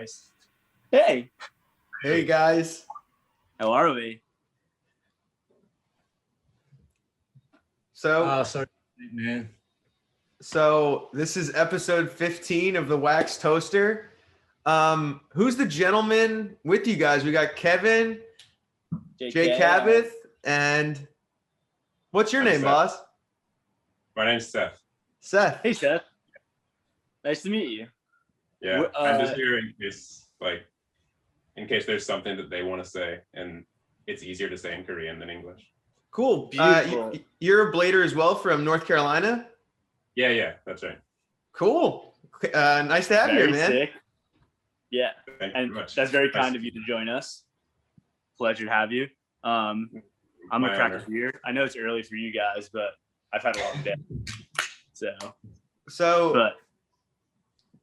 Christ. Hey. Hey guys. How are we? Sorry, man. So this is episode 15 of the Wax Toaster. Who's the gentleman with you guys? We got Kevin, Jay Cabot, and what's your name, Seth. boss? My name's Seth. Seth. Hey, Seth. Nice to meet you. Yeah, I'm just here in case there's something that they want to say, and it's easier to say in Korean than English. Cool. Beautiful. You're a blader as well from North Carolina? Yeah, that's right. Cool. Nice to have you here, man. Sick. Yeah, Thank you and very much. that's very kind of you to join us. Pleasure to have you. I'm My a crack honor. a beer. I know it's early for you guys, but I've had a long day. So But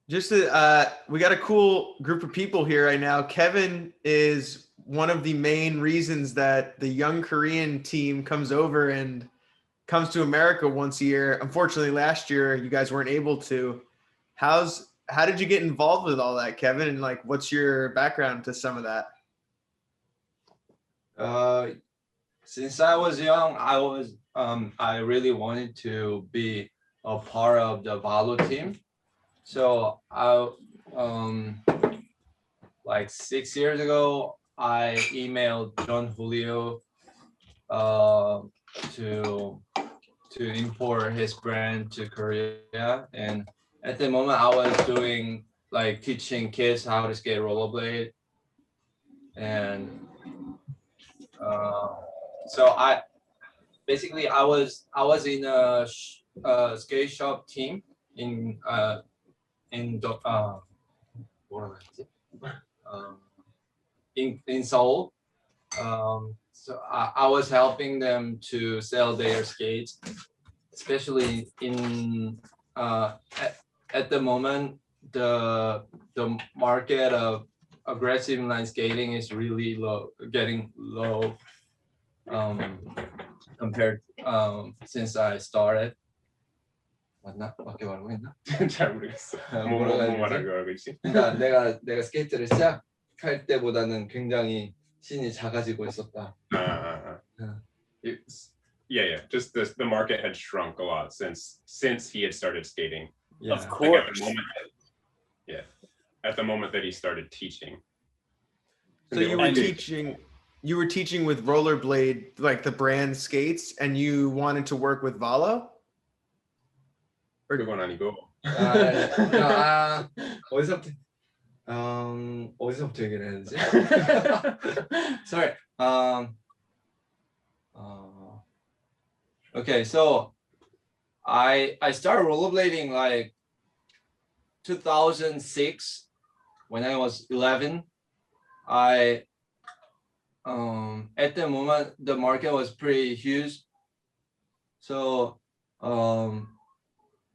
just we got a cool group of people here right now. Kevin is one of the main reasons that the young Korean team comes over and comes to America once a year. Unfortunately, last year you guys weren't able to. How did you get involved with all that, Kevin? And like, what's your background to some of that? Since I was young, I really wanted to be a part of the Valo team. So like 6 years ago, I emailed John Julio to import his brand to Korea. And at the moment, I was doing like teaching kids how to skate rollerblade. And so I was in a skate shop team in Seoul. So I was helping them to sell their skates, especially in at the moment the market of aggressive line skating is really low, getting low compared since I started. 맞나? 밖에 말하고 있나? 잘 모르겠어. 뭐라고 해야 뭐 되지? 말하고 알고 있지? 그러니까 내가 스케이트를 시작할 때보다는 굉장히 신이 작아지고 있었다. Yeah. Just the market had shrunk a lot since he had started skating. Yeah. of Like course. at the moment that he started teaching. So you were teaching with rollerblade, like the brand skates, and you wanted to work with Valo? 그건 아니고. 어디서부터 얘기를 해야 되지? Sorry. Okay, so I started rollerblading like 2006 when I was 11. At the moment the market was pretty huge, so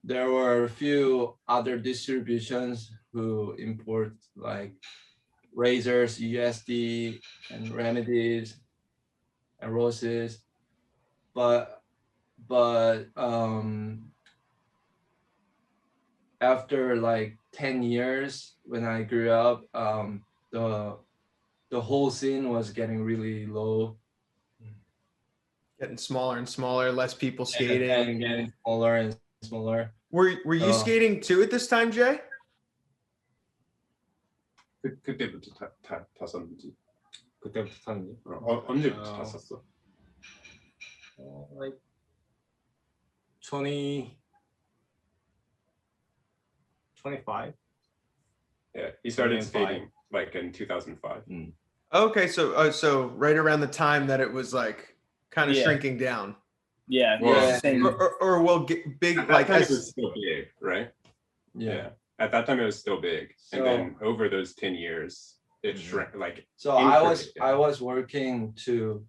there were a few other distributions who import like razors, USD, and remedies and roses, but after like 10 years when I grew up, the whole scene was getting really low, Getting smaller and smaller, less people skating. and getting smaller and smaller. Were you skating too at this time, Jay? 그때부터 탔었는지. 그때부터 탔는지. 언제부터 탔었어? Like 25. Yeah, he started skating like in 2005. Okay, so right around the time that it was like kind of Yeah. shrinking down, Yeah. Yeah. Same. or will get big At that like time as it was still big, right? Yeah. At that time it was still big, and So- then over those 10 years, it shrank. Like So increased, I was working to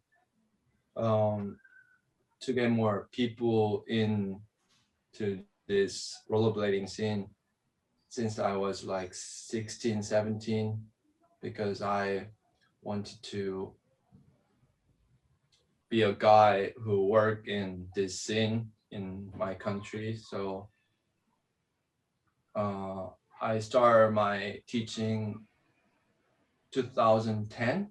get more people into this rollerblading scene since I was like 16, 17, because I wanted to be a guy who worked in this scene in my country. So I started my teaching 2010.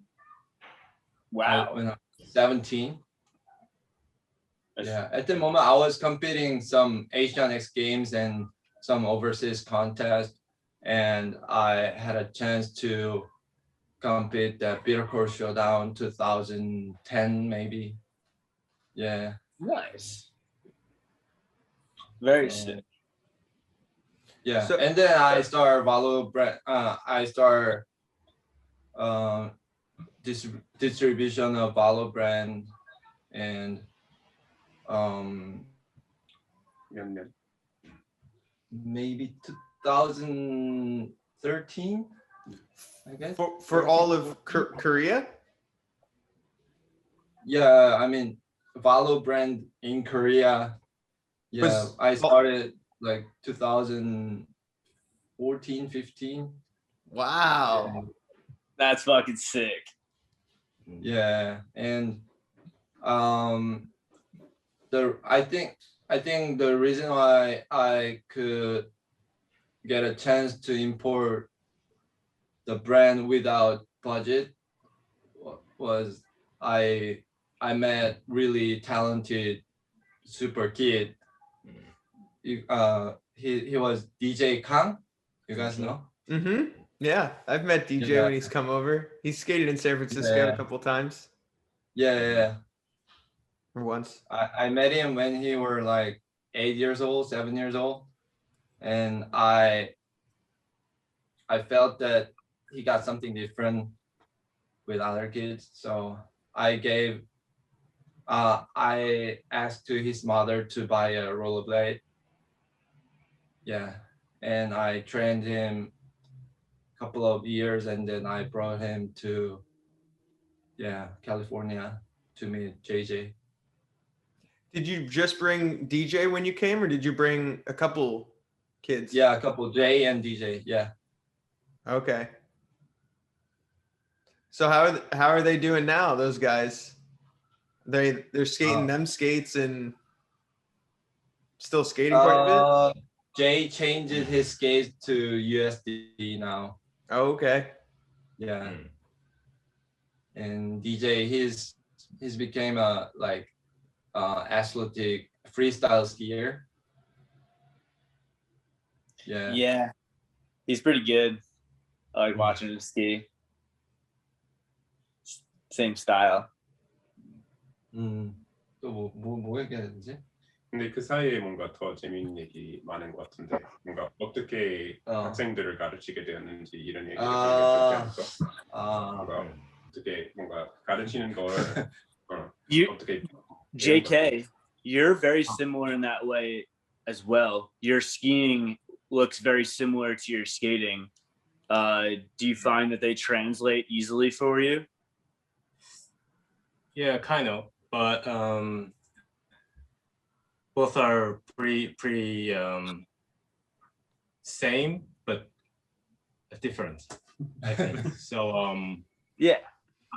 Wow. When I was 17. That's- Yeah, at the moment I was competing some Asian X Games and some overseas contests, and I had a chance to compete at Bitter Court Showdown 2010 maybe. Yeah. Nice. Very So, sick. yeah, So- and then I start Valo brand. I start distribution of Valo brand, and 몇 년? maybe 2013, I guess. For all of Korea? Yeah, I mean Valo brand in Korea. Yeah, Was- I started like 2014, 15. Wow. That's fucking sick. Yeah, and I think the reason why I could get a chance to import the brand without budget was I met really talented super kid. He was DJ Kang. You guys know? Mm-hmm. Yeah, I've met DJ Yeah. when he's come over. He's skated in San Francisco a Yeah. couple times. Yeah. Or once. I met him when he were like 8 years old, 7 years old, and I felt that he got something different with other kids. So I asked to his mother to buy a rollerblade. Yeah, and I trained him a couple of years, and then I brought him to California to meet JJ. Did you just bring DJ when you came, or did you bring a couple kids? Yeah, a couple, Jay and DJ. Yeah. Okay. So how are they doing now? Those guys, they're skating them skates and still skating quite a bit. Jay changed his skates to USD now. Oh, okay. Yeah. And DJ, he's became a like athletic freestyle skier. Yeah. Yeah. He's pretty good. I like watching him ski. Same style. 뭐 얘기해야 되지? 근데 그 사이에 뭔가 더 재미있는 얘기 많은 것 같은데 뭔가 어떻게 학생들을 가르치게 되었는지 이런 얘기를 들려주지 않을까? 뭔가 어떻게 뭔가 가르치는 걸 어떻게 JK, you're very similar in that way as well. Your skiing looks very similar to your skating. Do you find that they translate easily for you? Yeah, kind of, but both are pretty same but different, I think. So Yeah.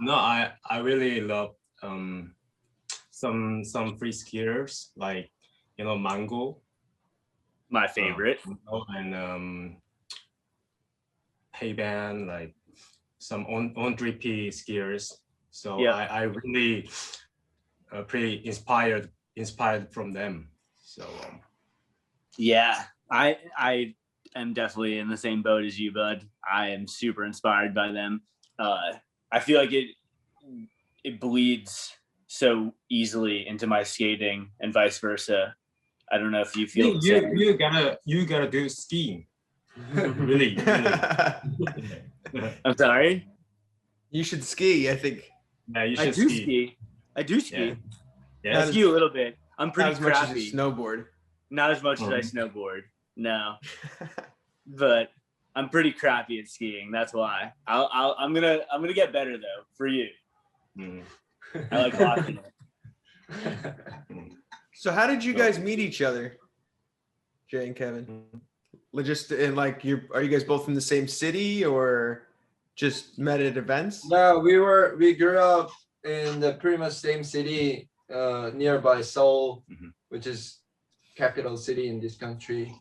no, I really love some free skaters like Mango, My favorite. and Hey-Ban, like some on 3P skiers. So Yeah. I really pretty inspired from them. So Yeah, I am definitely in the same boat as you, bud. I am super inspired by them. I feel like it bleeds so easily into my skating and vice versa. I don't know if you feel the same. you gotta do skiing. really. I'm sorry. You should ski, I think. Yeah, you I should do ski. ski. I do ski. Yeah. I ski a little bit. I'm Not pretty as much as crappy. you snowboard. Not as much as I snowboard. No, but I'm pretty crappy at skiing. That's why. I'm gonna get better though for you. Mm. I like watching it. So how did you guys meet each other, Jay and Kevin? Just in like are you guys both in the same city or just met at events? No, we grew up in the pretty much same city nearby Seoul, which is capital city in this country.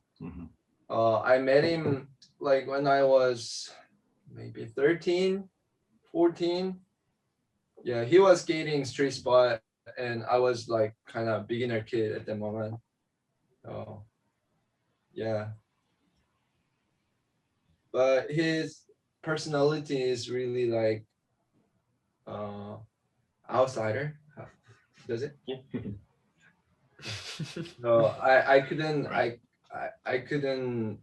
I met him like when I was maybe 13. 14. Yeah, he was skating street spot, and I was like kind of beginner kid at the moment. Oh, yeah. But his personality is really like outsider. Does it? No, I couldn't I couldn't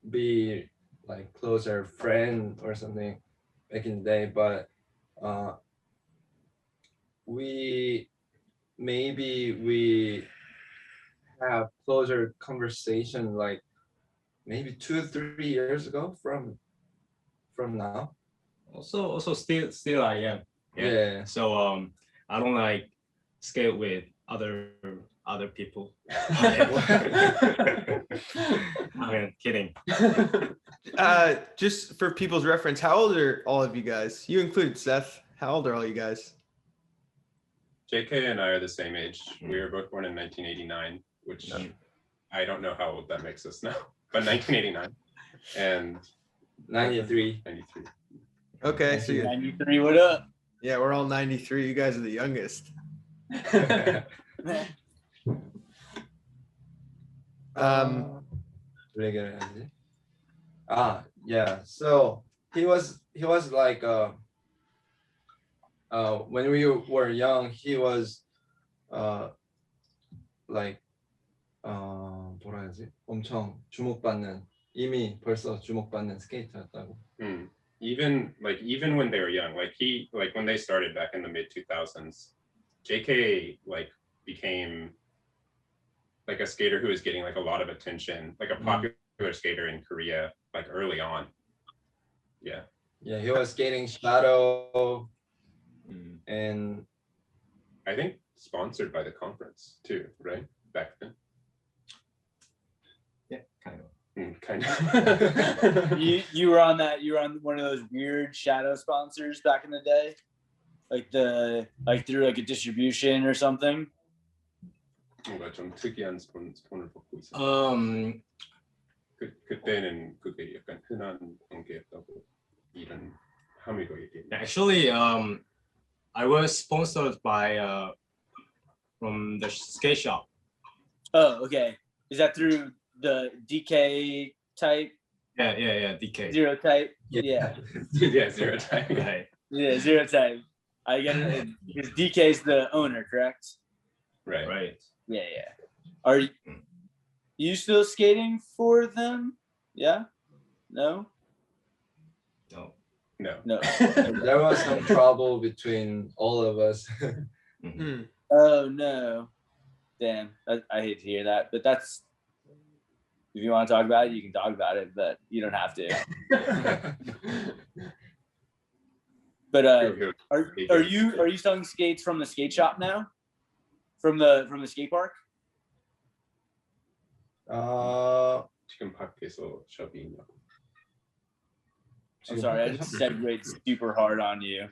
be like closer friend or something back in the day, but we have closer conversation like maybe 2 or 3 years ago from now. Also still I am. Yeah. So I don't like skate with other people. I'm kidding. Just for people's reference, how old are all of you guys? You include Seth. How old are all you guys? JK and I are the same age. We were both born in 1989, which I don't know how old that makes us now, but 1989 and 93. 93. Okay, so 93, what up? yeah, we're all 93. You guys are the youngest. Yeah. So he was like when we were young, he was like 뭐라 해야지? 엄청 주목받는 이미 벌써 주목받는 스케이터였다고. Even when they were young, like when they started back in the mid 2000s, JK like became like a skater who was getting like a lot of attention, like a popular skater in Korea, like early on. Yeah. Yeah, he was skating Shadow, and I think sponsored by the conference too, right? Back then. Yeah, kind of. Kind of. You were on one of those weird shadow sponsors back in the day, like through like a distribution or something. 뭔가 좀 특이한 스폰을 받고 있어. 그때는 그게 약간 흔한 관계였다고 이런 함의로 얘기해. Actually, I was sponsored by from the skate shop. Oh, okay. Is that through the DK type? Yeah, DK. Zero type? Yeah. Yeah, zero type. Right. Yeah, zero type. I get it. Because DK's the owner, correct? Right. Yeah. Are you still skating for them? Yeah? No. There was some trouble between all of us. Oh no. Damn. I hate to hear that, but that's, if you want to talk about it, you can talk about it, but you don't have to. But are you selling skates from the skate shop now? From the skate park? 지금 밖에서 숍이 있냐고. I'm sorry, I just segued super hard on you.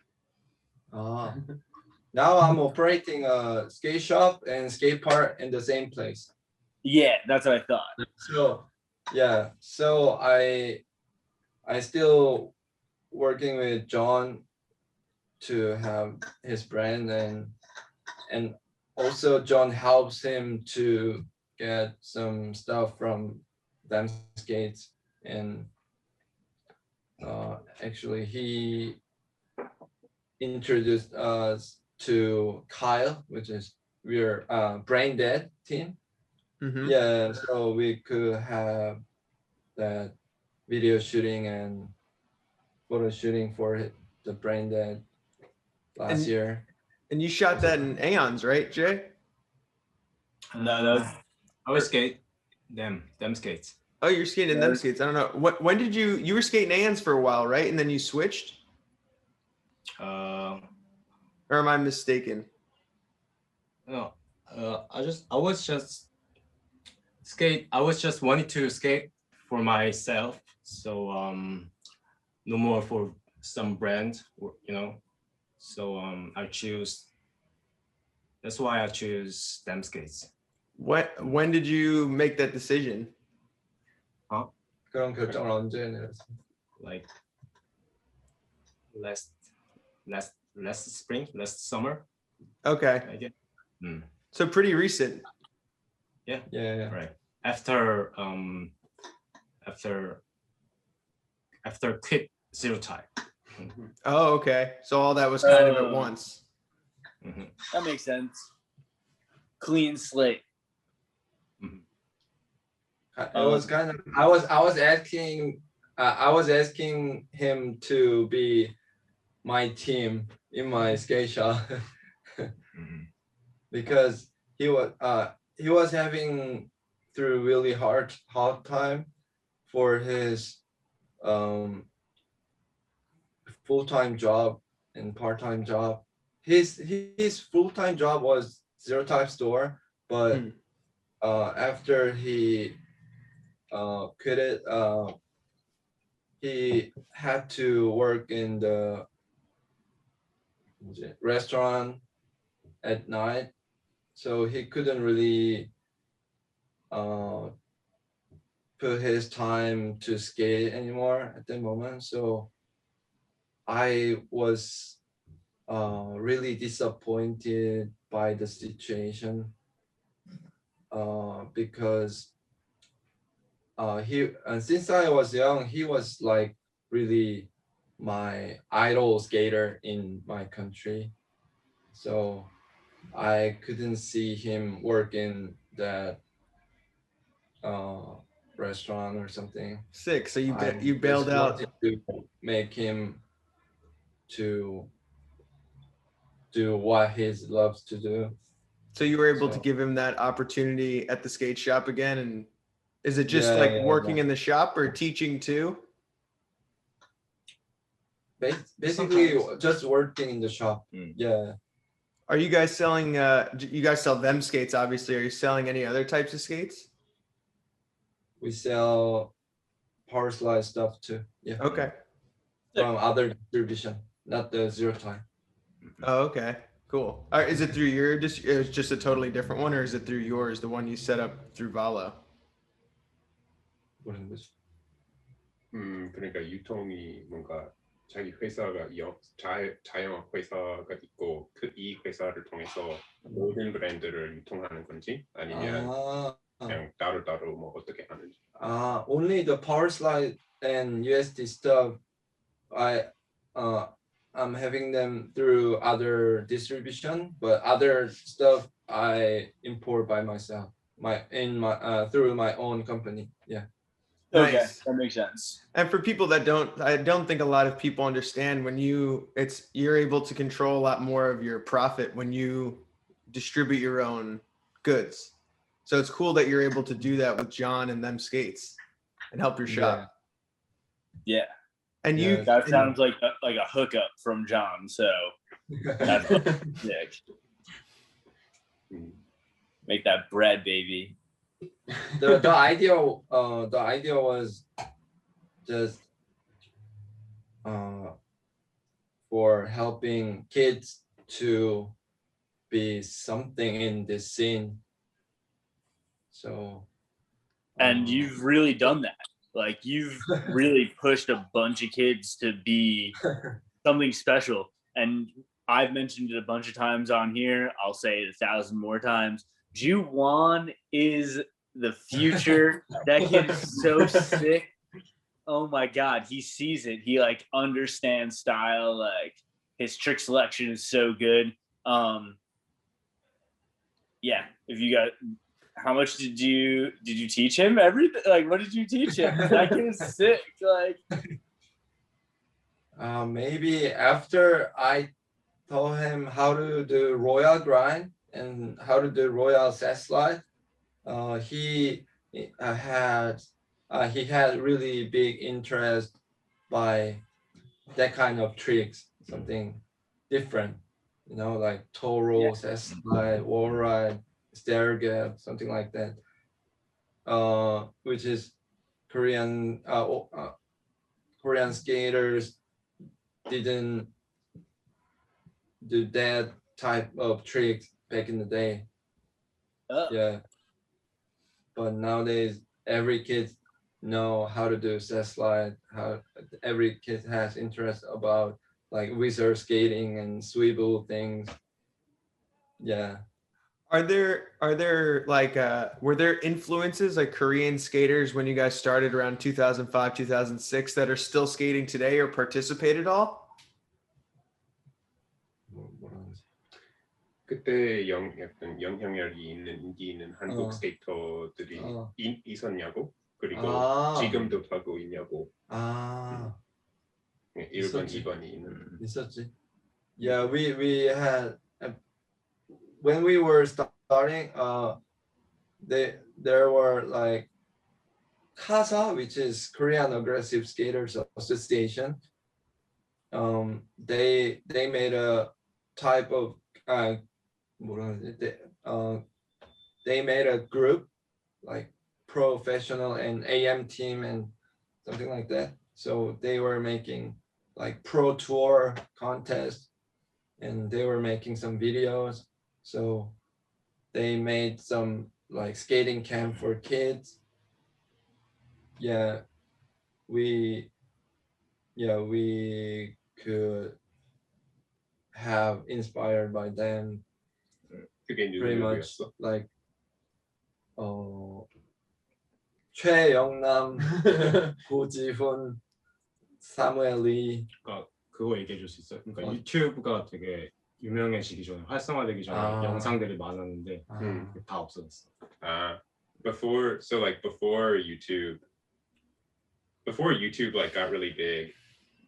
Now I'm operating a skate shop and skate park in the same place. Yeah, that's what I thought. So I still working with John to have his brand, and also John helps him to get some stuff from them skates, and actually he introduced us to Kyle, which is we're Brain Dead team. Yeah, so we could have that video shooting and photo shooting for the Brain Dead last year. And you shot that in Aeons, right, Jay? No, I was skate them skates. Oh, you're skating in them skates. I don't know. When did you were skating Aeons for a while, right? And then you switched? Or am I mistaken? No, I was just wanting to skate for myself. So no more for some brand, So that's why I choose them skates. When did you make that decision? 그런 결정을 언제 내렸어? Like last last summer. Okay. I guess. So pretty recent. Yeah. Yeah. Right. After quit zero time. Oh, okay. So all that was kind of at once. That makes sense. Clean slate. I was kind of. I was asking him to be my team in my skate shop because he was having through really hard time for his full-time job and part-time job. His full-time job was zero time store, but after he quit it, he had to work in the restaurant at night, so he couldn't really put his time to skate anymore at the moment. So I was really disappointed by the situation because since I was young, he was like really my idol skater in my country. So I couldn't see him work in that restaurant or something. Sick. So you I bailed just out. wanted to make him to do what he loves to do. So you were able to So- give him that opportunity at the skate shop again. And is it just Yeah, like yeah, working yeah. in the shop or teaching too? Basically, just working in the shop. Yeah. Are you guys selling, you guys sell them skates, obviously. Are you selling any other types of skates? We sell power slide stuff too. Yeah. Okay. From other distribution, not the zero time. Oh, okay. Cool. Is it through your, it's just a totally different one, or is it through yours, the one you set up through Valo? 뭐라는 거지? 그러니까 유통이 뭔가 자기 회사가 자영업 회사가 있고 이 회사를 통해서 모든 브랜드를 유통하는 건지 아니면 그냥 따로따로 뭐 어떻게 하는지. Only the power slide and USD stuff. I'm having them through other distribution, but other stuff I import by myself. Through my own company. Yeah. Okay, Nice. that makes sense. And for people that I don't think a lot of people understand when you're able to control a lot more of your profit when you distribute your own goods. So it's cool that you're able to do that with John and them skates and help your shop. Yeah. And Yeah, That sounds like a hookup from John. So that's sick. Make that bread, baby. the idea was just for helping kids to be something in this scene. So And you've really done that. Like you've really pushed a bunch of kids to be something special. And I've mentioned it a bunch of times on here. I'll say it 1,000 more times. Juwan is the future. That kid is so sick. Oh my God. He sees it. He like understands style. Like his trick selection is so good. Yeah. If you got, how much did you teach him? Everything? Like, what did you teach him? That kid is sick. Like, maybe after I told him how to do royal grind and how to do royal set slide, he had really big interest by that kind of tricks, something different, like toe roll, set slide, wall ride, stair gap, something like that, which is Korean skaters didn't do that type of tricks back in the day. Yeah, but nowadays every kid know how to do set slide. How every kid has interest about like wizard skating and swivel things. Yeah. Are there like were there influences like Korean skaters when you guys started around 2005, 2006 that are still skating today or participate at all? 그때 약간 영향력이 있는 인기 있는 한국 스케이터들이 있었냐고? 그리고 지금도 하고 있냐고? 일본, 이번이 있는. 있었지. Yeah, we had when we were starting, there were like KASA, which is Korean Aggressive Skaters Association. They made a type of they made a group like professional and AM team and something like that. So they were making like pro tour contests and they were making some videos. So they made some like skating camp for kids. Yeah, we could have inspired by them. Pretty much like 최영남, 고지훈, 사무엘 리. 그러니까 그거 얘기해 줄 수 있어요? 그러니까 유튜브가 되게 유명해지기 전에 활성화되기 전에 영상들이 많았는데 다 없어졌어. Before YouTube like got really big,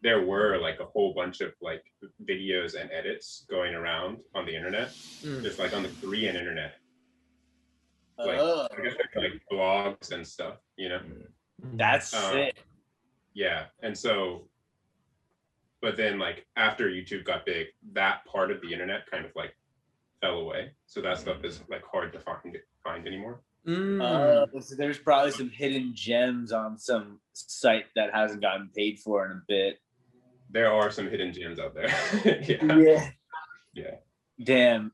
there were like a whole bunch of like videos and edits going around on the internet, just like on the Korean internet. Like I guess like blogs and stuff, you know. That's sick. Yeah, and so, but then like after YouTube got big, that part of the internet kind of like fell away. So that stuff is like hard to find anymore. So there's probably some hidden gems on some site that hasn't gotten paid for in a bit. There are some hidden gems out there. Yeah. Damn.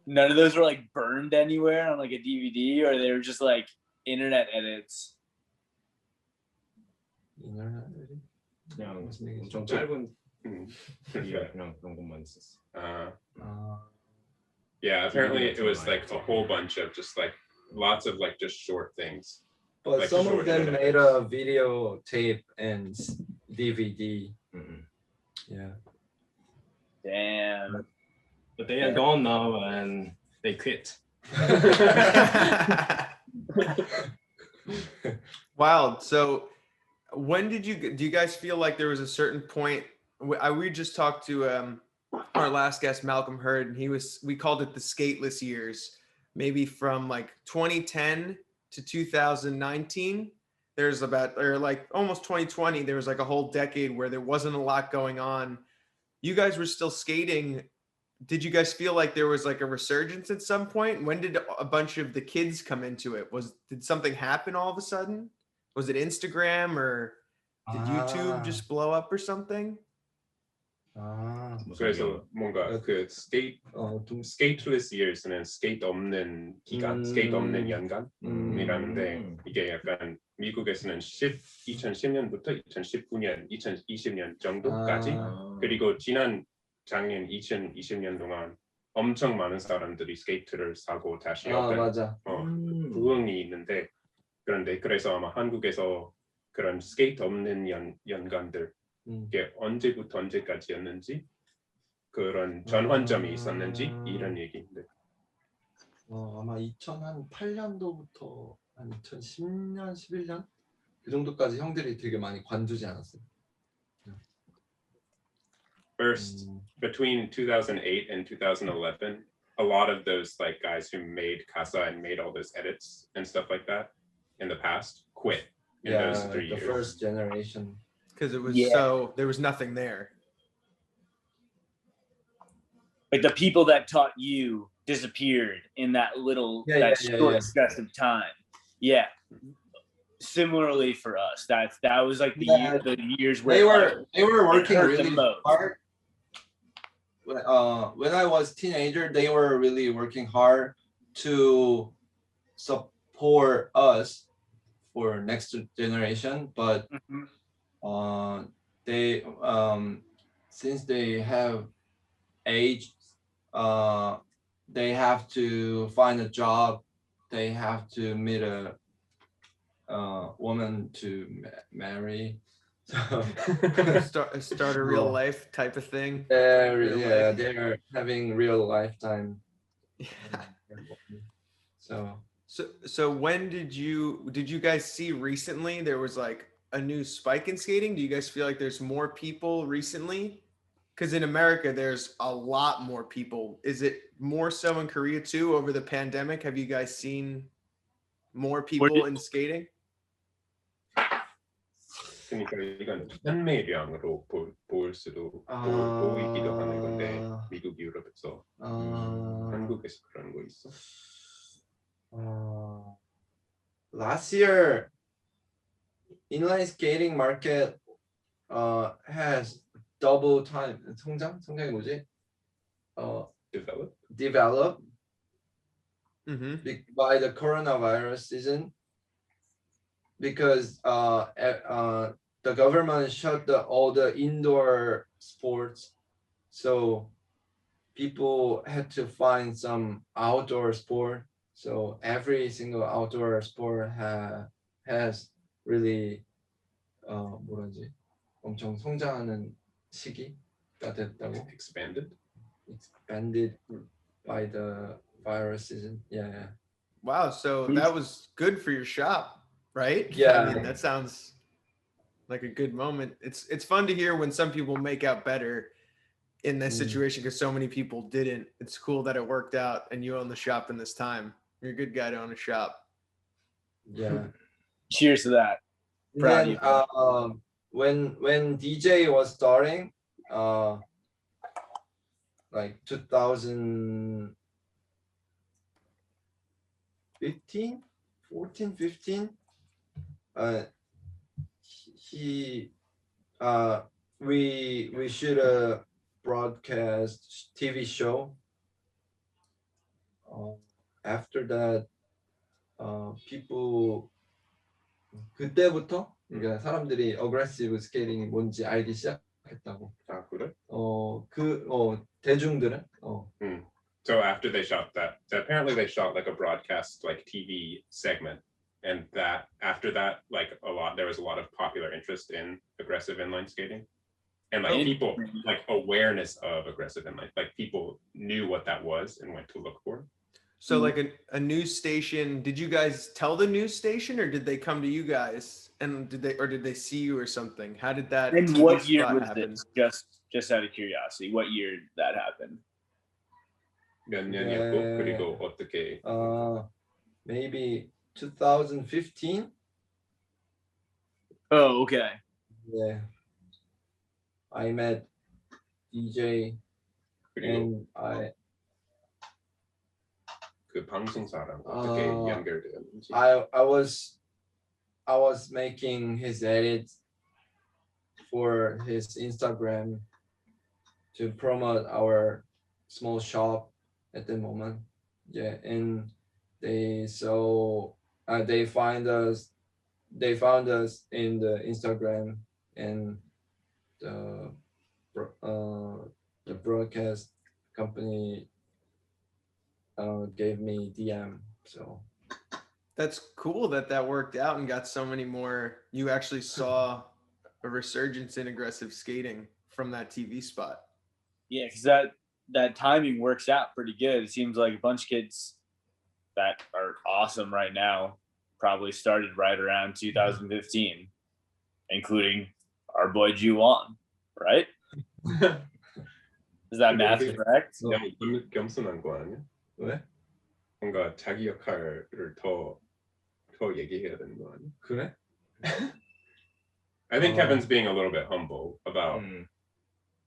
None of those were like burned anywhere on like a DVD, or they were just like internet edits. 그냥 엄청 짧은 그냥 그런 것만 있었어. Yeah, apparently it was like a whole bunch of just like lots of like just short things. But like some of them made a video tape and DVD. Yeah. Damn. But they are gone now and they quit. Wild. So when do you guys feel like there was a certain point? We just talked to our last guest, Malcolm Hurd, and we called it the skateless years, maybe from like 2010 to 2019. There's or like almost 2020, there was like a whole decade where there wasn't a lot going on. You guys were still skating. Did you guys feel like there was like a resurgence at some point? When did a bunch of the kids come into it? Did something happen all of a sudden? Was it Instagram or did YouTube just blow up or something? 그래서 뭔가 그 skateless years는 skate 없는 기간, skate 없는 연간이라는데 이게 약간 미국에서는 2010년부터 2019년, 2020년 정도까지 그리고 지난 작년 2020년 동안 엄청 많은 사람들이 스케이트를 사고 다시 부흥이 있는데 그런데 그래서 아마 한국에서 그런 스케이트 없는 연간들 이게 언제부터 언제까지였는지 그런 전환점이 있었는지 이런 얘기인데 아마 2008년도부터 한 2010년, 11년 그 정도까지 형들이 되게 많이 관두지 않았어요. First, between 2008 and 2011, a lot of those like guys who made Casa and made all those edits and stuff like that in the past quit in those 3 years. The first generation. Because it was there was nothing there. Like the people that taught you disappeared in that little short stretch of time. Yeah. Similarly for us, that was like the years where they were working really hard. When I was a teenager, they were really working hard to support us for next generation, but they since they have age, they have to find a job. They have to meet a woman to marry. So start a real life type of thing. yeah, they're having real lifetime. So when did you guys see recently there was like a new spike in skating? Do you guys feel like there's more people recently? Because in America there's a lot more people. Is it more so in Korea too over the pandemic? Have you guys seen more people in skating? 그러니까 이건 판매량으로 볼 수도 보이기도 하는 건데 미국, 유럽에서 한국에서 그런 거 있어? Last year, inline skating market has double time 성장이 뭐지? Develop by the coronavirus season, because the government shut all the indoor sports, so people had to find some outdoor sport. So every single outdoor sport has really 뭐라지 엄청 성장하는 시기가 됐다고. Expanded by the virus season. Yeah. Wow, so that was good for your shop, right? Yeah. I mean, that sounds like a good moment. It's fun to hear when some people make out better in this situation because so many people didn't. It's cool that it worked out and you own the shop in this time. You're a good guy to own a shop. Yeah. Cheers to that. Proud Then, of you. when DJ was starting, like 2015, 14, 15, we should a broadcast TV show. After that, people 그때부터 그러니까 사람들이 aggressive skating이 뭔지 알기 시작했다고. 아 그래? 대중들은. So after they shot that, so apparently they shot like a broadcast like TV segment, and that after that, like there was a lot of popular interest in aggressive inline skating, and like people like awareness of aggressive inline, like people knew what that was and went to look for it. So like a news station, did you guys tell the news station or did they come to you guys and did they see you or something? How did that And what year was happen? this? Just out of curiosity, what year did that happen? 몇 년이었고 그리고 어떻게? Maybe 2015. Oh, okay. Yeah. I met DJ and 그 방송사랑 어떻게 연결되었는지. I was making his edits for his Instagram to promote our small shop at the moment. Yeah, and they found us in the Instagram, and the broadcast company gave me DM. So that's cool that worked out and got so many more. You actually saw a resurgence in aggressive skating from that TV spot. Yeah, because that timing works out pretty good. It seems like a bunch of kids that are awesome right now probably started right around 2015, including our boy Ju-won, right? Is that math correct? 너무 겸손한 거 아니야? 왜? 뭔가 자기 역할을 더 얘기해야 되는 거 아니야? 그래? I think Kevin's being a little bit humble about.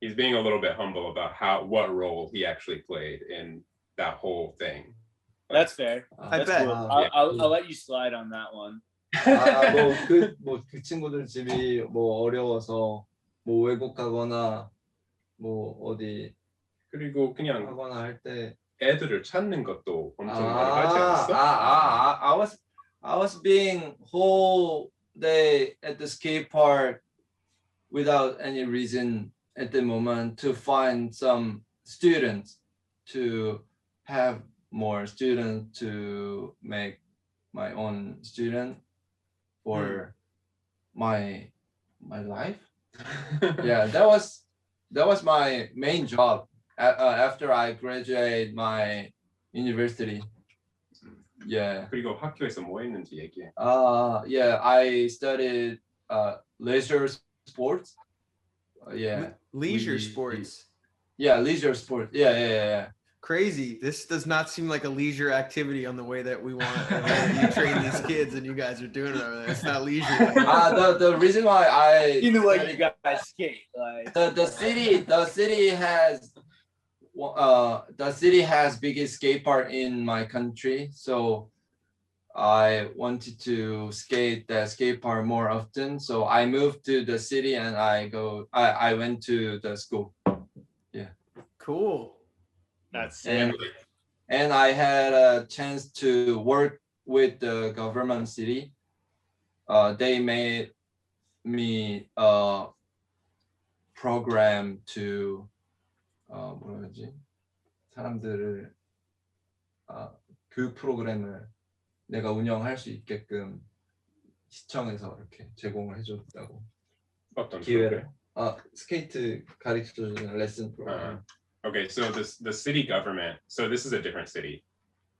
He's being a little bit humble about what role he actually played in that whole thing. That's fair. I That's bet. cool. I'll let you slide on that one. 그 친구들 집이 뭐 어려워서 뭐 외국 가거나 뭐 어디 그리고 그냥 하거나 할 때 애들을 찾는 것도 엄청 많이 하지 않았어? I was being whole day at the skate park without any reason at the moment to find some students, to have more students, to make my own student for my life. Yeah, that was my main job after I graduate my university. Yeah. 그리고 학교에서 뭐 했는지 얘기해. Yeah, I studied leisure sports. Yeah. Leisure sports. Yeah, leisure sports. Yeah. Crazy. This does not seem like a leisure activity on the way that we want you train these kids and you guys are doing it over there. It's not leisure. The reason why I In the way you guys skate, like the city has biggest skate park in my country, so I wanted to skate the skate park more often. So I moved to the city and I went to the school. Yeah. Cool. that's And I had a chance to work with the government city. They made me a program to 뭐라 그러지? 사람들을 교육 프로그램을 내가 운영할 수 있게끔 시청에서 이렇게 제공을 해줬다고. 어떤 기회를. 스케이트 가르쳐주는 레슨 프로그램. Okay, so the city government. So this is a different city.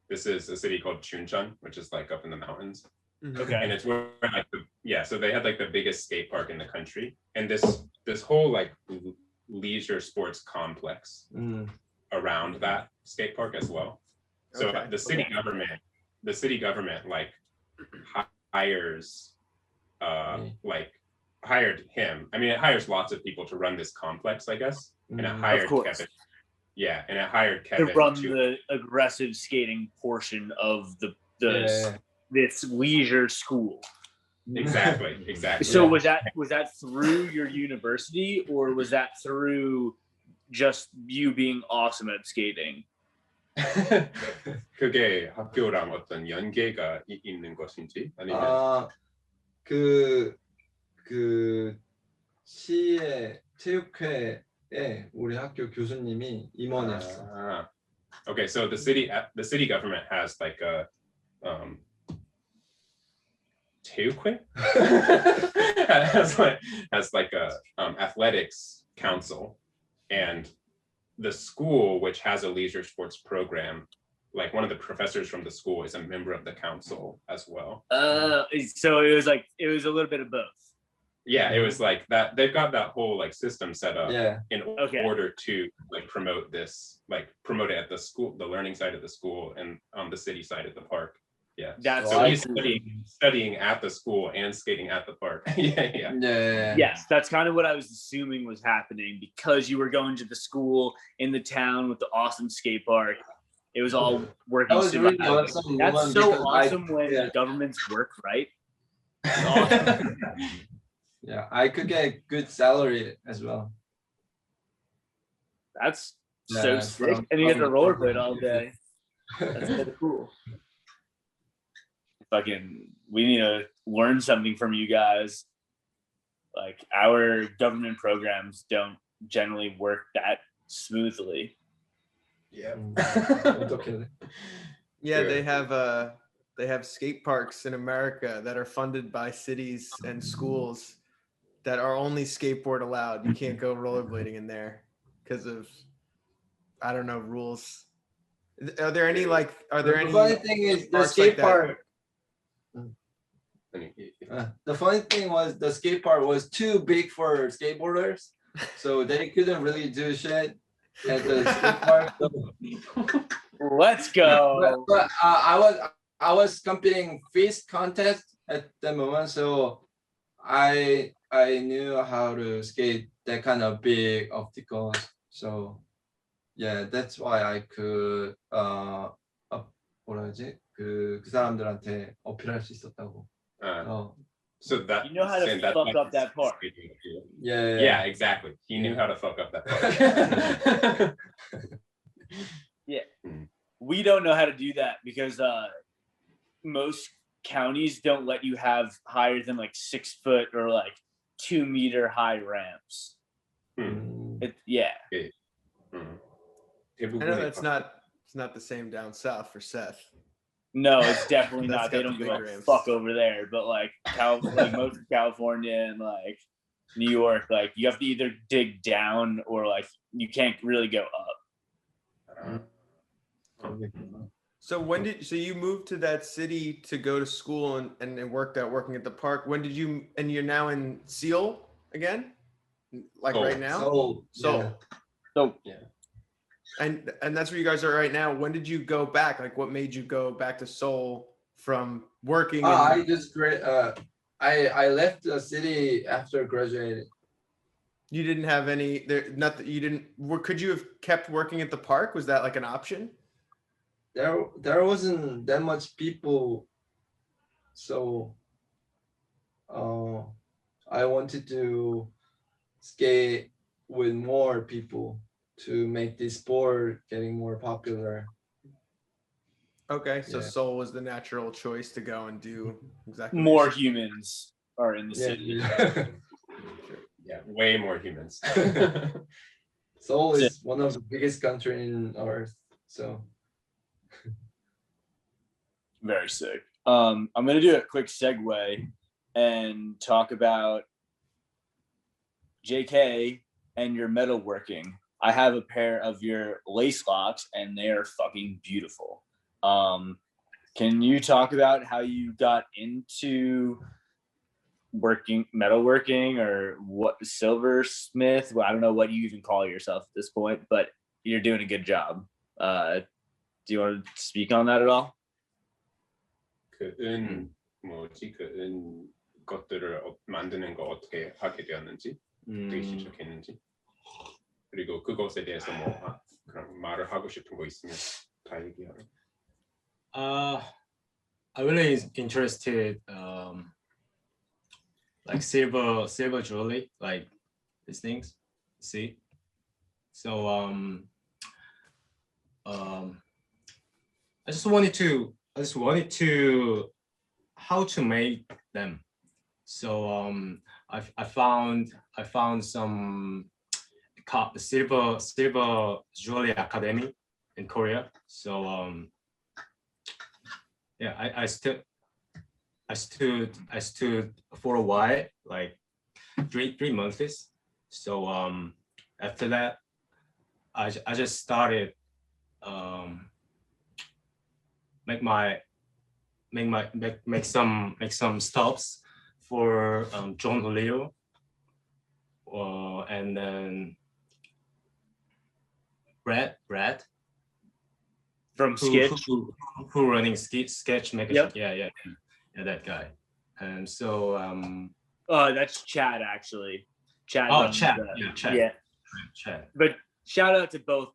This is a city called Chuncheon, which is like up in the mountains. okay. And it's where like so they had like the biggest skate park in the country, and this whole like leisure sports complex around that skate park as well. So Okay. the city government like hires hired him. I mean, it hires lots of people to run this complex, I guess. And it hired Of course. Kevin. Yeah, and it hired Kevin to run the aggressive skating portion of this leisure school. Exactly. So was that through your university, or was that through just you being awesome at skating? 그게 학교랑 어떤 연계가 있는 것인지 아니면 그 시의 체육회에 우리 학교 교수님이 임원이었어. Okay, so the city government has like a 체육회 has like a athletics council, and the school, which has a leisure sports program, like one of the professors from the school is a member of the council as well. So it was a little bit of both. Yeah, it was like that. They've got that whole like system set up in order to like promote this, like promote it at the school, the learning side of the school, and on the city side of the park. Yeah. That's so he's studying at the school and skating at the park. Yeah. Yes, that's kind of what I was assuming was happening, because you were going to the school in the town with the awesome skate park. It was all working. That was really awesome. That's so awesome when governments work right. It's awesome. Yeah, I could get good salary as well. That's so sick. And you get to rollerblade all day. That's kind of cool. We need to learn something from you guys. Like, our government programs don't generally work that smoothly. Yeah. Yeah, they have skate parks in America that are funded by cities and schools that are only skateboard allowed. You can't go rollerblading in there because of, I don't know, rules. Are there any The funny thing is the skate park. The funny thing was the skate park was too big for skateboarders, so they couldn't really do shit at the skate park. Let's go. But I was competing fist contest at the moment, so I knew how to skate that kind of big obstacles. So yeah, that's why I could 그 사람들한테 어필할 수 있었다고. So that you know how to fuck up that part. Yeah, exactly. He knew how to fuck up that part. Yeah. We don't know how to do that because most counties don't let you have higher than like 6 foot or like 2-meter high ramps. Yeah. 음. I know 대부분의 it's not the same down south for Seth. No, it's definitely That's not. They got don't the give a big ramps. fuck over there. But like most of California and like New York, like you have to either dig down or like you can't really go up. So you moved to that city to go to school and worked out working at the park? When did you, and you're now in Seoul again? Like Seoul. right now? Seoul. Seoul. So And that's where you guys are right now. When did you go back? Like what made you go back to Seoul from working? I left the city after graduating. You didn't have any could you have kept working at the park? Was that like an option? There wasn't that much people, so I wanted to skate with more people to make this sport getting more popular. Okay, so Yeah. Seoul was the natural choice to go and do exactly more humans are in the city. Yeah, way more humans. Seoul is one of the biggest country in Earth, so Very sick. I'm gonna do a quick segue and talk about JK and your metalworking. I have a pair of your lace locks and they are fucking beautiful. Can you talk about how you got into metalworking or what silversmith? Well, I don't know what you even call yourself at this point, but you're doing a good job. Do you want to speak on that at all? 은 것들을 만드는 거 어떻게 하게 되었는지, 어떻게 시작했는지, 그리고 그것에 대해서 그런 말을 하고 싶은 거 있으면 다 얘기하라. I really interested like silver jewelry, like these things. See, so I just wanted to how to make them. So I found some silver jewelry academy in Korea. So yeah, I stood for a while, like three months. So after that, I just started make some stops for John Julio, and then Brad From Sketch, who running sketch magazine. Yep. Yeah, that guy. And so that's Chad actually. Chad. Chad. Chad. But shout out to both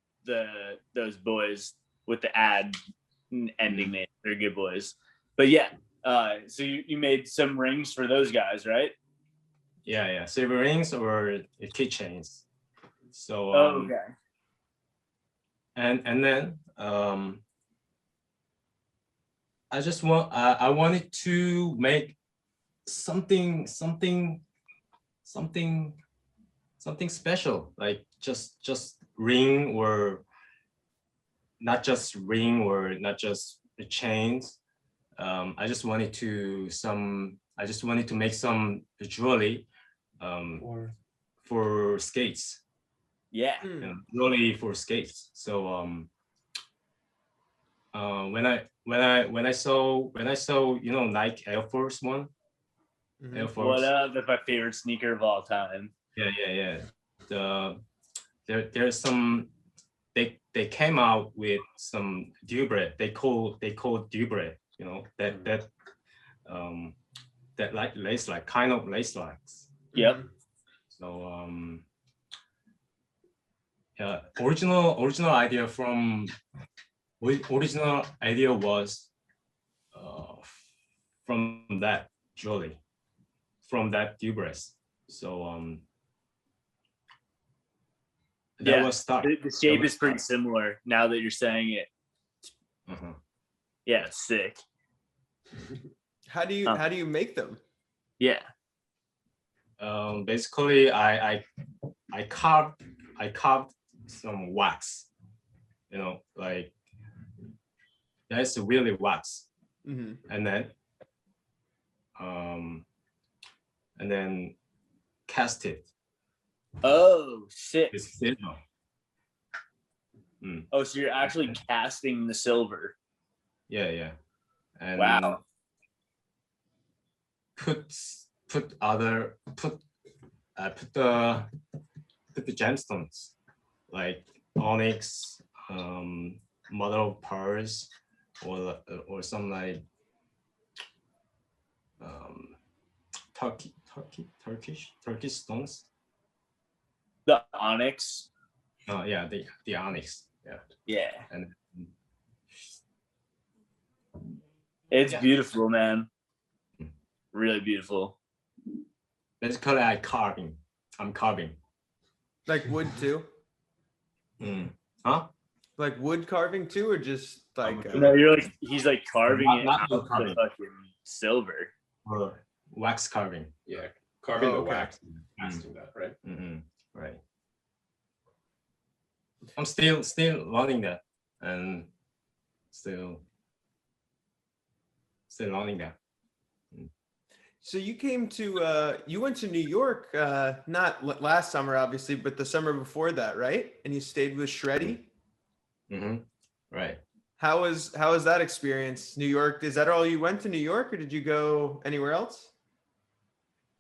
those boys with the ad ending name. They're good boys. But yeah, so you made some rings for those guys, right? Yeah, silver rings or keychains. So okay. And then I wanted to make something special, like just ring, or not just ring, or not just the chains. I just wanted to make some jewelry for skates. Yeah. Jewelry for skates. So when I saw Nike Air Force One. Air Force. What up? That's my favorite sneaker of all time. Yeah. There's some. They came out with some Dubre. They call Dubre. That like lace, like kind of lace locks. Yep. So yeah, original idea was from that jewelry, from that Dubres. So that was stuck. The shape is pretty similar now that you're saying it. Yeah, it's sick. How do you make them? Yeah. Basically, I carved some wax. You know, like that's really wax, Mhm. and then cast it Oh, sick. with silver. Oh, so you're actually casting the silver. Yeah. And Wow. put the gemstones like onyx, mother of pearls, or some like Turkish stones. The onyx. Oh yeah, the onyx. Yeah. And It's Yeah. beautiful, man. Really beautiful. basically I'm carving. Like wood too? Huh? Like wood carving too, or just like No, you're like he's like carving it Not out of carving. the fucking silver. Or wax carving. Yeah, carving Oh, the okay. wax and casting that, right? Right. I'm still learning that, and still learning that. So you came to you went to New York not last summer obviously, but the summer before that, right? And you stayed with Shreddy. Right. How was that experience? New York, is that all you went to New York, or did you go anywhere else?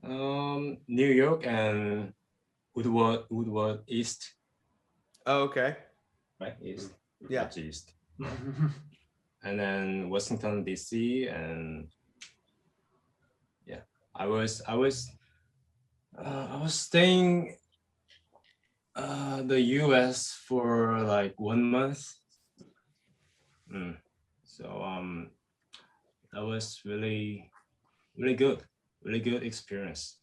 New York and Woodward East. Oh, okay. Right, East. Yeah. That's East. And then Washington D.C. and yeah, I was staying the U.S. for like 1 month. So that was really good experience.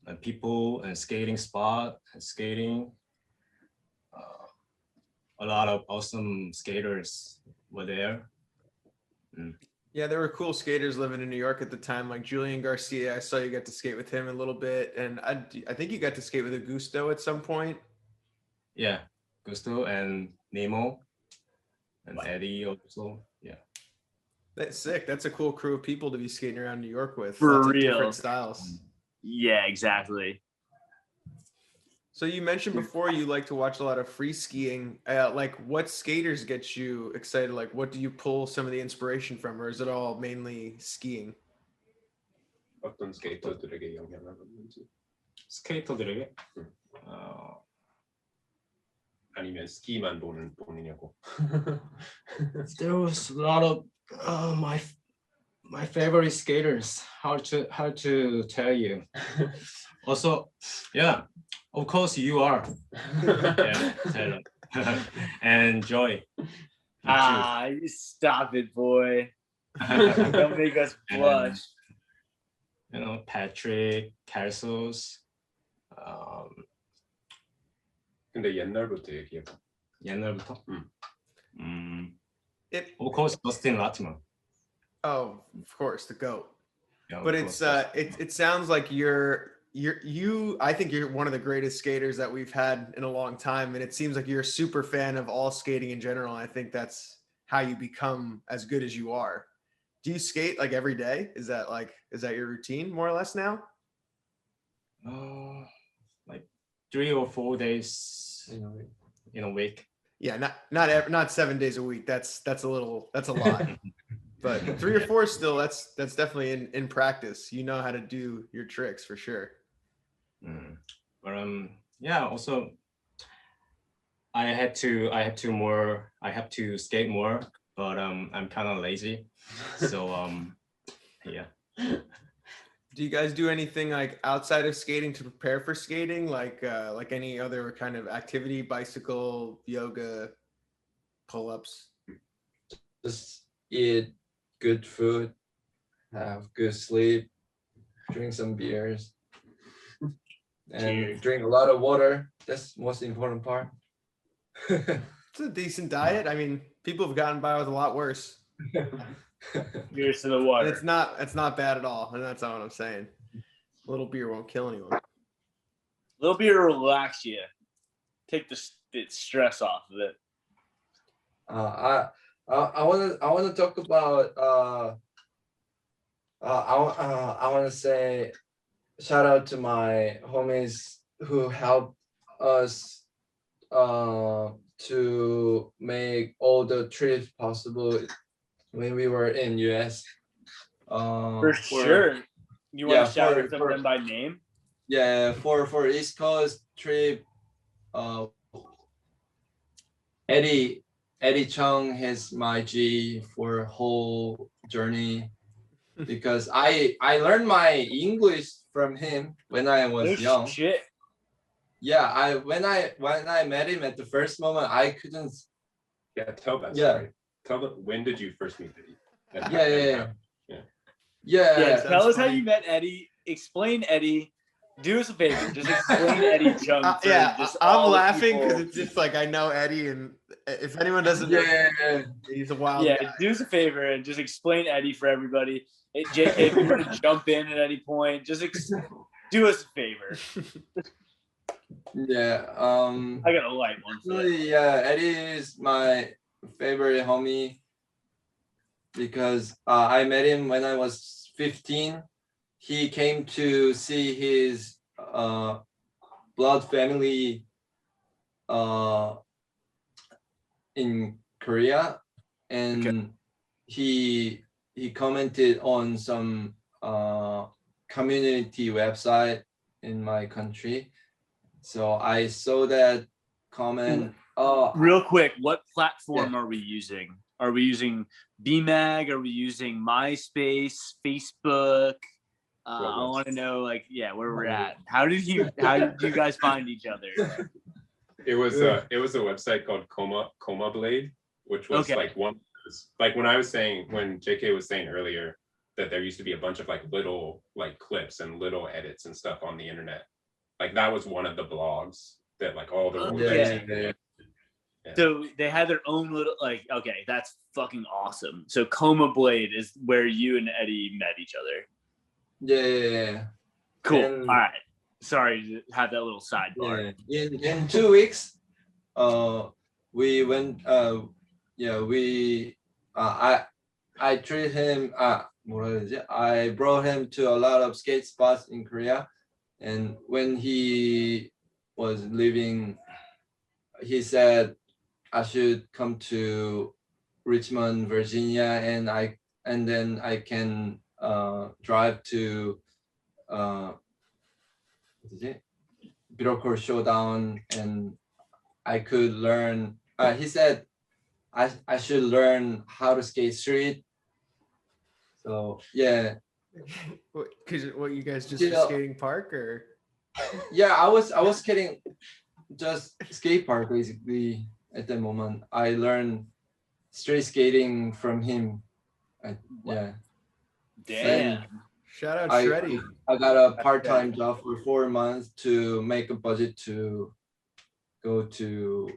And people and skating spot and skating. A lot of awesome skaters were there. Yeah, there were cool skaters living in New York at the time, like Julian Garcia. I saw you got to skate with him a little bit, and I think you got to skate with Augusto at some point. Yeah, Gusto and Nemo and Eddie also. Yeah. That's sick. That's a cool crew of people to be skating around New York with. For Lots of real. different styles. Yeah, exactly. So you mentioned before you like to watch a lot of free skiing. Like what skaters get you excited? Like what do you pull some of the inspiration from, or is it all mainly skiing? 어떤 스케이터들에게 영향을 받는지 스케이터들에게 아니면 스키만 보느냐고. There was a lot of my favorite skaters. How to tell you? Also, yeah, of course you are. Yeah, Taylor. And Joy. You stop it, boy. Don't make us blush. You know, Patrick, Carsos. 근데 옛날부터 얘기해봐. 옛날부터. It, Of course, Dustin Latimer. oh, of course, the GOAT. Yeah, But of it's course, it sounds like I think you're one of the greatest skaters that we've had in a long time, and it seems like you're a super fan of all skating in general. I think that's how you become as good as you are. Do you skate like every day? Is that your routine more or less now? like 3 or 4 days in a week. Yeah, not 7 days a week. That's a lot. But 3 or 4 still, that's definitely in practice. You know how to do your tricks for sure. But yeah, also I have to skate more, but I'm kind of lazy. So yeah. Do you guys do anything like outside of skating to prepare for skating, like any other kind of activity, bicycle, yoga, pull-ups? Just eat good food, have good sleep, drink some beers, and Cheers. drink a lot of water. That's the most important part. It's a decent diet. I mean, people have gotten by with a lot worse. Here's to the And water. it's not bad at all, and that's not what I'm saying. A little beer won't kill anyone. A little beer will relax you. Take the stress off of it. I wanna talk about I wanna say shout out to my homies who helped us to make all the trips possible when we were in US. For sure. You want to shout out some of them by name? Yeah, for East Coast trip, Eddie Chung is my G for whole journey because I learned my English from him when I was young. Shit. Yeah, when I met him at the first moment, I couldn't. Yeah, tell that story. Tell them, when did you first meet Eddie? Yeah. Tell us how you met Eddie. Explain Eddie. Do us a favor. Just explain Eddie Chung. I'm laughing because it's just like I know Eddie, and if anyone doesn't know, he's a wild guy. Do us a favor and just explain Eddie for everybody. Hey, JK, if you want to jump in at any point, just do us a favor. Yeah. I got a light one. Yeah, Eddie is my favorite homie because I met him when I was 15. He came to see his blood family in Korea, and he commented on some community website in my country. So I saw that comment. Real quick, what platform are we using? Are we using BMag? Are we using MySpace, Facebook? I want to know, like, where we're at. How did you guys find each other? It was a website called Coma Blade, which was like when I was saying, when JK was saying earlier that there used to be a bunch of like little like clips and little edits and stuff on the internet. Like that was one of the blogs that like all the So they had their own little that's fucking awesome. So Coma Blade is where you and Eddie met each other. Yeah. Cool. All right. Sorry to have that little sidebar. In 2 weeks, we went. I treated him. I brought him to a lot of skate spots in Korea, and when he was leaving, he said I should come to Richmond, Virginia, and then I can drive to Birokur Showdown, and I could learn. He said I should learn how to skate street. So yeah. Because what you guys just skating park or? Yeah, I was skating just skate park basically at the moment. I learned street skating from him. Yeah. Damn. Shout out Shreddy. I got a part-time job for 4 months to make a budget to go to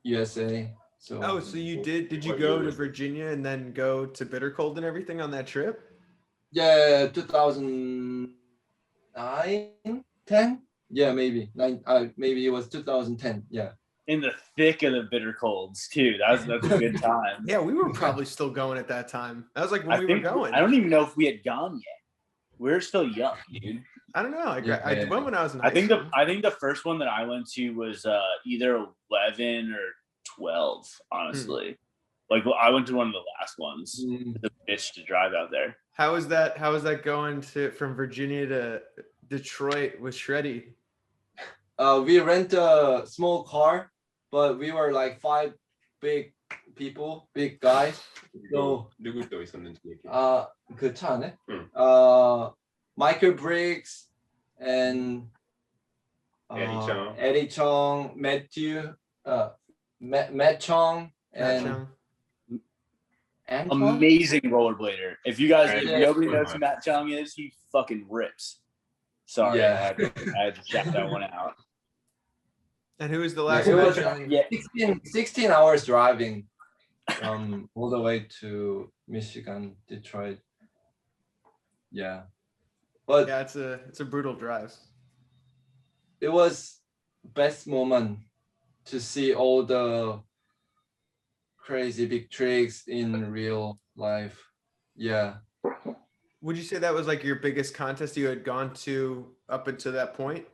USA. So so you did you go to Virginia and then go to Bittercold and everything on that trip? Yeah, 2009, 10? Yeah, maybe. Maybe it was 2010. Yeah. In the thick of the bitter colds too. That's a good time. Yeah, we were probably still going at that time. That was like when we were going. I don't even know if we had gone yet. We're still young, dude. I don't know. I went when I was in high school. school. I think the first one that I went to was either 11 or 12, honestly. Like I went to one of the last ones. It's a bitch to drive out there. How was that going from Virginia to Detroit with Shreddy? We rent a small car, but we were like 5 big people, big guys. So 누구도 있었는지 얘기해. 그 차 안에? Michael Briggs and Eddie Chong, Matthew, Matt Chong, and amazing rollerblader. If nobody knows who Matt Chong is, he fucking rips. Sorry, I had to shout that one out. And who was the last? 16 hours driving all the way to Michigan, Detroit. Yeah. But Yeah, it's a brutal drive. it was best moment to see all the crazy big tricks in real life. Yeah. Would you say that was like your biggest contest you had gone to up until that point?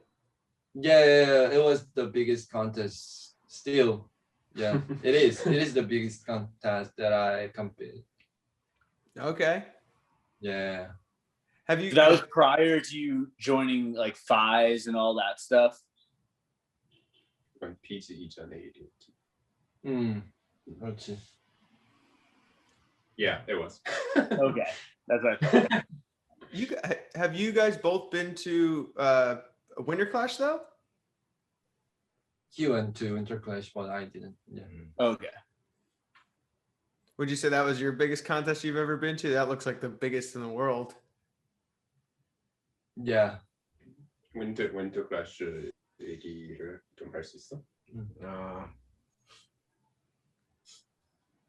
Yeah, it was the biggest contest still. Yeah, it is. It is the biggest contest that I competed. Okay. Yeah. Have you? So that was prior to you joining like FIs and all that stuff. 그건 비즈 이전의 일이었지. 그렇지. Yeah, it was. Okay, that's what I thought. Have you guys both been to Winter Clash though? He went to Winter Clash, but I didn't. Yeah. Okay. Would you say that was your biggest contest you've ever been to? That looks like the biggest in the world. Yeah. 윈터 클래시 얘기를 좀 할 수 있어?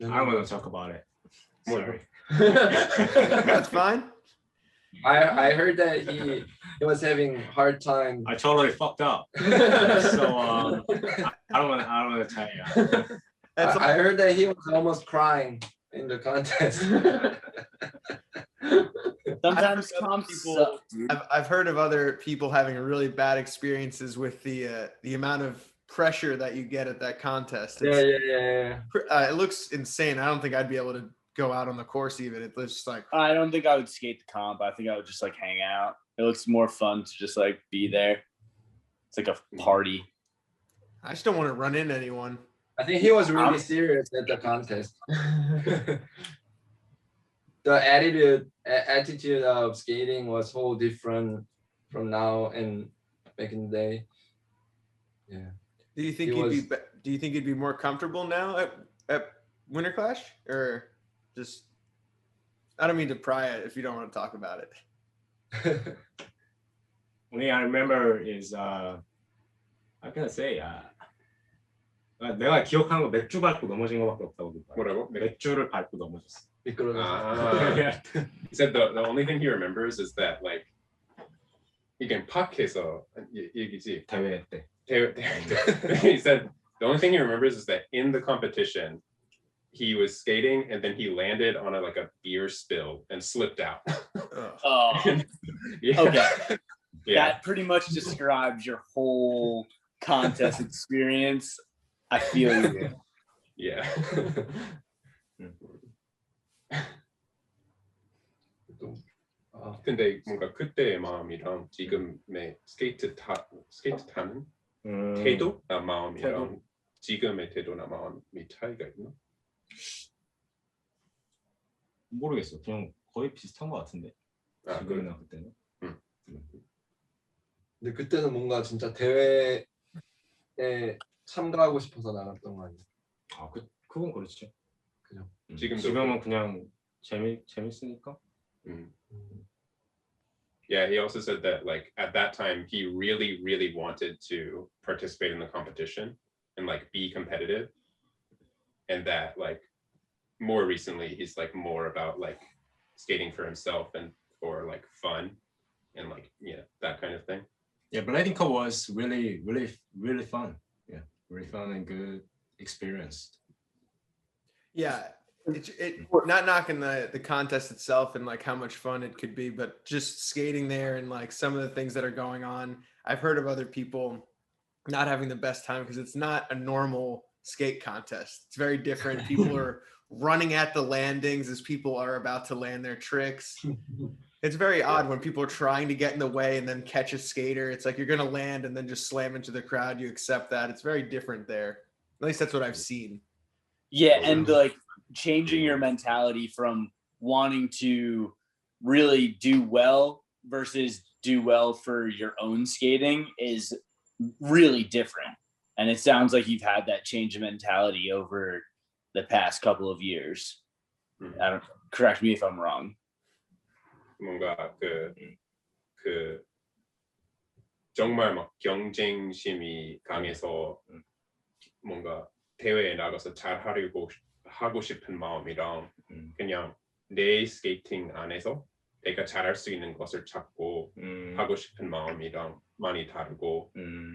I don't want to talk about it. Sorry. That's fine. I heard that he was having hard time. I totally fucked up. So I don't want to tell you. I heard that he was almost crying in the contest. Sometimes comps suck, dude. I've heard of other people having really bad experiences with the amount of pressure that you get at that contest. Yeah. It looks insane. I don't think I'd be able to go out on the course even. It looks just like I don't think I would skate the comp. I think I would just like hang out. It looks more fun to just like be there. It's like a party. I just don't want to run into anyone. I think he was really serious at the contest. The attitude of skating was whole different from now and back in the day. Yeah. Do you think you'd be more comfortable now at Winter Clash, or just? I don't mean to pry it if you don't want to talk about it. Only I remember is how can I say? 내가 기억하는 거 맥주 밟고 넘어진 거밖에 없다고. 뭐라고? 맥주를 밟고 넘어졌어. He said the only thing he remembers is that like 이게 팍해서 얘기지 대회 때. He said the only thing he remembers is that in the competition he was skating and then he landed on a beer spill and slipped out. Oh, Yeah. okay. Yeah. That pretty much describes your whole contest experience. I feel you. Yeah. 근데 뭔가 그때의 마음이랑 지금의 스케이트 타는 태도나 마음이랑 지금의 태도나 마음이 차이가 있나? 모르겠어. 그냥 거의 비슷한 것 같은데. 지금이나 그때는. 근데 그때는 뭔가 진짜 대회에 참가하고 싶어서 나갔던 거 아니야? 그건 그렇지. 그죠. 지금은 그냥 재밌으니까. Yeah, he also said that like at that time he really wanted to participate in the competition and like be competitive, and that like more recently he's like more about like skating for himself and for like fun and like that kind of thing. Yeah, Blading Cup was really fun. Yeah, really fun and good experience. Yeah, it not knocking the contest itself and like how much fun it could be, but just skating there and like some of the things that are going on. I've heard of other people not having the best time because it's not a normal skate contest. It's very different. People are running at the landings as people are about to land their tricks. It's very odd when people are trying to get in the way and then catch a skater. It's like you're going to land and then just slam into the crowd. You accept that. It's very different there. At least that's what I've seen. Yeah, and like changing your mentality from wanting to really do well versus do well for your own skating is really different. And it sounds like you've had that change of mentality over the past couple of years. Correct me if I'm wrong. 뭔가 그 정말 막 경쟁심이 강해서 뭔가 대회에 나가서 하고 싶은 마음이랑 그냥 내 스케이팅 안에서 내가 잘할 수 있는 것을 찾고 하고 싶은 마음이랑 많이 다르고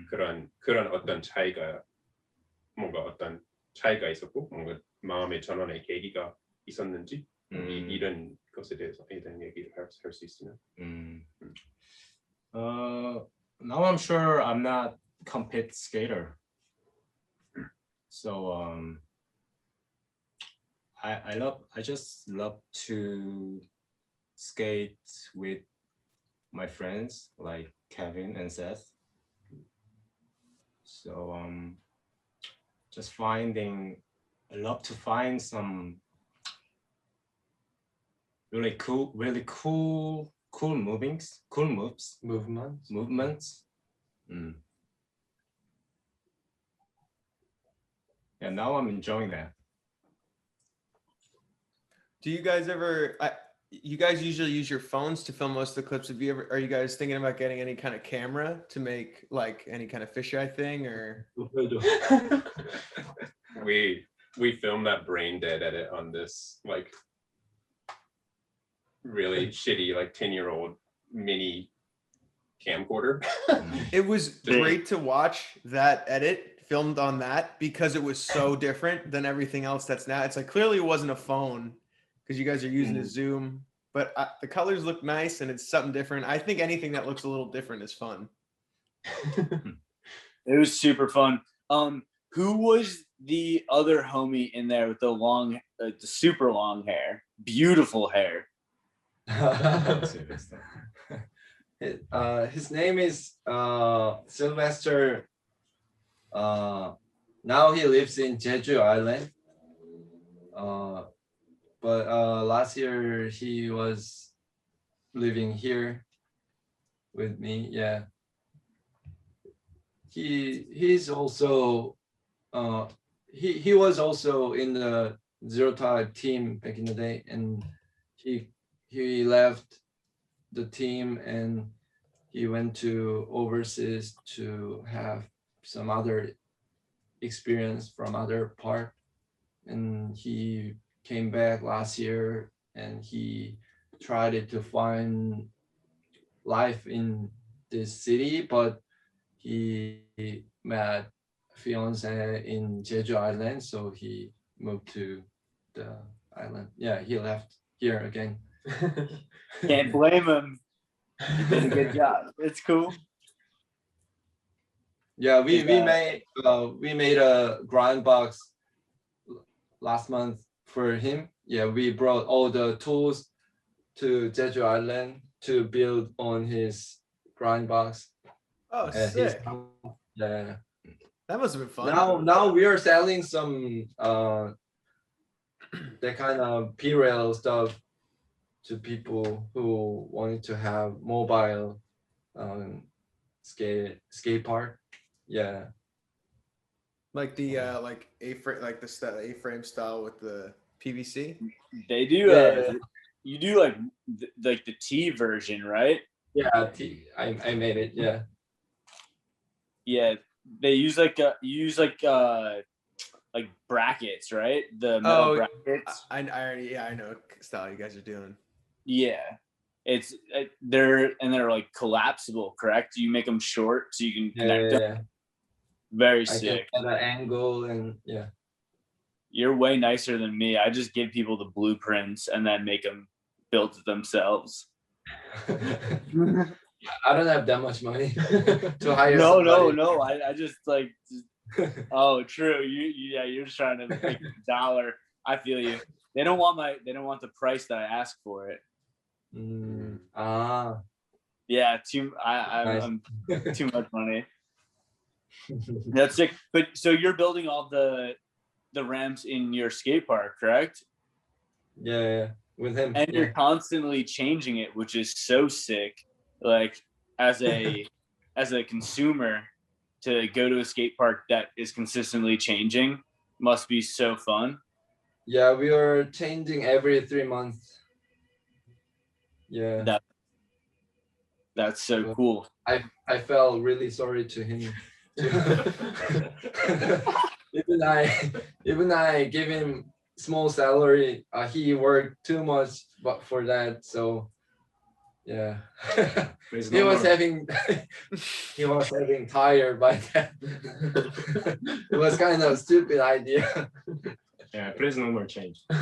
그런 어떤 차이가 뭔가 어떤 차이가 있었고 뭔가 마음의 전환의 계기가 있었는지 이런 것에 대해서 대한 얘기를 할 수 있으면. Now I'm sure I'm not competitive skater. So I just love to skate with my friends like Kevin and Seth. So just I love to find some really cool movements. And now I'm enjoying that. Do you guys ever? You guys usually use your phones to film most of the clips. Are you guys thinking about getting any kind of camera to make like any kind of fisheye thing or? We filmed that brain dead edit on this like really shitty like 10-year-old mini camcorder. It was great to watch that edit filmed on that because it was so different than everything else that's now. It's like clearly it wasn't a phone because you guys are using a zoom, but the colors look nice and it's something different. I think anything that looks a little different is fun. It was super fun. Who was the other homie in there with the long, the super long hair? Beautiful hair. His name is Sylvester. Now he lives in Jeju Island. But last year he was living here with me. Yeah. He's also he was also in the Zero Type team back in the day, and he left the team and he went to overseas to have some other experience from other part, and he came back last year and he tried to find life in this city, but he met fiance in Jeju Island, so he moved to the island. Yeah, he left here again. Can't blame him. He did a good job. It's cool. Yeah, we made a grind box last month for him. Yeah, we brought all the tools to Jeju Island to build on his grind box. Oh, sick. Yeah. That must have been fun. Now we are selling some that kind of P-rail stuff to people who wanted to have mobile skate park. Yeah. Like the like A-frame, like the A-frame style with the PVC. They do. You do like the T version, right? Yeah, I made it. Yeah. Yeah, they use like brackets, right? The metal brackets. I already I know what style you guys are doing. Yeah, it's they're like collapsible, correct? You make them short so you can connect them. Very sick. At an angle and yeah. You're way nicer than me. I just give people the blueprints and then make them build it themselves. I don't have that much money to hire. No. I just like. Oh, true. You're just trying to make a dollar. I feel you. They don't want the price that I ask for it. Yeah, I'm too much money. That's sick. But so you're building all the ramps in your skate park, correct? Yeah, with him. And you're constantly changing it, which is so sick. Like as a consumer, to go to a skate park that is consistently changing must be so fun. Yeah, we are changing every 3 months. Yeah. That's so cool. I felt really sorry to him. even I give him small salary. He worked too much for that. So Yeah. Please he no was more. having he was having tire by then. It was kind of a stupid idea. Yeah, please no more change. No,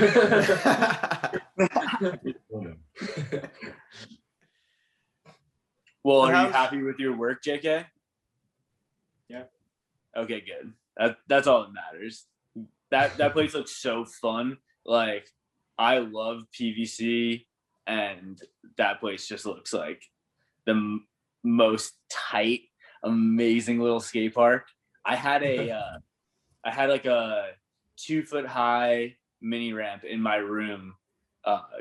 no. Well, are you How's- happy with your work, JK? Yeah. Okay, good. That's all that matters. That place looks so fun. Like, I love PVC, and that place just looks like the most tight, amazing little skate park. I had like a 2-foot high mini ramp in my room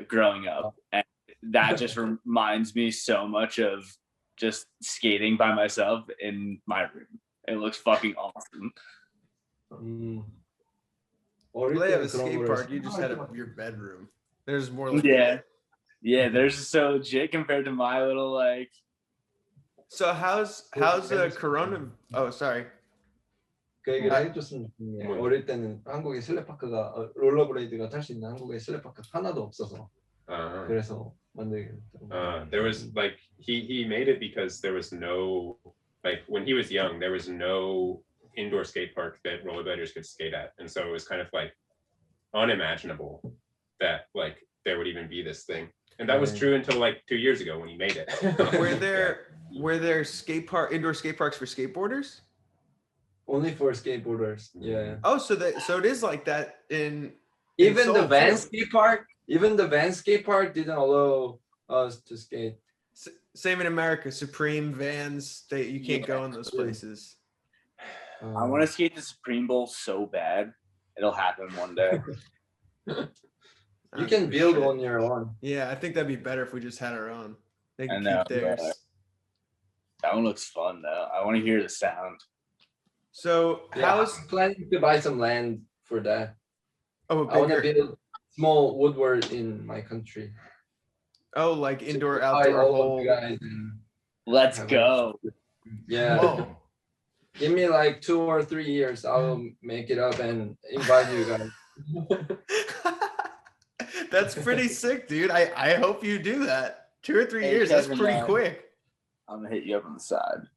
growing up, and that just reminds me so much of just skating by myself in my room. It looks fucking awesome. Well, they have a skate park. You just had your bedroom. There's more like Yeah, they're just so legit compared to my little like. So how's Corona? Oh, sorry. 그 얘기를 해줬으면 좋겠네요. 어릴 때는 한국에 슬랩파크가 롤러브레이드가 탈 수 있는 한국에 슬랩파크 하나도 없어서 그래서 만들게 됐더라고요. There was like he made it because there was no, like when he was young there was no indoor skate park that rollerbladers could skate at, and so it was kind of like unimaginable that like there would even be this thing, and that was true until like 2 years ago when he made it. Were there indoor skate parks for skateboarders? Only for skateboarders. Yeah. Oh, so it is like that in Even Seoul, the van too. skate park. Even the van skate park didn't allow us to skate. Same in America. Supreme, Vans, you can't go in those places. I want to skate the Supreme Bowl so bad. It'll happen one day. You can build on your own. Yeah, I think that'd be better if we just had our own. They can I know, keep theirs. That one looks fun though. I want to hear the sound. So Yeah, I'm planning to buy some land for that. Oh, I want to build small woodwork in my country. Oh, like indoor, Invite outdoor all of whole. you guys and Let's have go. yeah. Whoa. Give me like 2 or 3 years. I'll make it up and invite you guys. That's pretty sick, dude. I hope you do that. 2 or 3 Hey, years. That's Kevin, pretty quick. I'm gonna hit you up on the side.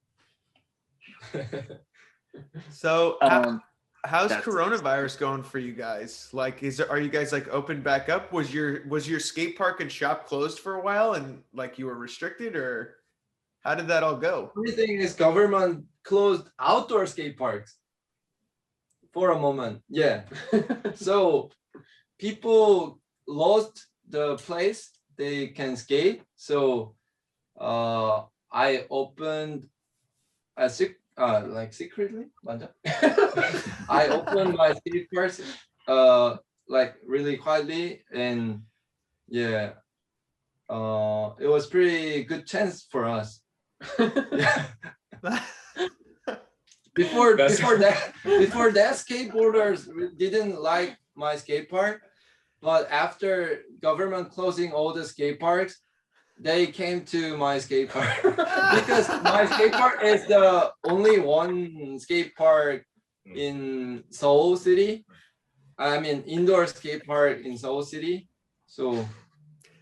So how's that's- coronavirus going for you guys? Like, are you guys like open back up? Was your skate park and shop closed for a while and like you were restricted, or how did that all go? Everything is government closed outdoor skate parks for a moment. Yeah. So people lost the place they can skate. So I opened like secretly. I opened my skate parks like really quietly, and yeah, it was pretty good chance for us. Yeah. Before that, skateboarders didn't like my skate park, but after government closing all the skate parks, they came to my skate park because my skate park is the only one skate park in Seoul City. I mean, indoor skate park in Seoul City. So,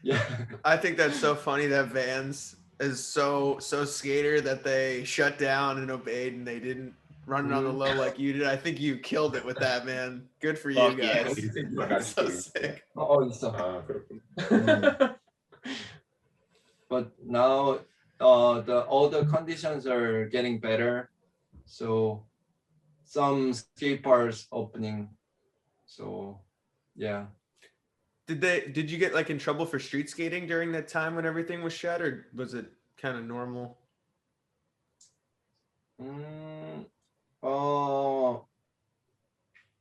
yeah. I think that's so funny that Vans is so skater that they shut down and obeyed and they didn't run it on the low like you did. I think you killed it with that, man. Good for you Fuck guys. yes. That's so sick. Oh, so. But now all the conditions are getting better, so some skate parks opening. So yeah. Did you get like in trouble for street skating during that time when everything was shut, or was it kind of normal?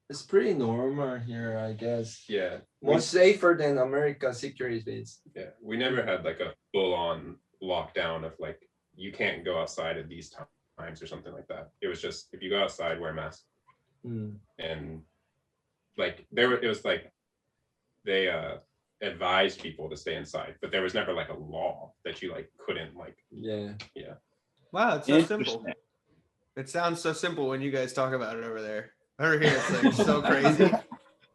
It's pretty normal here, I guess. Yeah. More safer than America security base. Yeah, we never had like a full-on lockdown of like you can't go outside at these times or something like that. It was just if you go outside, wear a mask. And like it was like they advised people to stay inside, but there was never like a law that you like couldn't like. Yeah. Wow, it's so simple. It sounds so simple when you guys talk about it over there. Over here, it's like so crazy.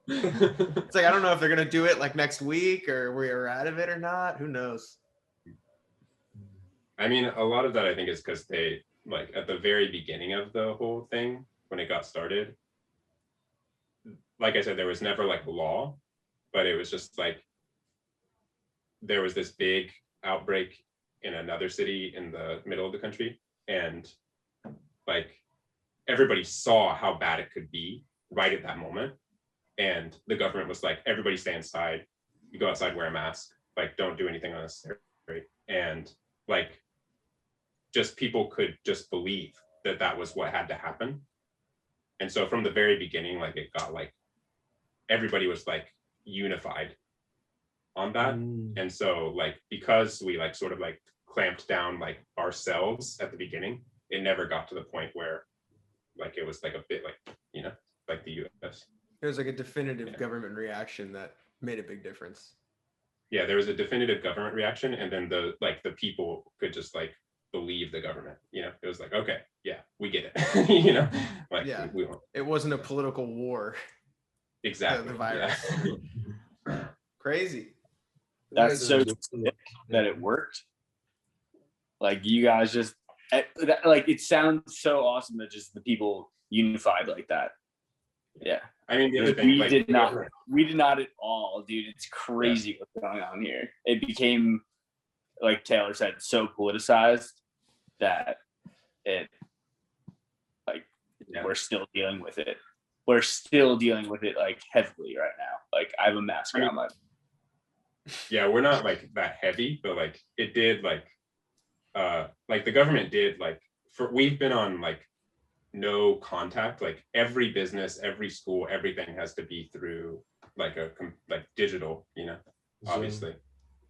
It's like I don't know if they're gonna do it like next week or we're out of it or not. Who knows? I mean, a lot of that I think is because they like at the very beginning of the whole thing when it got started. Like I said, there was never like law, but it was just like there was this big outbreak in another city in the middle of the country, and like everybody saw how bad it could be right at that moment, and the government was like, everybody stay inside, you go outside, wear a mask, like don't do anything unnecessary, and like just people could just believe that that was what had to happen. And so from the very beginning, like it got like everybody was like unified on that. And so like because we like sort of like clamped down like ourselves at the beginning, it never got to the point where like it was like a bit like, you know, like the US. It was like a definitive government reaction that made a big difference. Yeah, there was a definitive government reaction, and then the people could just like believe the government, you know. It was like, okay, yeah, we get it. You know, like Yeah, we won't. it wasn't a political war. Exactly. The virus. Yeah. Crazy. That's so sick that it worked. Like you guys just like it sounds so awesome that just the people unified like that. Yeah. I mean, the other thing, we did not at all, dude. It's crazy what's going on here. It became, like Taylor said, so politicized that it, like, we're still dealing with it. We're still dealing with it like heavily right now. Like I have a mask around my. Yeah, we're not like that heavy, but like it did like the government did like we've been on like no contact, like every business, every school, everything has to be through like like digital, you know, obviously.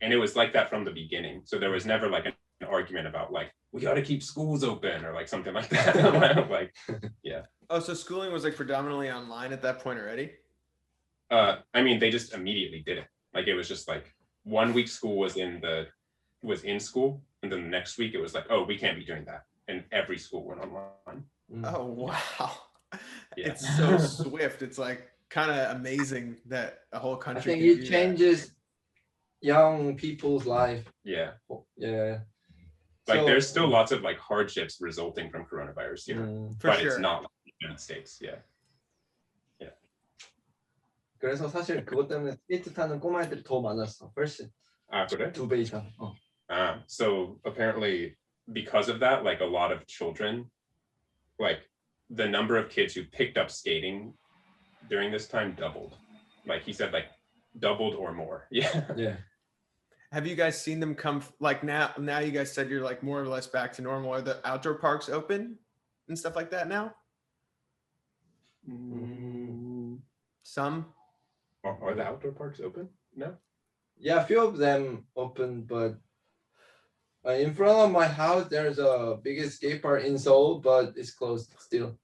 And it was like that from the beginning. So there was never like an argument about like we got to keep schools open or like something like that. Like, yeah. Oh, so schooling was like predominantly online at that point already? I mean, they just immediately did it. Like it was just like 1 week school was in school, and then the next week it was like, oh, we can't be doing that, and every school went online. Oh wow. Yeah. It's so swift. It's like kind of amazing that a whole country. I think it changes young people's life. Yeah. Yeah. Like So, there's still lots of like hardships resulting from coronavirus here, but sure. it's not like the United States. Yeah. 그래서 사실 그것 때문에 스케이트 타는 꼬마 애들이 더 많았어. 훨씬. 아, 그래? 2배 이상. So apparently because of that, like a lot of children, like the number of kids who picked up skating during this time doubled. Like he said, like doubled or more. Yeah. Yeah. Have you guys seen them come like now you guys said you're like more or less back to normal? Are the outdoor parks open and stuff like that now? Some. Are the outdoor parks open? No. Yeah, a few of them open, but in front of my house there's a biggest skate park in Seoul, but it's closed still.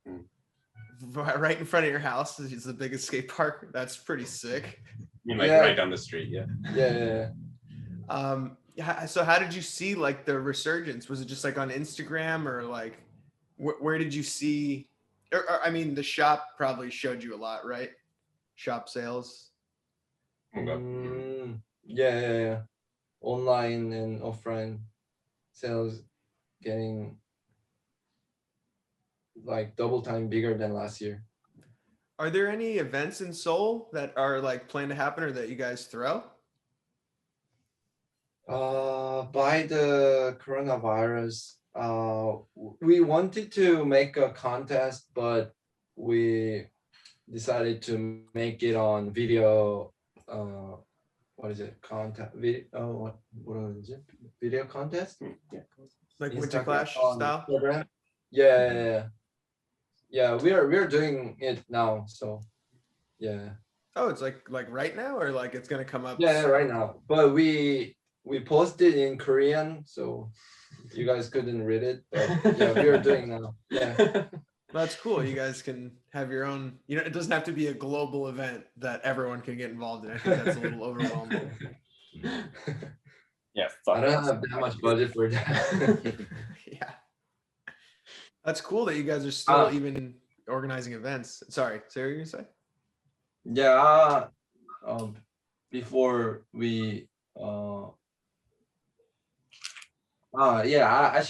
Right in front of your house is the biggest skate park. That's pretty sick. You mean like right down the street? Yeah. Yeah. So how did you see like the resurgence? Was it just like on Instagram or like where did you see? Or I mean, the shop probably showed you a lot, right? Shop sales. Yeah. Online and offline sales getting like double time bigger than last year. Are there any events in Seoul that are like planned to happen or that you guys throw? By the coronavirus, we wanted to make a contest, but we decided to make it on video. What is it? Content video? What is it? Video contest? Yeah. Like Instagram, Winter Clash style? Instagram. Yeah. We're doing it now. So yeah. Oh, it's like right now or like it's gonna come up? Yeah, right now. But we posted in Korean, so you guys couldn't read it. But yeah, we are doing now. Yeah. That's cool. You guys can have your own, it doesn't have to be a global event that everyone can get involved in. I think that's a little overwhelming. Yeah. I don't have that much budget for that. Yeah. That's cool that you guys are still even organizing events. Sorry, what were you gonna say? Yeah. Before we Yeah, I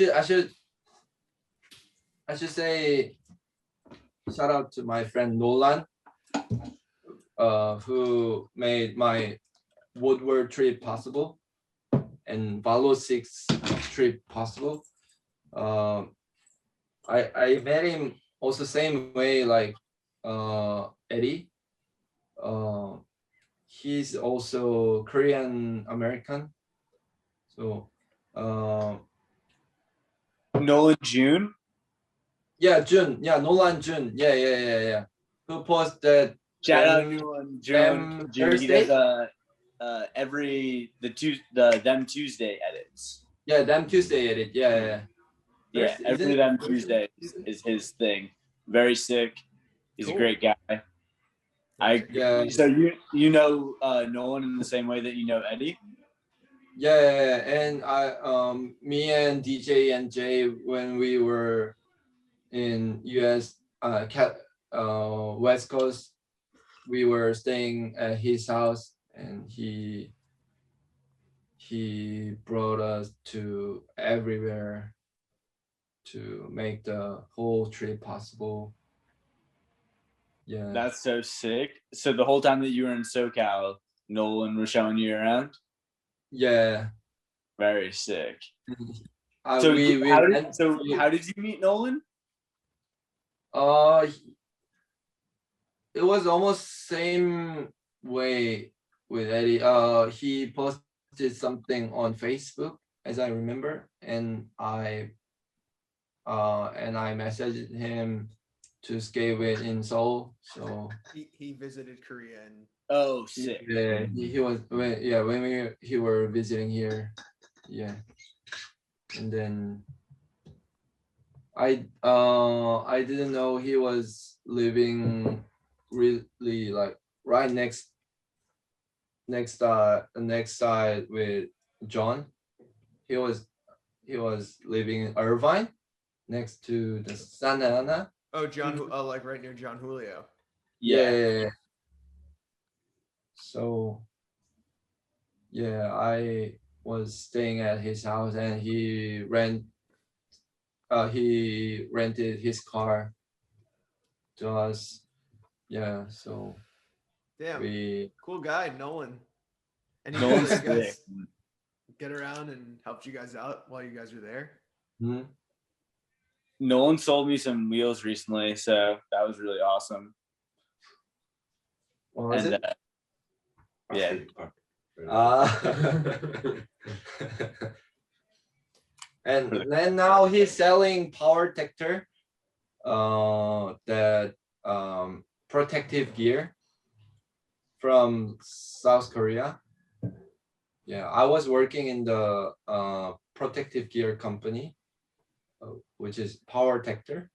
should say shout out to my friend Nolan, who made my Woodward trip possible and Valo 6 trip possible. I met him also same way like Eddie. He's also Korean American. So Nolan June. yeah, Jun. Yeah, Nolan Jun. Yeah. Who posted Shout out them Nolan June. He Thursday? does them Tuesday edits. Yeah, them Tuesday edit. Yeah. Yeah, Thursday, every isn't it them Thursday? Tuesday is his thing. Very sick. He's Cool. a great guy. Yeah. So you know Nolan in the same way that you know Eddie. Yeah, and me and DJ and Jay when we were in US West Coast, we were staying at his house, and he brought us to everywhere to make the whole trip possible. Yeah. That's so sick. So the whole time that you were in SoCal, Nolan was showing you around. Yeah. Very sick. How How did did you meet Nolan? it was almost same way with Eddie. He posted something on Facebook, as I remember, and I messaged him to skate with in Seoul. So he visited Korea and Oh, sick. yeah, he was when we were visiting here. Yeah, and then I didn't know he was living really like right next side with John. He was living in Irvine next to the Santa Ana. oh like right near John Julio. Yeah. So yeah, I was staying at his house, and he rented his car to us. Yeah, so Damn, we cool guy, Nolan. And he Nolan's let you guys sick. get around and helped you guys out while you guys were there. Nolan sold me some wheels recently, so that was really awesome. what was And it? yeah. And then now he's selling power detector, that protective gear from South Korea. Yeah, I was working in the protective gear company, which is power detector.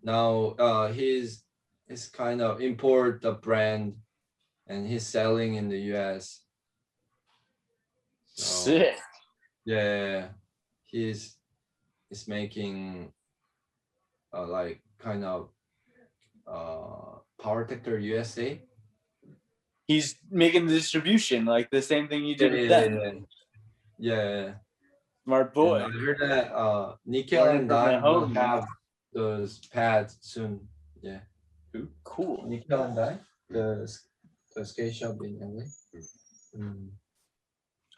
Now he's kind of import the brand, and he's selling in the US. So, Sick. yeah, he's making like kind of power detector USA. He's making the distribution, like the same thing you did with them. Yeah. Smart boy. And I heard that Nickel and Dime will have those pads soon. Yeah. Cool. Nickel and Dime, the skate shop in LA.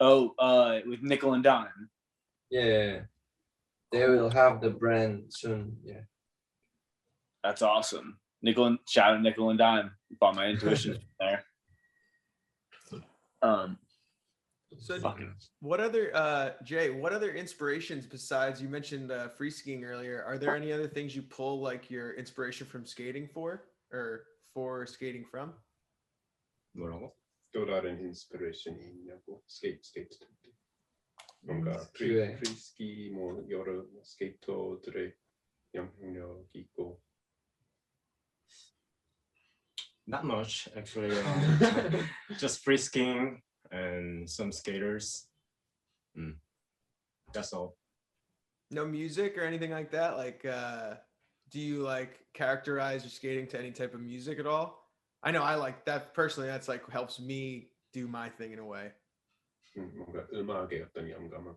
Oh, with Nickel and Dime. Yeah. They will have the brand soon. Yeah. That's awesome. Shout out Nickel and Dime. Bought my intuition there. So what other Jay, what other inspirations besides, you mentioned free skiing earlier, are there any other things you pull like your inspiration from skating for, or for skating from? 뭐라고? 또 다른 인스피레이션이 있냐고 스케이트 때 뭔가 그래. 프리스키 뭐 여러 스케이터들의 영향력이 있고. Not much, actually. Just free skiing and some skaters. That's all. No music or anything like that? Like, do you like characterize your skating to any type of music at all? I know I like that personally. That's like helps me do my thing in a way. 뭔가 음악의 어떤 영감을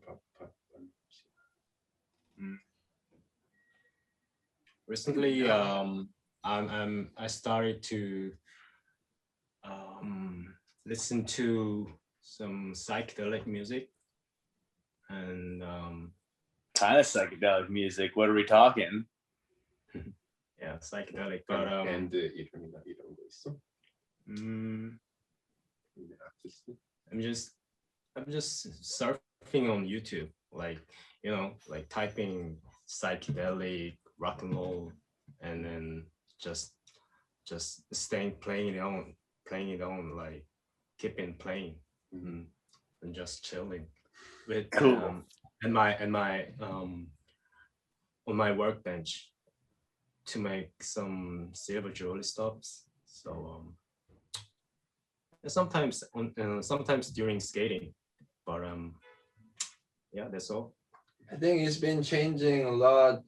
Recently, I started to listen to some psychedelic music, and kind of psychedelic music. What are we talking? yeah, psychedelic. But 밴드 이름이나 이런 거 있어? I'm just surfing on YouTube, like like typing psychedelic rock and roll, and then just playing it on, like keeping playing, and just chilling with Cool. and my on my workbench to make some silver jewelry stops. So sometimes during skating, but yeah, that's all. I think it's been changing a lot.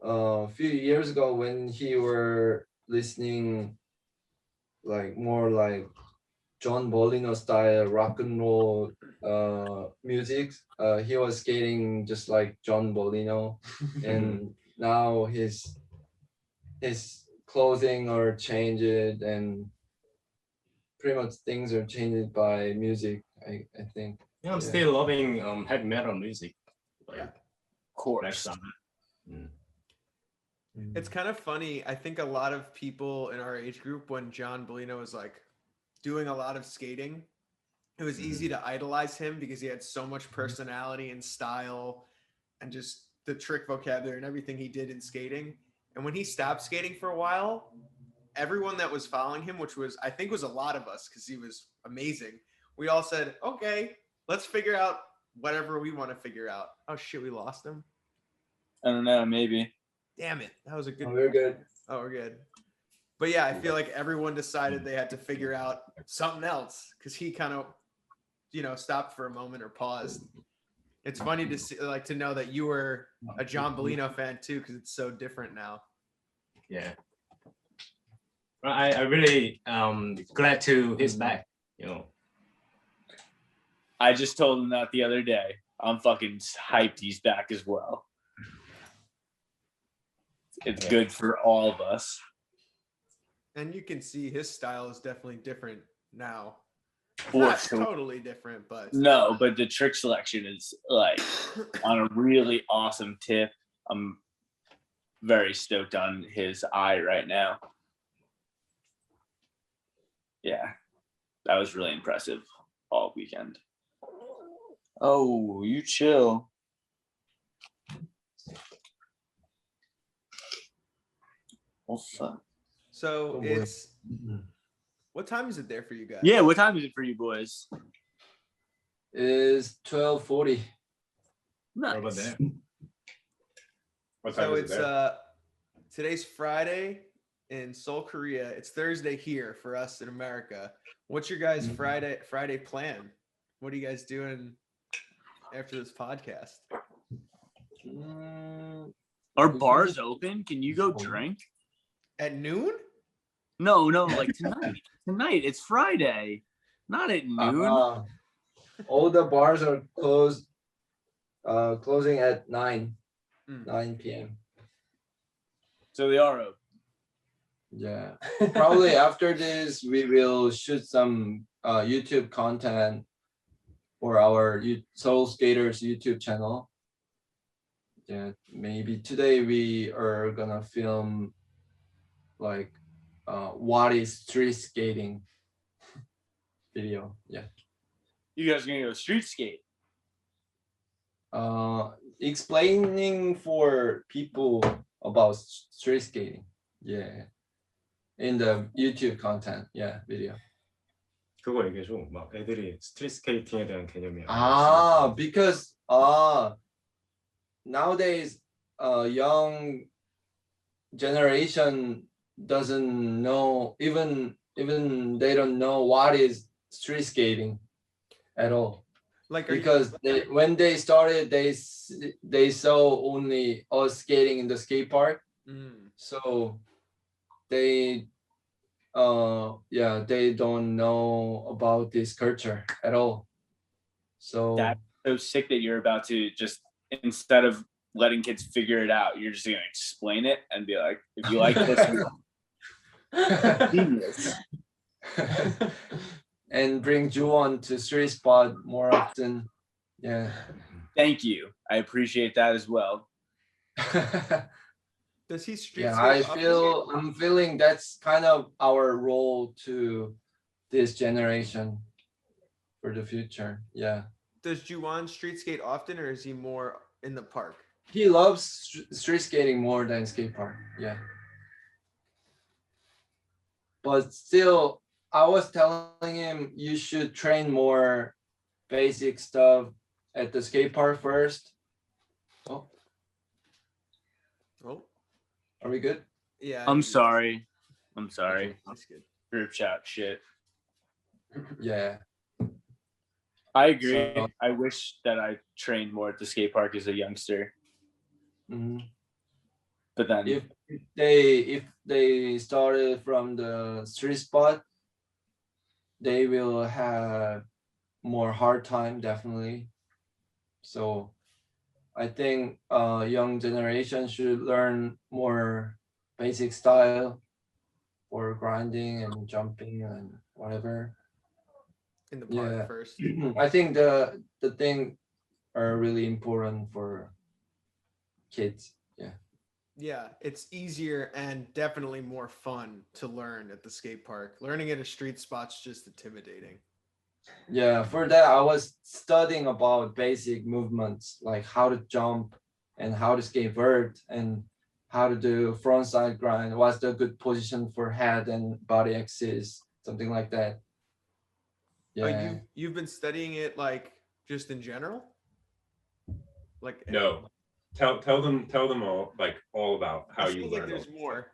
A few years ago, when he were listening like more like John Bolino style rock and roll music, he was skating just like John Bolino, and now his clothing are changed, and pretty much things are changed by music. I think. Yeah, I'm still loving heavy metal music, like Of course. Black Sabbath. It's kind of funny. I think a lot of people in our age group, when John Bolino was like doing a lot of skating, it was easy to idolize him because he had so much personality and style and just the trick vocabulary and everything he did in skating. And when he stopped skating for a while, everyone that was following him, which was, I think was a lot of us because he was amazing, we all said, okay, let's figure out whatever we want to figure out. Oh shit, we lost him. I don't know, maybe. Damn it. That was a good. Oh, we're good. Oh, we're good. But yeah, I feel like everyone decided they had to figure out something else because he kind of, stopped for a moment or paused. It's funny to see, like, to know that you were a John Bolino fan too, because it's so different now. Yeah. Well, I really glad to he's back. I just told him that the other day. I'm fucking hyped he's back as well. It's good for all of us. And you can see his style is definitely different now. For sure. Totally different, but no, but the trick selection is like on a really awesome tip. I'm very stoked on his eye right now. Yeah, that was really impressive all weekend. Oh, you chill. Oh, fuck. So it's what time is it there for you guys? Yeah, what time is it for you boys? Is 12:40. Nice. What about that? What time So is it there? Today's Friday in Seoul, Korea. It's Thursday here for us in America. What's your guys' Friday plan? What are you guys doing after this podcast? Are bars open? Can you go drink? At noon? No, like tonight. Tonight, it's Friday. Not at noon. All the bars are closed, closing at 9 p.m. So they are open. Yeah. Probably after this, we will shoot some YouTube content for our Seoul Skaters YouTube channel. Yeah, maybe today we are gonna film like what is street skating video. Yeah. You guys are gonna go street skate. Explaining for people about street skating. Yeah. In the YouTube content. Yeah, video. 그거 얘기해줘. 막 애들이 스트리트 스케이팅에 대한 개념이. Because nowadays young generation doesn't know, even they don't know what is street skating at all. Like because when they started, they saw only us skating in the skate park. So they they don't know about this culture at all. So that's so sick that you're about to just, instead of letting kids figure it out. You're just gonna explain it and be like, if you like this, genius. And bring Juwon to street spot more often. Yeah. Thank you. I appreciate that as well. Does he street Yeah, skate I'm feeling that's kind of our role to this generation for the future. Yeah. Does Juwon street skate often, or is he more in the park? He loves street skating more than skate park. Yeah. But still, I was telling him you should train more basic stuff at the skate park first. Oh, Oh, are we good? yeah. I'm sorry. That's good. Group chat shit. Yeah. I agree. So- I wish that I trained more at the skate park as a youngster. Mhm. But then If they started from the street spot, they will have more hard time, definitely. So I think young generation should learn more basic style for grinding and jumping and whatever. In the park Yeah. first. I think the thing are really important for kids. Yeah. Yeah, it's easier and definitely more fun to learn at the skate park. Learning at a street spot's just intimidating. Yeah, for that I was studying about basic movements like how to jump and how to skate and how to do front side grind. What's the good position for head and body axis, something like that. Yeah. You've been studying it like just in general? Like No, tell them all about how it you feels like learn. there's more.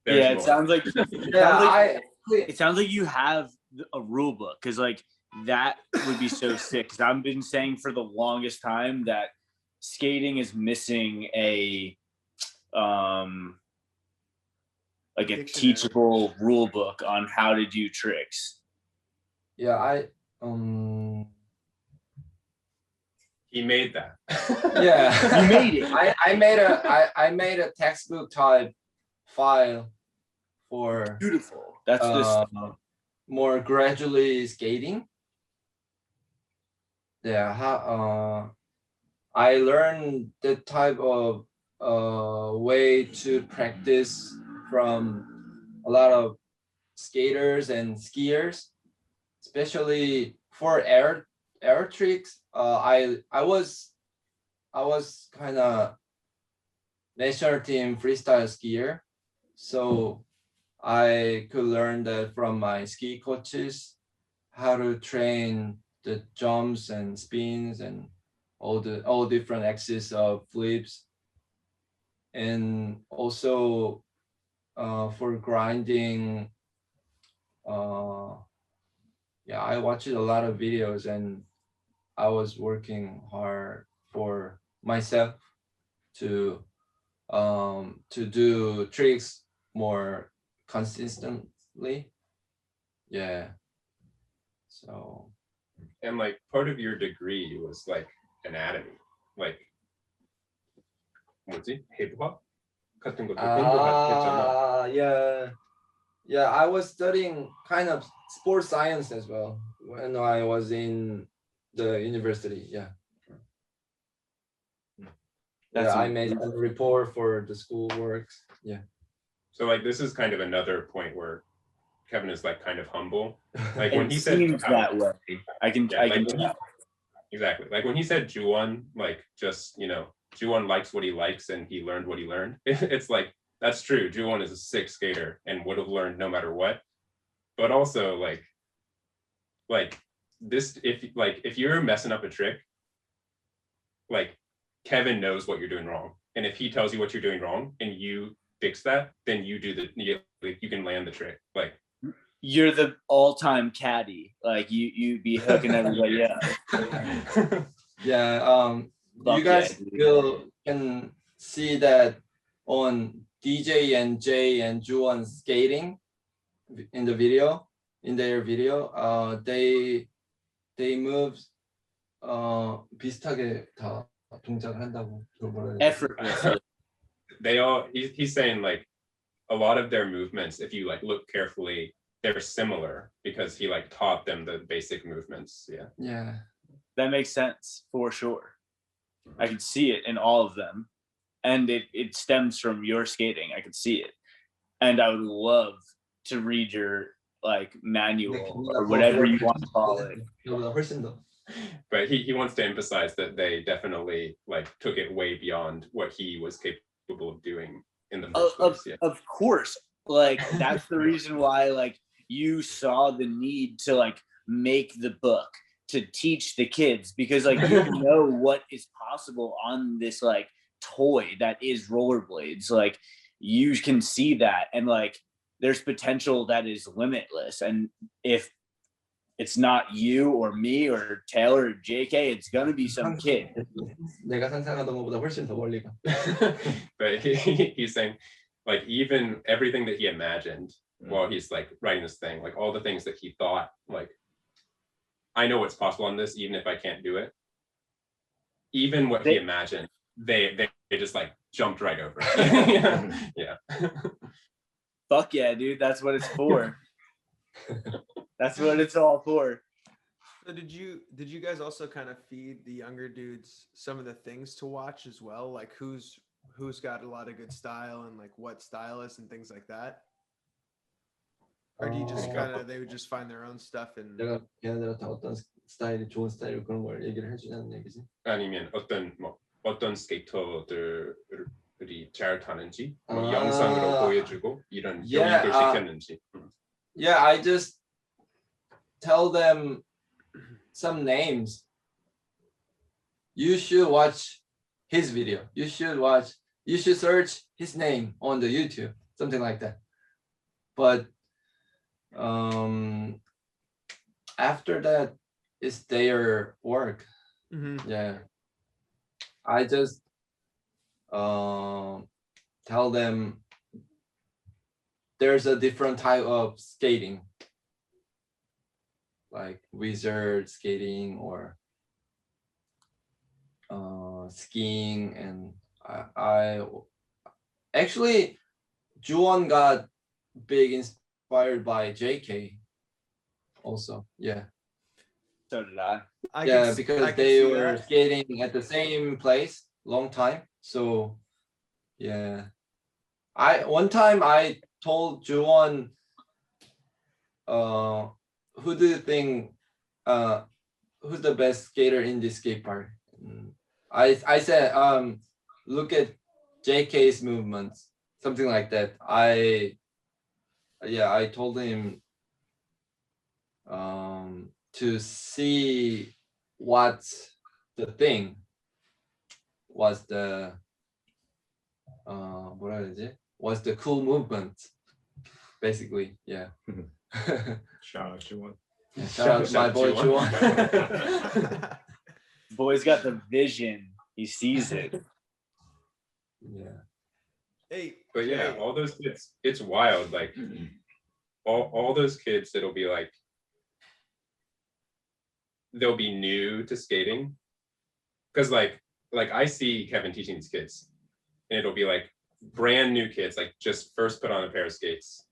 There's yeah, it more. sounds like Yeah, it sounds like you have a rule book, because like that would be so sick. Because I've been saying for the longest time that skating is missing a like a Dictionary. teachable rule book on how to do tricks. yeah, He made that. yeah. You made it. I made a textbook type file for Beautiful. That's this. more gradually skating. Yeah, I learned the type of way to practice from a lot of skaters and skiers, especially for air tricks. I was kind of national team freestyle skier, so I could learn that from my ski coaches, how to train the jumps and spins and all different axes of flips. And also for grinding, yeah, I watched a lot of videos and I was working hard for myself to do tricks more consistently. Yeah. So And like part of your degree was like anatomy, like 뭐지? 헤드화 같은 것도 공부했잖아. yeah, I was studying kind of sports science as well when I was in the university. Yeah. I made a report for the school works. Yeah. So like this is kind of another point where Kevin is like kind of humble. Like when It he said seems that way. I can exactly. Like when he said Juwon, like just Juwon likes what he likes and he learned what he learned. It's like that's true. Juwon is a sick skater and would have learned no matter what. But also like this, if you're messing up a trick, like Kevin knows what you're doing wrong, and if he tells you what you're doing wrong and you fix that, then you can land the trick. Like you're the all-time caddy. Like you be hooking everybody up. Yeah. You guys can see that on DJ and Jay and Juwon skating in their video. they move 비슷하게 다 동작을 한다고. 그걸 뭐라 해야 되지? effortlessly. He's saying like a lot of their movements, if you like look carefully, they're similar because he like taught them the basic movements. Yeah. Yeah. That makes sense for sure. I can see it in all of them. And it stems from your skating. I can see it. And I would love to read your like manual or whatever you want to call it. 너보다 훨씬 더. But he wants to emphasize that they definitely like took it way beyond what he was capable of doing in the first place. Yeah. Of course. Like that's the reason why like you saw the need to like make the book to teach the kids, because like you know what is possible on this like toy that is rollerblades. Like you can see that, and like there's potential that is limitless. And if it's not you or me or Taylor or JK, it's gonna be some kid. 내가 상상하던 것보다 훨씬 더 멀리 가. But he's saying like even everything that he imagined while he's like writing this thing, like all the things that he thought, like I know what's possible on this, even if I can't do it. Even what he imagined, they just like jumped right over it. Yeah. Fuck yeah, dude. That's what it's for. That's what it's all for. So did you guys also kind of feed the younger dudes some of the things to watch as well? Like who's got a lot of good style and like what stylists and things like that? Or do you just they would just find their own stuff and 내가 걔네들한테 어떤 스타일이 좋은 스타일 그런 걸 얘기를 해주냐는 얘기지. 아니면 어떤 스케이터들이 잘 타는지 뭐 영상으로 보여주고 이런 교육을 시켰는지. Yeah, I just tell them some names. You should watch his video. You should search his name on the YouTube, something like that. But after that, it's their work. Mm-hmm. Yeah, I just tell them there's a different type of skating, like wizard skating or skiing, and I actually Juwon got big inspired by JK also. Yeah. So did I. Because they were skating at the same place long time. So yeah. One time I told Juwon, who do you think who's the best skater in this skate park? I said look at JK's movements, something like that. I told him to see what the thing was the was the cool movement, basically. Yeah. Shout out Juwon. Shout out my boy Juwon. Boy's got the vision. He sees it. Yeah. Hey, but yeah, all those kids, it's wild. Like all those kids, it'll be like they'll be new to skating, because like I see Kevin teaching these kids, and it'll be like brand new kids, like just first put on a pair of skates,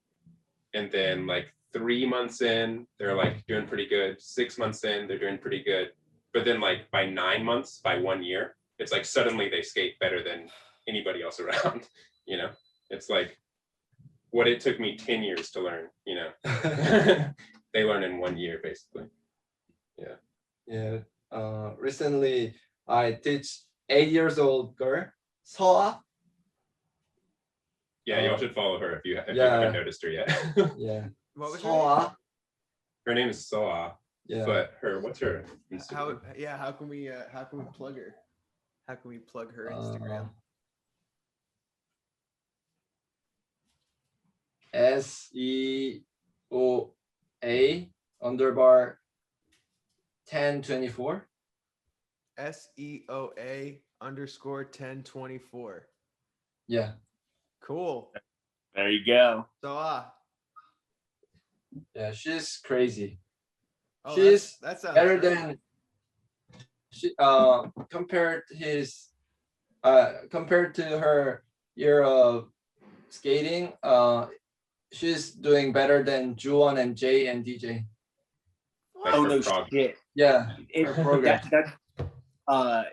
and then like 3 months in, they're like doing pretty good. 6 months in, they're doing pretty good. But then like by 9 months, by 1 year, it's like suddenly they skate better than anybody else around. You know, it's like what it took me 10 years to learn, you know. They learn in 1 year basically. Yeah. Yeah. Recently I teach 8 years old girl, Soa. Yeah, y'all should follow her if you haven't noticed her yet. Yeah. what was Soa. Her name is Soa. Yeah. But what's her Instagram? how can we plug her? How can we plug her Instagram? SEOA_1024. SEOA_1024. Yeah. Cool. There you go. So Yeah, she's crazy. oh, She's that sounds better great. than compared to her year of skating, she's doing better than Juwon and Jay and DJ. Like Oh for no prog. shit! Yeah.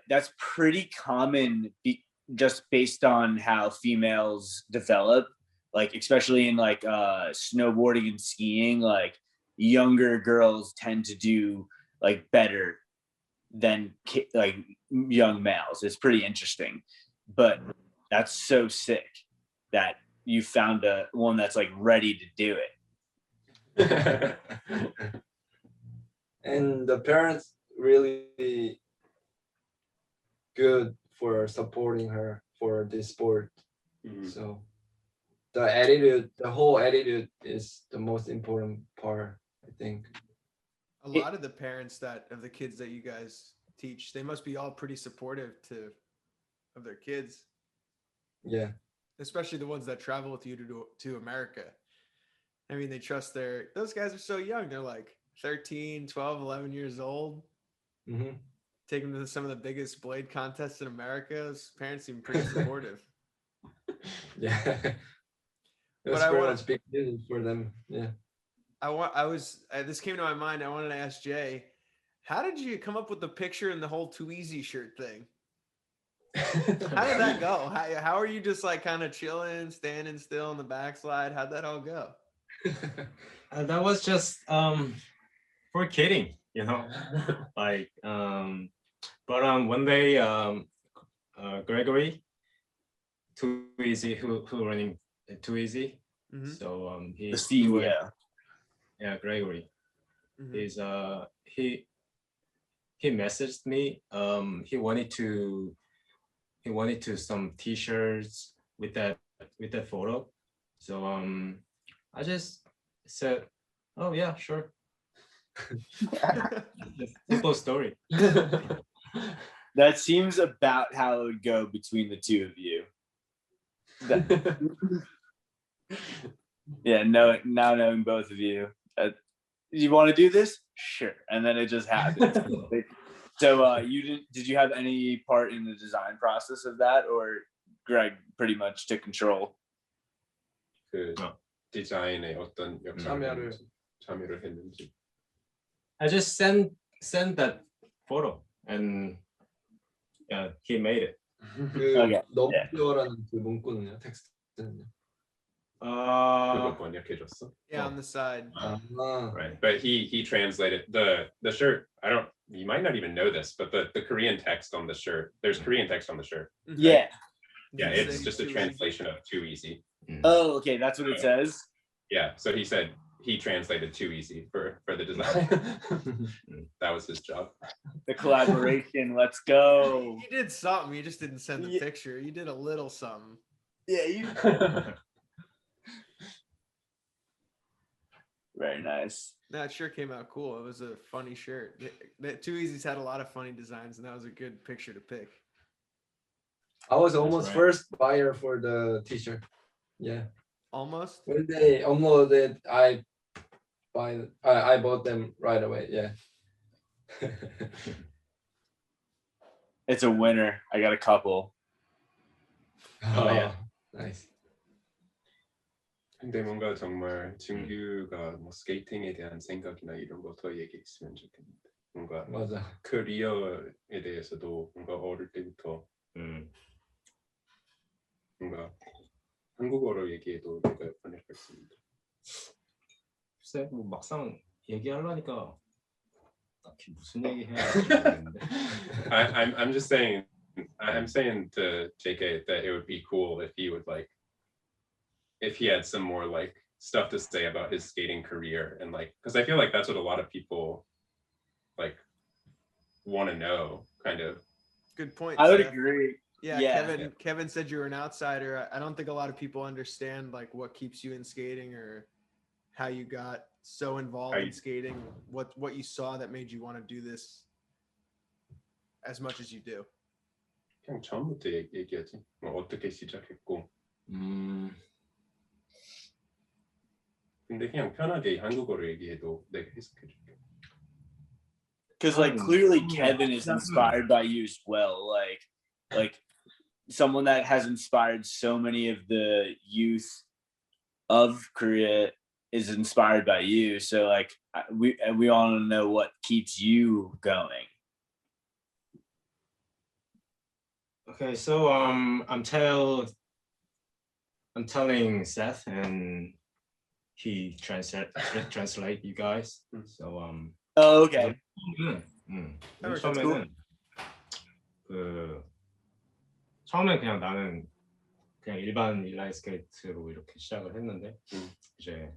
That's pretty common, just based on how females develop. Like especially in like snowboarding and skiing, like younger girls tend to do like better than like young males. It's pretty interesting, but that's so sick that you found one that's like ready to do it. And the parents really good for supporting her for this sport. So the whole attitude is the most important part, I think. A lot of the parents of the kids that you guys teach, they must be all pretty supportive of their kids. Yeah. Especially the ones that travel with you to America. I mean, they trust those guys are so young. They're like 13, 12, 11 years old. Mm-hmm. Take them to some of the biggest blade contests in America. Those parents seem pretty supportive. Yeah. That's pretty much big news for them. Yeah. This came to my mind. I wanted to ask Jay, how did you come up with the picture and the whole Too Easy shirt thing? How did that go? How are you just like kind of chilling, standing still in the backslide? How'd that all go? That was just for kidding, you know. Like but one day Gregory Too Easy who running Too Easy. Mm-hmm. So the CEO. Yeah, Gregory. Mm-hmm. Is he messaged me. He wanted to some t-shirts with that photo. So I just said, oh yeah, sure. Simple story. That seems about how it would go between the two of you. Yeah, now knowing both of you, you want to do this? Sure, and then it just happens. So did you have any part in the design process of that, or Greg pretty much took control? 그 디자인에 어떤 역할을 참여를 했는지. I just sent that photo and yeah, he made it. Okay. 너무 귀여워라는 그 문구는요, 텍스트는요. 그거 번역해줬어? Yeah, on the side. Right, but he translated the shirt. You might not even know this, but the Korean text on the shirt, there's Korean text on the shirt. Yeah. Yeah, it's just a translation of Too Easy. Oh, okay, that's what it says. Yeah, so he said he translated Too Easy for the design. That was his job. The collaboration, let's go. You did something. You just didn't send the picture. You did a little something. Yeah, you. Very nice. No, it sure came out cool. It was a funny shirt. Too Easy's had a lot of funny designs, and that was a good picture to pick. I was almost first buyer for the t-shirt. Yeah. Almost? When they uploaded, I bought them right away. Yeah. It's a winner. I got a couple. Oh yeah. Nice. 근데 뭔가 정말 준규가 뭐 스케이팅에 대한 생각이나 이런 거 더 얘기했으면 좋겠는데 뭔가 맞아. 커리어에 대해서도 뭔가 어릴 때부터 뭔가 한국어로 얘기해도 내가 번역할 수 있습니다. 글쎄 뭐 막상 얘기하려니까 딱히 무슨 얘기 해야 할지 모르겠는데. I'm just saying. I'm saying to JK that it would be cool if he would if he had some more stuff to say about his skating career and because I feel like that's what a lot of people want to know, kind of. Good point. I would Seth. agree. Yeah. Kevin said you were an outsider. I don't think a lot of people understand what keeps you in skating or how you got so involved in skating, what you saw that made you want to do this as much as you do. 그냥 처음부터 얘기하지. 뭐 어떻게 시작했고. 근데 그냥 편하게 한국어로 얘기해도 내가 해석해줄게. Because like clearly Kevin is inspired by you as well. Like someone that has inspired so many of the youth of Korea is inspired by you. So like we all want to know what keeps you going. Okay, so I'm telling Seth, and he translate you guys. So Oh, okay. 처음에는 그 처음에 그냥 나는 그냥 일반 인라인 스케이트로 이렇게 시작을 했는데 이제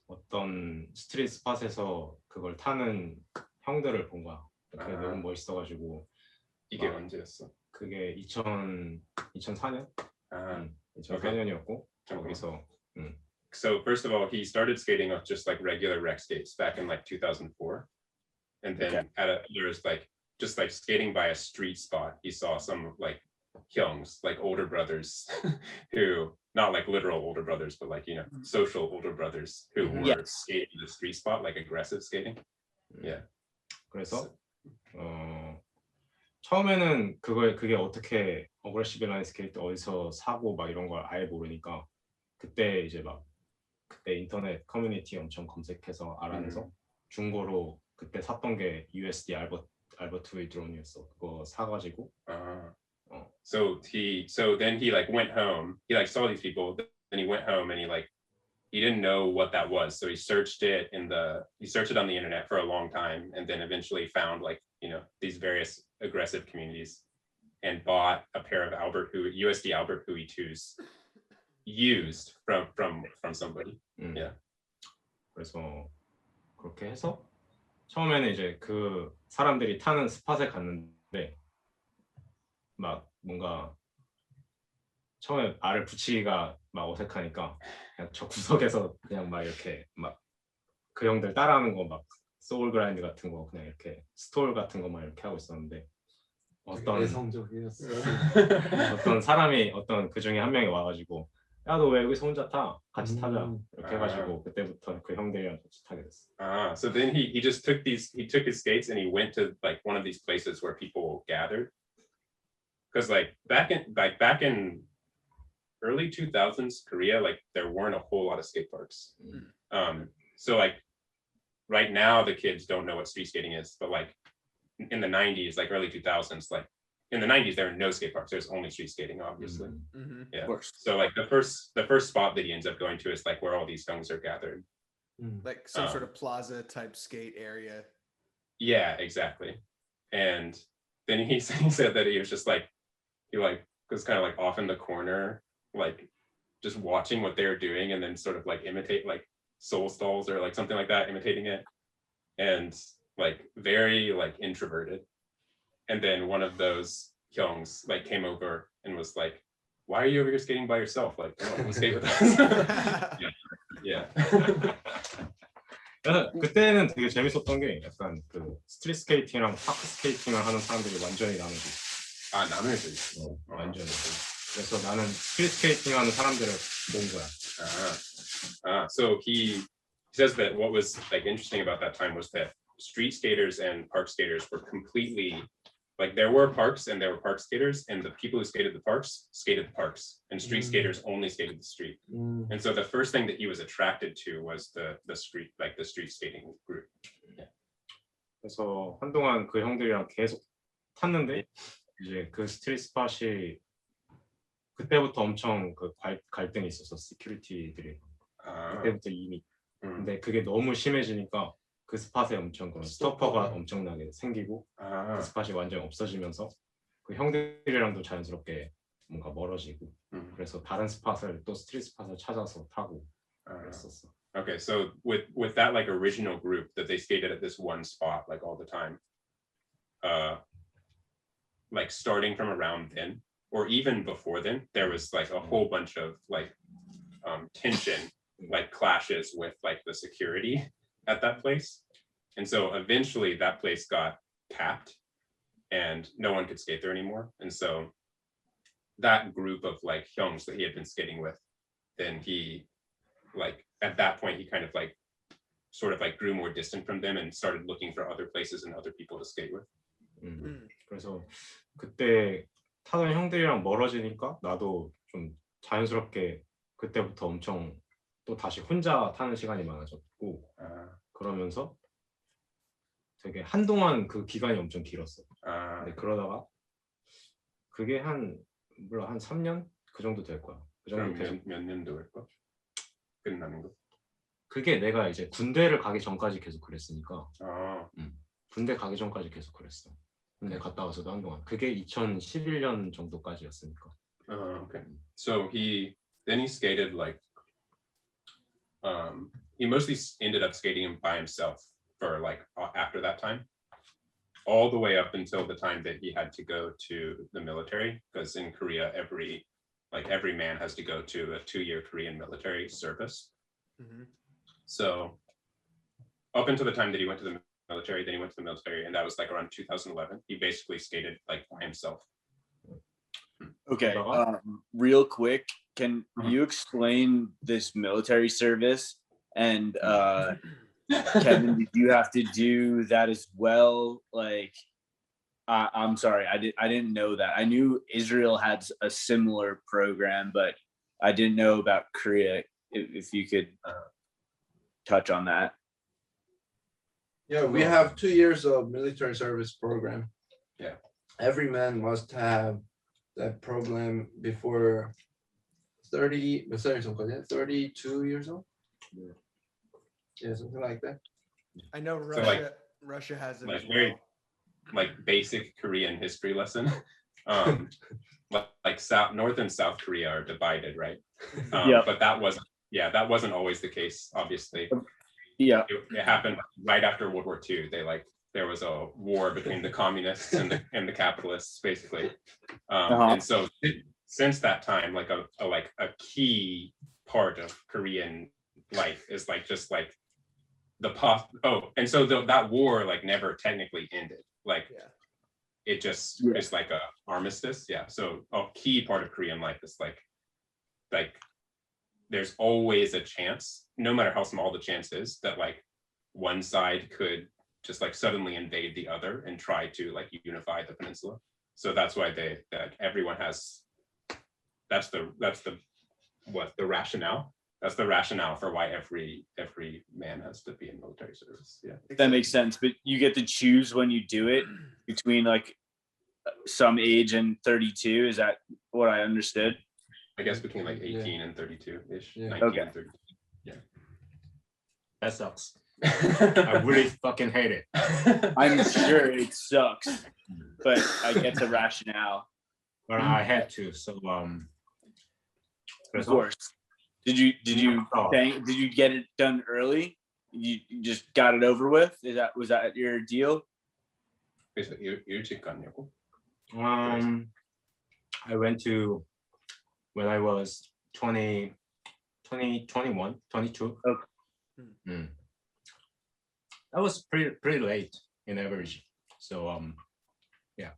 어떤 스트리트 스팟에서 그걸 타는 형들을 본 거야. 그게 너무 멋있어가지고. 이게 언제였어? 그게 2004년? 2004년이었고 거기서. So first of all, he started skating off just like regular rec skates back in like 2004, and then there was like just like skating by a street spot. He saw some like hyungs, like older brothers, who not like literal older brothers, but like social older brothers who were skating the street spot, like aggressive skating. Yeah. 그래서 처음에는 그게 어떻게 어그레시브 라인 스케이트 어디서 사고 막 이런 걸 아예 모르니까 그때 이제 막 그때 인터넷 커뮤니티 엄청 검색해서 알아내서 중고로 그때 샀던 게 USD 알버트 웨이 드론이었어. 그거 사가지고. So then he like went home. He like saw these people. Then he went home and he didn't know what that was. So he searched it on the internet for a long time, and then eventually found like these various aggressive communities, and bought a pair of USD Albert Hui 2s. Used from somebody. Yeah. 그래서 그렇게 해서 처음에는 이제 그 사람들이 타는 스팟에 갔는데 막 뭔가 처음에 알을 붙이기가 막 어색하니까 그냥 저 구석에서 그냥 막 이렇게 막 그 형들 따라하는 거 막 소울 그라인드 같은 거 그냥 이렇게 스톨 같은 거만 이렇게 하고 있었는데 어떤 사람이 그 중에 한 명이 와가지고 야, 너 왜 여기서 혼자 타? 같이 타자. 이렇게 해가지고 그때부터 그 형들이랑 같이 타게 됐어. So then he took his skates and he went to like one of these places where people gathered. Because like back in early 2000s Korea, like there weren't a whole lot of skate parks. So like right now the kids don't know what street skating is, but like in the 90s, like early 2000s, like in the 90s, there are no skate parks. There's only street skating, obviously. Yeah. So like the first spot that he ends up going to is like where all these youngs are gathered. Like some sort of plaza type skate area. Yeah, exactly. And then he said that he was just like, he like was kind of like off in the corner, like just watching what they were doing, and then sort of like imitate like soul stalls or like something like that, imitating it, and like very like introverted. And then one of those hyungs like came over and was like, "Why are you over here skating by yourself? Like, come skate with us." Yeah. 그때는 되게 재밌었던 게 약간 그 스트리트 스케이팅이랑 파크 스케이팅을 하는 사람들이 완전히 나눠져 있어. 나눠져 있어. 완전히. 그래서 나는 스트리트 스케이팅 하는 사람들을 본 거야. So he says that what was like interesting about that time was that street skaters and park skaters were completely like, there were parks and there were park skaters, and the people who skated the parks, and street skaters only skated the street. And so the first thing that he was attracted to was the street skating group. Yeah. 그래서 한동안 그 형들이랑 계속 탔는데 이제 그 스트리트 스팟이 그때부터 엄청 그 갈등이 있었어, 시큐리티들이. 그때부터 이미. 근데 그게 너무 심해지니까 그 스팟에 엄청 그런 스토퍼가 엄청나게 생기고 그 스팟이 완전히 없어지면서 그 형들이랑도 자연스럽게 뭔가 멀어지고 그래서 다른 스팟을 또 스트리트 스팟을 찾아서 타고 그랬었어. Okay, so with that like original group that they skated at this one spot like all the time, like starting from around then or even before then, there was like a whole bunch of like tension, like clashes with like the security at that place. And so eventually that place got capped and no one could skate there anymore. And so that group of like hyungs that he had been skating with, then he like at that point he kind of like sort of like grew more distant from them and started looking for other places and other people to skate with. 그래서 그때 타던 형들이랑 멀어지니까 나도 좀 자연스럽게 그때부터 엄청 또 다시 혼자 타는 시간이 많아졌고 그러면서 되게 한동안 그 기간이 엄청 길었어. 근데 그러다가 그게 한 3년 그 정도 될 거야. 그 정도 계속. 몇 년도일까? 끝나는 거? 그게 내가 이제 군대를 가기 전까지 계속 그랬으니까. 아. 군대 가기 전까지 계속 그랬어. 근데 갔다 와서도 한동안. 그게 2011년 정도까지였으니까. Okay. So he skated like he mostly ended up skating by himself for like after that time, all the way up until the time that he had to go to the military, because in Korea every man has to go to a 2-year Korean military service. So up until the time that he went to the military, then he went to the military, and that was like around 2011. He basically skated like by himself. Okay, real quick, can you explain this military service? And Kevin, did you have to do that as well? Like, I'm sorry, I didn't know that. I knew Israel had a similar program, but I didn't know about Korea. If you could touch on that. Yeah, we have 2 years of military service program. Yeah. Every man must have that program before 32 years old. Yeah, something like that. I know So Russia has it like as very well. like basic Korean history lesson. Like North and South Korea are divided, right? But that wasn't always the case, obviously. Yeah, it happened right after World War II. There was a war between the communists and the capitalists, basically. And so since that time, like a key part of Korean life is like just like and so that war like never technically ended. Like it just is like a armistice. Yeah. So a key part of Korean life is like there's always a chance, no matter how small the chance is, that like one side could just like suddenly invade the other and try to like unify the peninsula. So that's why everyone has that's the rationale. That's the rationale for why every man has to be in military service. Yeah, that makes sense. But you get to choose when you do it between like some age and 32. Is that what I understood? I guess between like 18 and 32-ish. Yeah. 19 Okay. and 32. Yeah. That sucks. I really fucking hate it. I'm sure it sucks, but I get the rationale. But I had to. So Of course. Did you get it done early? You just got it over with? Was that your deal? 그래서 일찍 갔냐고? I went to when I was 21, 22. Okay. That was pretty late in average. So yeah.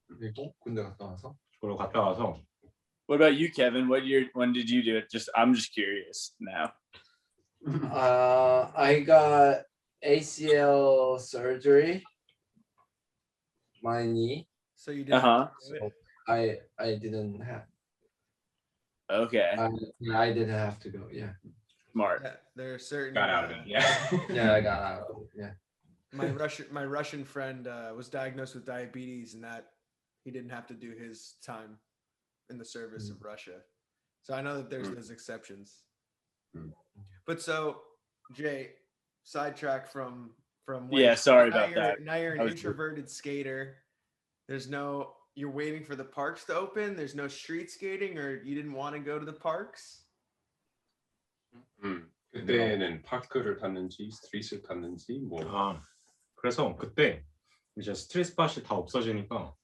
그리고 군대 갔다 와서. 그리고 갔다 와서. What about you, Kevin? When did you do it? I'm just curious now. I got ACL surgery, my knee. So you didn't have to do it? I didn't have. Okay. I didn't have to go. Yeah. Smart. Yeah, there are certain. Got out of it. Yeah. Yeah, I got out of it. Yeah. My Russian friend was diagnosed with diabetes, and that he didn't have to do his time in the service of Russia. So I know that there's those exceptions. But so, Jay, sidetrack from Yeah, sorry about that. Now you're an introverted skater. You're waiting for the parks to open. There's no street skating, or you didn't want to go to the parks? 그때는 파크를 탔는지 스트릿을 탔는지 뭐. 그래서 그때 이제 스트릿 스팟이 다 없어지니까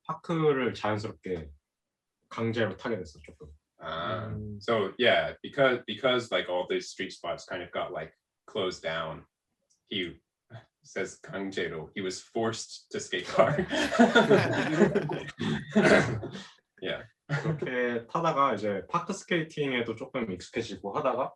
파크를 자연스럽게 강제로 타게 됐어 조금. So yeah, because like all these street spots kind of got like closed down, he says 강제로, he was forced to skate park. Yeah. 그렇게 타다가 이제 파크 스케이팅에도 조금 익숙해지고 하다가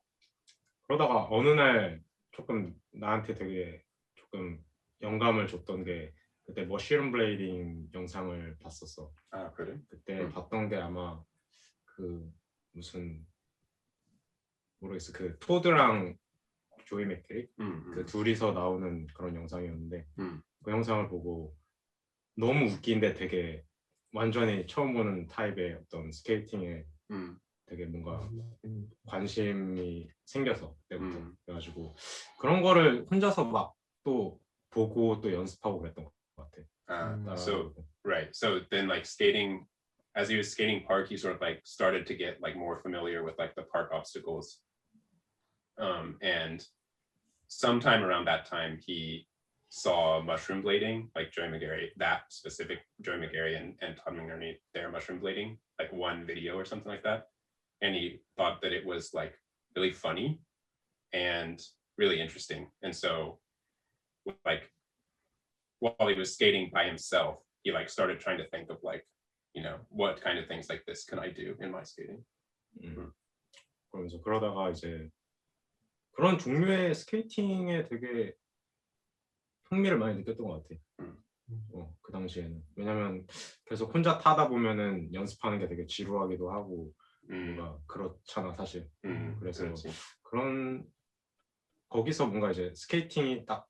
그러다가 어느 날 조금 나한테 되게 조금 영감을 줬던 게 그때 머쉬룸 블레이딩 영상을 봤었어. 아 그래? 그때 봤던 게 아마 그 무슨 모르겠어. 그 토드랑 조이 맥케리 그 둘이서 나오는 그런 영상이었는데 그 영상을 보고 너무 웃긴데 되게 완전히 처음 보는 타입의 어떤 스케이팅에 되게 뭔가 관심이 생겨서 그때부터 그래가지고 그런 거를 혼자서 막 또 보고 또 연습하고 그랬던 것 같아. So right. So then like skating, as he was skating park, he sort of like started to get like more familiar with like the park obstacles. And sometime around that time, he saw mushroom blading, like Joey McGarry, that specific Joey McGarry and Todd McNerney, their mushroom blading, like one video or something like that. And he thought that it was like really funny and really interesting. And so like while he was skating by himself, he like started trying to think of like, you know, what kind of things like this can I do in my skating? 그러면서 그러다가 이제 그런 종류의 스케이팅에 되게 흥미를 많이 느꼈던 것 같아. 그 당시에는. 왜냐면 계속 혼자 타다 보면은 연습하는 게 되게 지루하기도 하고 뭔가 그렇잖아 사실. 그래서 그렇지. 그런 거기서 뭔가 이제 스케이팅이 딱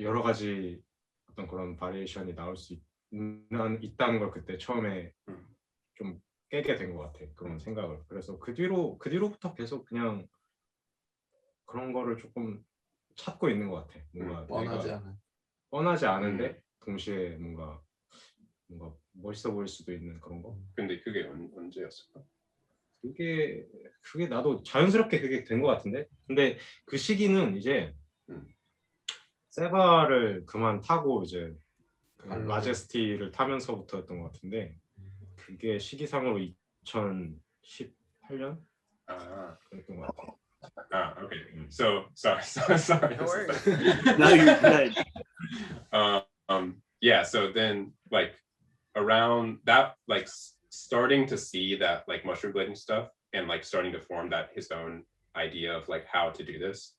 여러 가지 어떤 그런 바리에이션이 나올 수 있다는 걸 그때 처음에 좀 깨게 된 것 같아. 그런 생각을. 그래서 그 뒤로부터 계속 그냥 그런 거를 조금 찾고 있는 것 같아. 뭔가 뻔하지 않은데 동시에 뭔가 멋있어 보일 수도 있는 그런 거. 근데 그게 언제였을까? 그게 나도 자연스럽게 그게 된 것 같은데. 근데 그 시기는 이제 세바를 그만 타고 이제 그 마제스티를 타면서부터였던 것 같은데 그게 시기상으로 2018년 그랬던 것 같아. Okay. So sorry. No worries. No, you're good. Yeah. So then, like, around that, like, starting to see that, like, mushroom blading stuff, and like starting to form that his own idea of like how to do this,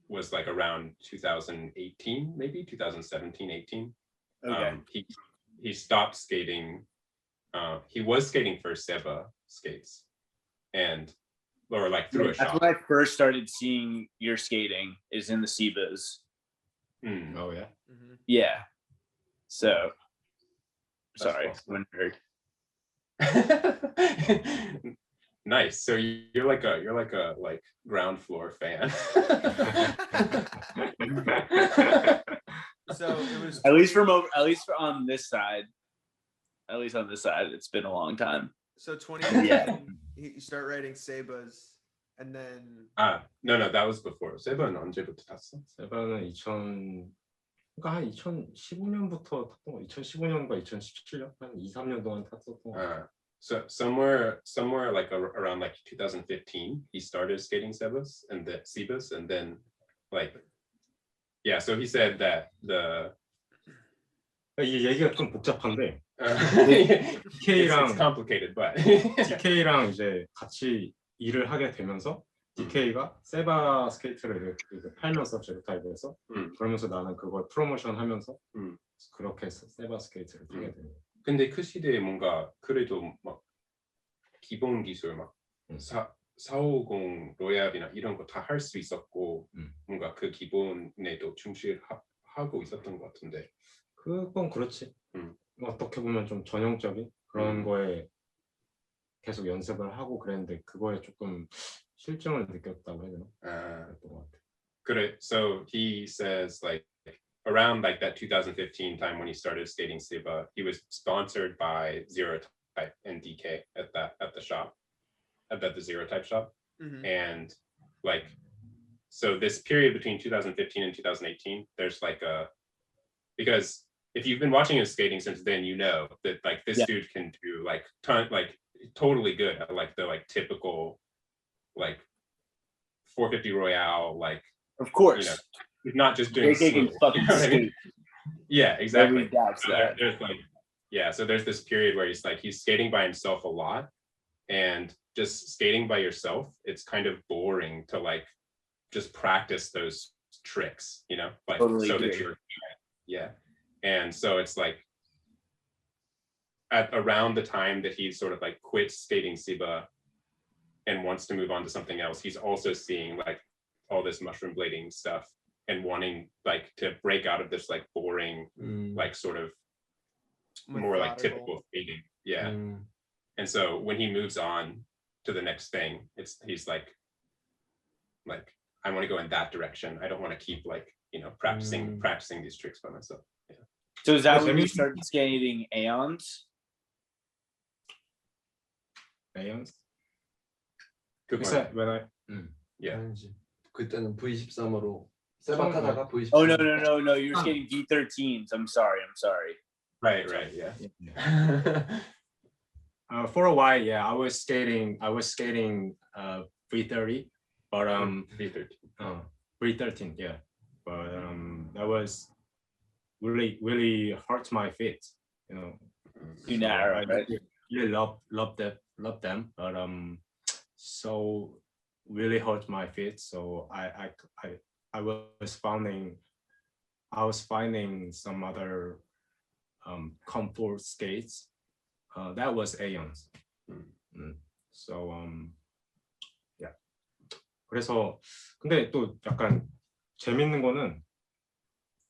was like around 2018, maybe 2017, 18. Okay. He stopped skating. He was skating for Seba skates, or like through a That's shop. when I first started seeing your skating is in the Sebas. Oh yeah. Yeah. So sorry, awesome. nerd. Nice. So you're like a ground floor fan. So it was at least on this side. At least on this side, it's been a long time. So 2018, Yeah. you start writing Sebas, and then no, that was before. 세바는 언제부터 탔어? 세바는 그러니까 한 2015년부터 탔던 거. 2015년과 2017년 한 2-3년 동안 탔었던 거. So somewhere like around like 2015, he started skating Sebas, and then like yeah. So he said that 이 얘기가 좀 복잡한데 it's complicated, but DK랑 이제 같이 일을 하게 되면서 DK가 세바 스케이트를 이렇게 팔면서 제로타입에서 그러면서 나는 그걸 프로모션 하면서 그렇게 해서 세바 스케이트를 타게 된 거예요. 근데 그 시대에 뭔가 그래도 막 기본 기술 막 450 로얄이나 이런 거 다 할 수 있었고 뭔가 그 기본에도 충실하고 있었던 것 같은데. 그건 그렇지. 어떻게 보면 좀 전형적인 그런 거에 계속 연습을 하고 그랬는데 그거에 조금 실증을 느꼈다고 해야 되나? 그랬던 것 같아. 그래. So he says like around like that 2015 time when he started skating Seba, he was sponsored by Zero Type and DK at the shop, at the Zero Type shop, and like so this period between 2015 and 2018, there's like because if you've been watching his skating since then, you know that like this dude can do like totally good at like the like typical like 450 Royale, like of course, you know, he's not just doing fucking skate. Yeah, exactly. That. There's like so there's this period where he's skating by himself a lot, and just skating by yourself, it's kind of boring to like just practice those tricks, you know, like Totally so agree. that you're and so it's like at around the time that he sort of like quits skating Siba and wants to move on to something else, he's also seeing like all this mushroom blading stuff and wanting like to break out of this like boring like sort of more like typical skating. And so when he moves on to the next thing, he's like I want to go in that direction. I don't want to keep like, you know, practicing these tricks by myself. So is that when you started skating Aeons? Aeons? Good Is one. that when I Yeah. 그때는 V13으로 세박하다가 V13. Oh no! You're skating V13s. I'm sorry. Right. Yeah. For a while, yeah, I was skating 330, but V13, yeah, but that was really hurt my feet, you know. Too narrow, I right? really love them, but so really hurt my feet. So I was finding some other comfort skates. That was Aeons. So yeah. 그래서 근데 또 약간 재밌는 거는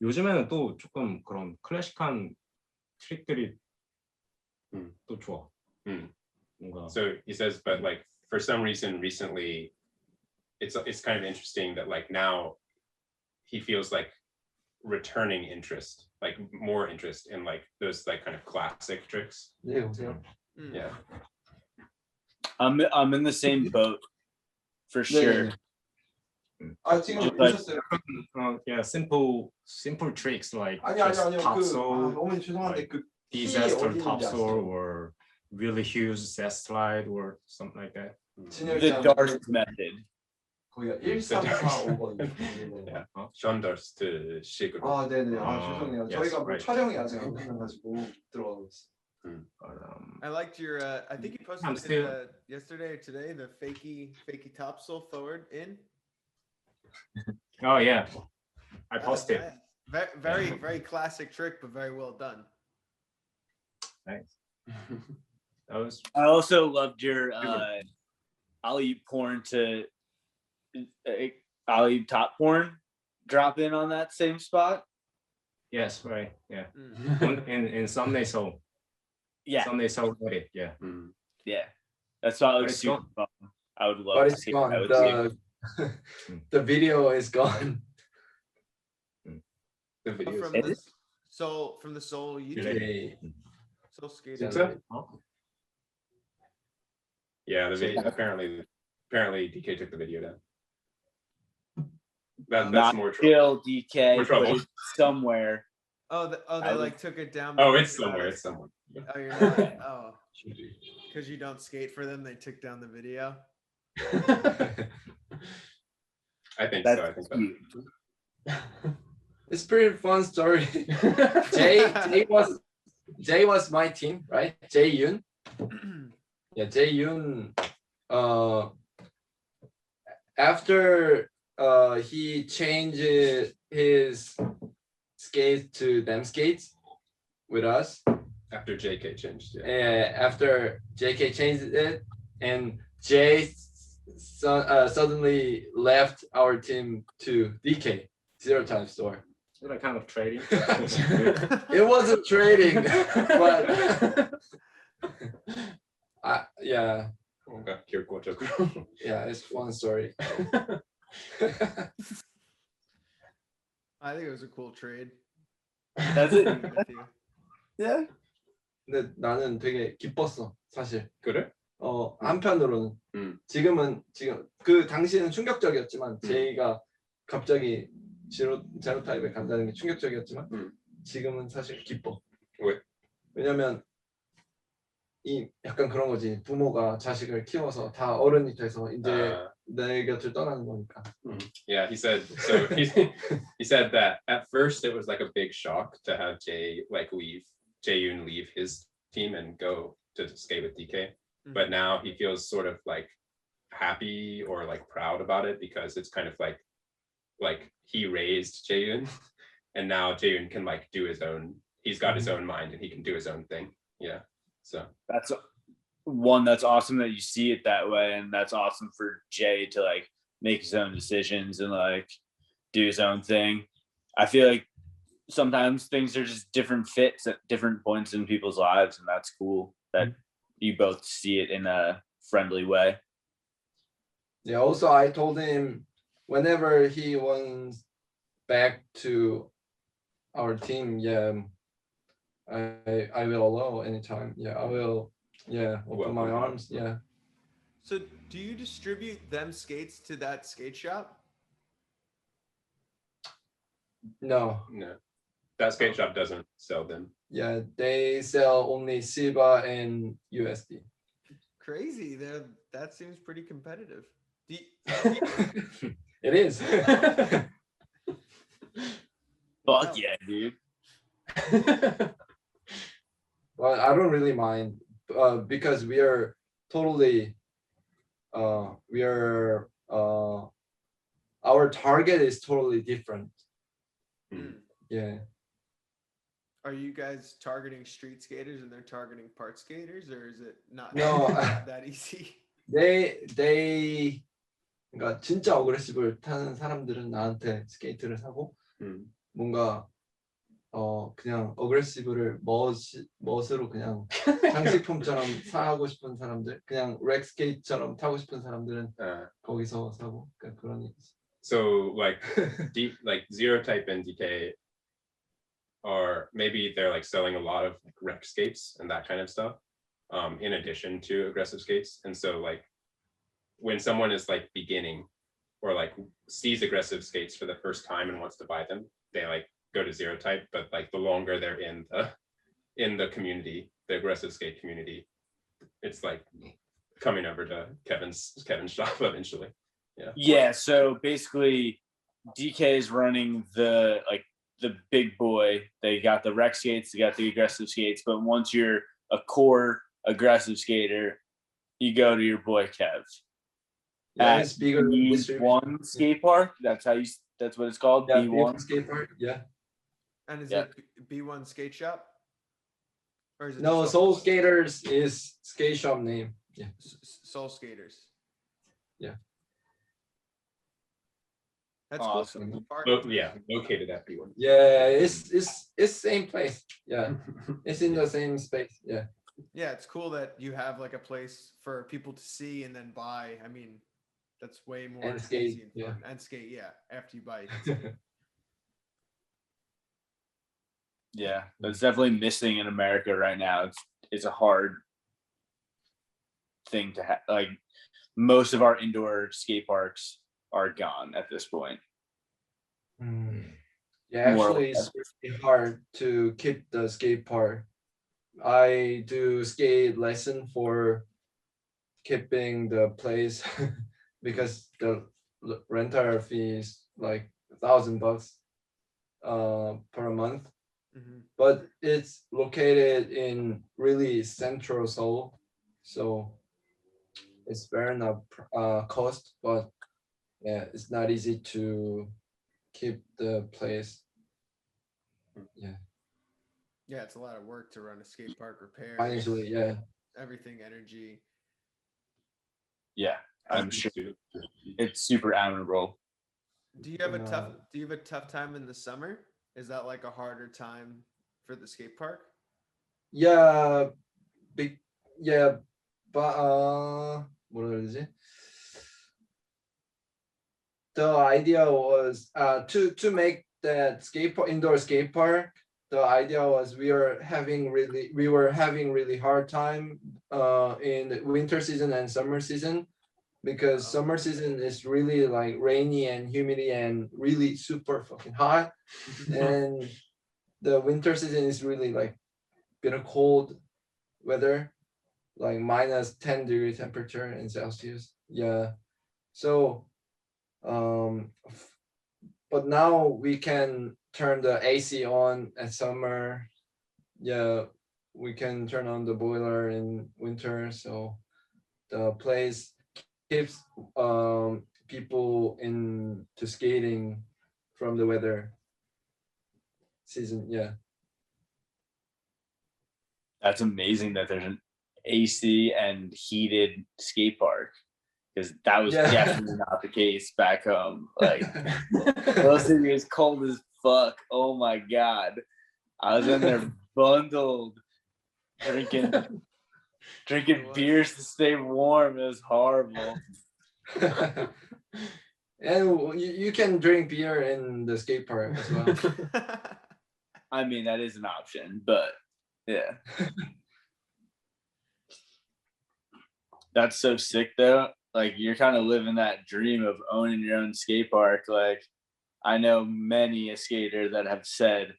요즘에는 또 조금 그런 클래식한 트릭들이 또 좋아. 뭔가. So he says, but like for some reason recently, it's kind of interesting that like now he feels like returning interest, like more interest in like those like kind of classic tricks. Yeah. I'm in the same boat for sure. 지금 Like- 오셨어요. Yeah, simple tricks like 아니요. topsoul, 어머니 죄송한데 그 disaster 어디 있는지 topsoul, 아시죠? or really huge zest slide or something like that. The Darth method. 거기가 1345번. Yeah. Shondorst 식으로. 아, 네네. 죄송해요. yes, 저희가 뭐 right. 촬영이 아직 안 끝나가지고 들어가고 있어요. But, I liked your. I think you posted I'm it still- yesterday or today. The fakey topsoul forward in. oh yeah, I That was posted. nice. Very classic trick, but very well done. Thanks. That was I also loved your alley porn to alley top porn drop in on that same spot. yes, right, yeah. Mm. in Sunday Soul. Yeah, Sunday Soul Reddit, yeah. yeah. That's why it But looks it's super gone. fun. I would love But to it's see gone. that with you. The video is gone. The videos. From Is the it? from the Seoul YouTube. Okay. Soul Skaters. 진짜? Yeah, the video. Apparently DK took the video down. That's Not more trouble. kill DK, More but trouble. it's somewhere. They I like took it down. Oh, because it's you're not somewhere. a- It's somewhere. Oh, you're not. Oh, because you don't skate for them, they took down the video. I think That's so. I think so. cute. It's pretty fun story. Jay was my team, right? Jay Yoon. Yeah, Jay Yoon. After he changed his skates to them skates with us. After JK changed. Yeah. After JK changed it, and Jay suddenly left our team to DK, Zero Time Store. Like kind of trading. It wasn't trading, but yeah, 뭔가 길고적으로. yeah, it's a fun story. I think it was a cool trade. Does it? With you. Yeah. 근데 나는 되게 기뻤어, 사실. 그래? 한편으로는 지금 그 당시에는 충격적이었지만 제이가 갑자기 제로 타입에 간다는 게 충격적이었지만 지금은 사실 기뻐. 왜? 왜냐면 이 약간 그런 거지. 부모가 자식을 키워서 다 어른이 돼서 이제 내 곁을 떠나는 거니까. Yeah, he said so. He said that at first it was like a big shock to have Jay Yoon leave his team and go to skate with DK. But now he feels sort of like happy or like proud about it because it's kind of like like he raised Jaeyoon, and now Jaeyoon can like do his own. He's got his own mind and he can do his own thing. Yeah. So that's awesome that you see it that way, and that's awesome for Jay to like make his own decisions and like do his own thing. I feel like sometimes things are just different fits at different points in people's lives, and that's cool that you both see it in a friendly way. Yeah, also I told him whenever he wants back to our team, I will allow anytime. Yeah, I will open my arms. Yeah. So do you distribute them skates to that skate shop? No. That skate shop doesn't sell them. Yeah, they sell only SIBA and USD. Crazy. That seems pretty competitive. It is. Fuck yeah, dude. Well, I don't really mind because we are totally our target is totally different. Yeah. Are you guys targeting street skaters and they're targeting park skaters, or is it not that easy? They 그러니까 진짜 어그레시브를 타는 사람들은 나한테 스케이트를 사고 뭔가 그냥 어그레시브를 멋으로 그냥 장식품처럼 사고 싶은 사람들, 그냥 렉 스케이트처럼 타고 싶은 사람들은 거기서 사고 그런. So like like Zero Type and DK are maybe they're like selling a lot of like rec skates and that kind of stuff in addition to aggressive skates. And so like when someone is like beginning or like sees aggressive skates for the first time and wants to buy them, they like go to Zero Type. But like the longer they're in the community, the aggressive skate community, it's like coming over to Kevin's shop eventually. Yeah, so basically DK is running the big boy. They got the rec skates, they got the aggressive skates, but once you're a core aggressive skater, you go to your boy Kev. It's bigger. B1 skate park. That's what it's called. Yeah, B1 skate park. Yeah. And is it B1 skate shop? Or is it no? Seoul Skaters is skate shop name. Yeah. Seoul Skaters. Yeah. That's awesome. Cool. Located at B1. Yeah, it's same place. Yeah, it's in the same space. Yeah. Yeah, it's cool that you have like a place for people to see and then buy. I mean, that's way more and skate. And skate. Yeah, after you buy. Yeah, that's definitely missing in America right now. It's a hard thing to have. Like most of our indoor skate parks are gone at this point. Yeah, actually, it's really hard to keep the skate park. I do skate lesson for keeping the place because the rental fee is like $1,000 per month. But it's located in really central Seoul, so it's very enough cost, but yeah, it's not easy to keep the place. Yeah, it's a lot of work to run a skate park, repair financially, everything, energy. Yeah, I'm sure it's super admirable. Do you have a tough time in the summer? Is that like a harder time for the skate park? Yeah, but 뭐라 그러지? The idea was to make that indoor skate park. The idea was we were having really hard time in the winter season and summer season, because summer season is really like rainy and humid and really super fucking hot, and the winter season is really like bit of cold weather, like -10-degree temperature in Celsius. Yeah, so but now we can turn the AC on at summer. Yeah, we can turn on the boiler in winter, so the place keeps people into skating from the weather season. Yeah. That's amazing that there's an AC and heated skate park, because that was definitely not the case back home. Like, those City was cold as fuck. Oh my god, I was in there bundled, drinking beers to stay warm. It was horrible. And you can drink beer in the skate park as well. I mean, that is an option, but yeah. That's so sick though. Like, you're kind of living that dream of owning your own skate park. Like, I know many a skater that have said,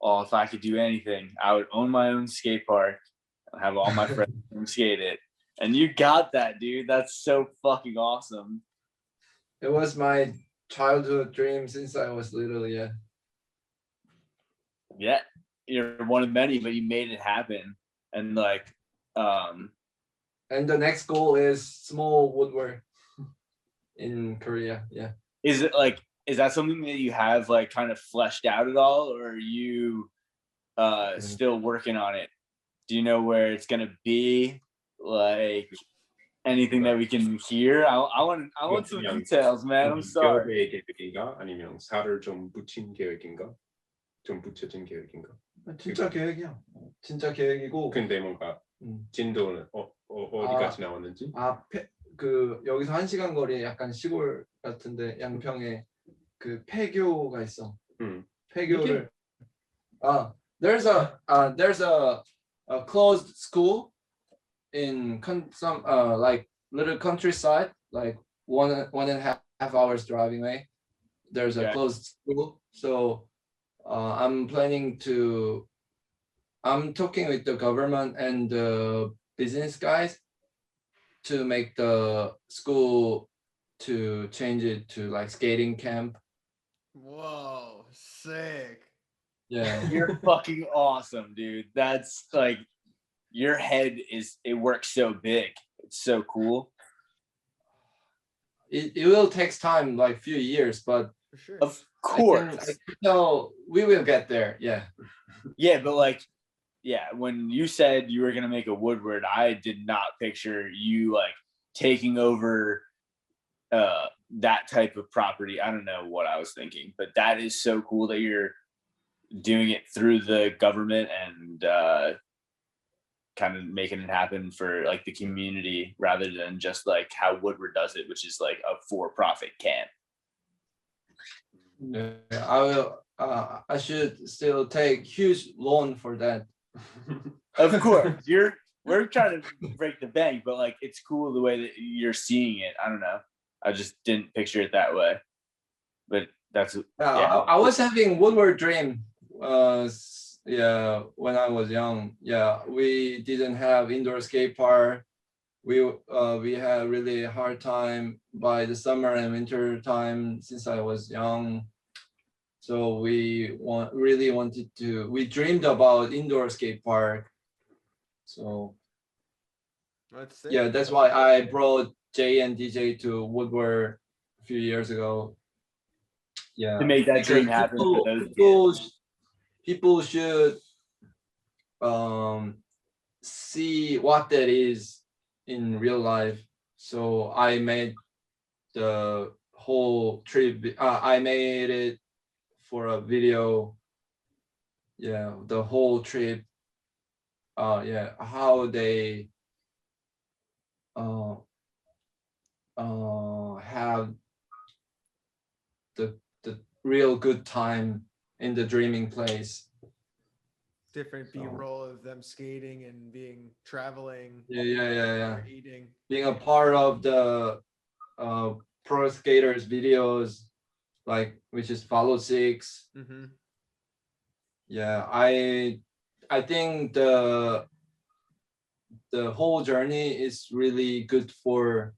oh, if I could do anything, I would own my own skate park and have all my friends come skate it. And you got that, dude. That's so fucking awesome. It was my childhood dream since I was little. Yeah. Yeah, you're one of many, but you made it happen. And like, and the next goal is small woodwork in Korea. Yeah. Is that something that you have like kind of fleshed out at all, or are you still working on it? Do you know where it's gonna be? Like, anything that we can hear? I want some details, man. I'm sorry. 계획인가 아니면 살을 좀 붙인 계획인가? 좀 붙여진 계획인가? 진짜 계획이야. 진짜 계획이고. 근데 뭔가 진도는 어디까지 나왔는지? 그 여기서 1시간 거리에 약간 시골 같은데 양평에 그 폐교가 있어. 폐교를 there's a closed school in some like little countryside, like one and a half hours driving away. There's a closed school, so I'm talking with the government and the business guys to make the school to change it to like skating camp. Whoa, sick. Yeah. You're fucking awesome, dude. That's like, your head it works so big. It's so cool. It will take time, like few years, but for sure. Of course. I can tell we will get there. Yeah. Yeah, but like, yeah, when you said you were gonna make a woodward, I did not picture you like taking over that type of property. I don't know what I was thinking, but that is so cool that you're doing it through the government and kind of making it happen for like the community, rather than just like how Woodward does it, which is like a for-profit camp. I should still take huge loan for that. Of course, we're trying to break the bank, but like, it's cool the way that you're seeing it. I don't know. I just didn't picture it that way, but that's I was having Woodward dream. When I was young. Yeah, we didn't have indoor skate park. We had really hard time by the summer and winter time since I was young. So we dreamed about indoor skate park. So that's why I brought Jay and DJ to Woodward a few years ago. Yeah, to make that dream happen. People should see what that is in real life. So I made the whole trip. I made it for a video. Yeah, the whole trip. How they have the real good time in the dreaming place. Different B-roll of them skating and traveling. Yeah. Eating. Being a part of the pro skaters videos, like, which is Follow 6. Mm-hmm. Yeah, I think the whole journey is really good for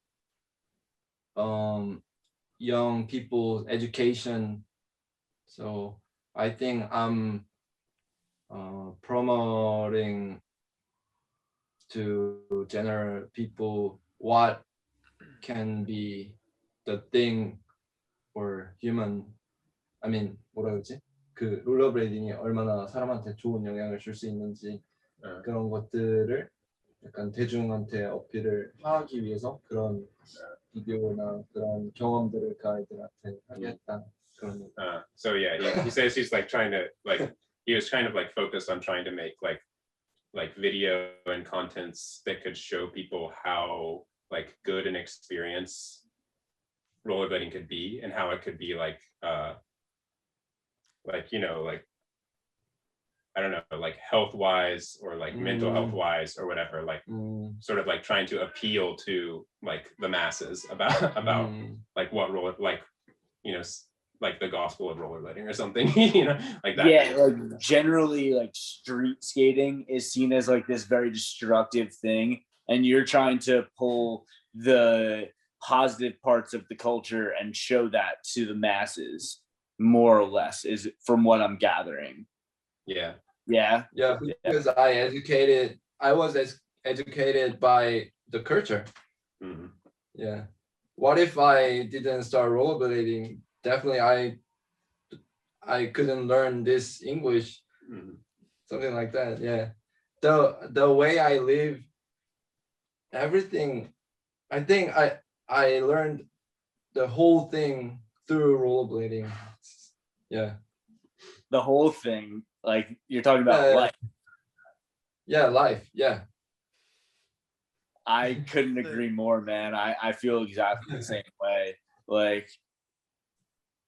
young people's education. So I think I'm promoting to general people what can be the thing for human I mean 뭐라 그러지? 그 롤러브레이딩이 얼마나 사람한테 좋은 영향을 줄 수 있는지 그런 것들을 약간 대중한테 어필을 하기 위해서 그런 비디오나 그런 경험들을 가이드한테 하겠다. 그런. So yeah, he says he's like trying to like he was kind of like focused on trying to make like video and contents that could show people how like good an experience rollerblading could be and how it could be like you know like I don't know like health wise or like mental health wise or whatever like sort of like trying to appeal to like the masses about like what roller like you know like the gospel of rollerblading or something you know like that. Yeah, like generally like street skating is seen as like this very destructive thing, and you're trying to pull the positive parts of the culture and show that to the masses, more or less, is from what I'm gathering. Yeah. Because I was educated by the culture. Yeah, what if I didn't start rollerblading? Definitely I couldn't learn this English, something like that. Yeah, the way I live, everything, I think I learned the whole thing through rollerblading. Yeah, the whole thing, like you're talking about life. Yeah, life. Yeah, I couldn't agree more, man. I feel exactly the same way. Like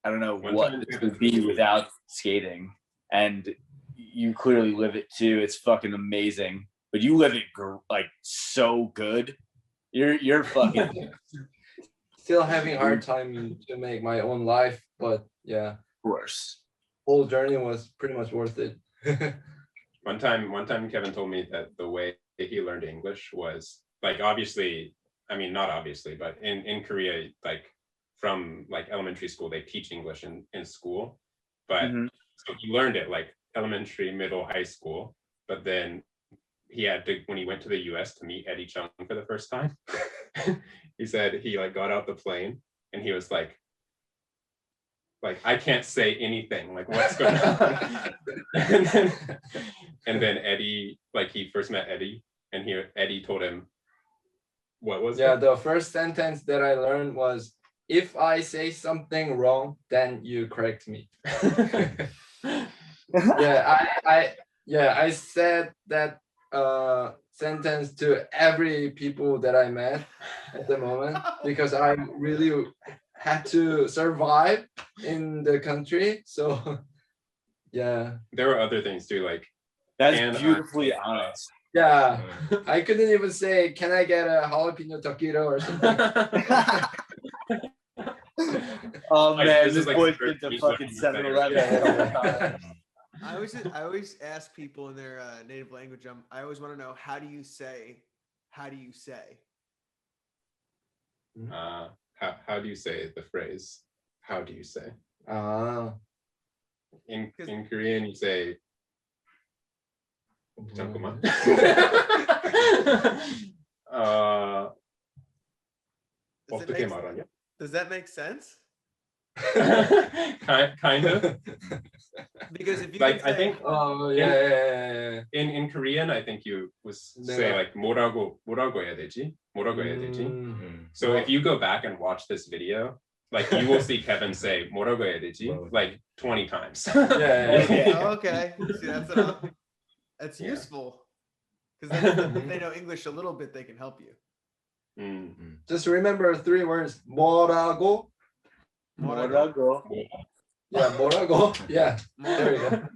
I don't know what this would be without skating, and you clearly live it too. It's fucking amazing, but you live it like so good. You're fucking still having a hard time to make my own life, but yeah, of course. Whole journey was pretty much worth it. One time Kevin told me that the way that he learned English was like obviously, I mean not obviously, but in Korea, like from like elementary school they teach English in school, but so he learned it like elementary, middle, high school, but then he had to, when he went to the US to meet Eddie Chung for the first time, he said he like got out the plane and he was like I can't say anything, like what's going on. and then Eddie, like he first met Eddie and Eddie told him what was it? The first sentence that I learned was, if I say something wrong, then you correct me. I said that sentence to every people that I met at the moment because I really had to survive in the country. So yeah, there were other things too, like that's beautifully honest. Yeah, I couldn't even say, can I get a jalapeno taquito or something? Oh man, this boy's been to fucking 7-Eleven. I always ask people in their native language. I always want to know, how do you say? How do you say the phrase? How do you say? In Korean, you say. 잠깐만. 어떻게 말하냐? Does that make sense? kind of. Because if you like say, I think in Korean I think you would say like 뭐라고 해야 되지? 뭐라고 해야 되지? So if you go back and watch this video, like you will see Kevin say 뭐라고 해야 되지? like 20 times. Okay. See, that's useful. Because if they know English a little bit, they can help you. Just remember 3 words. 뭐라고? 뭐라고? Yeah, 뭐라고? Yeah, there you go.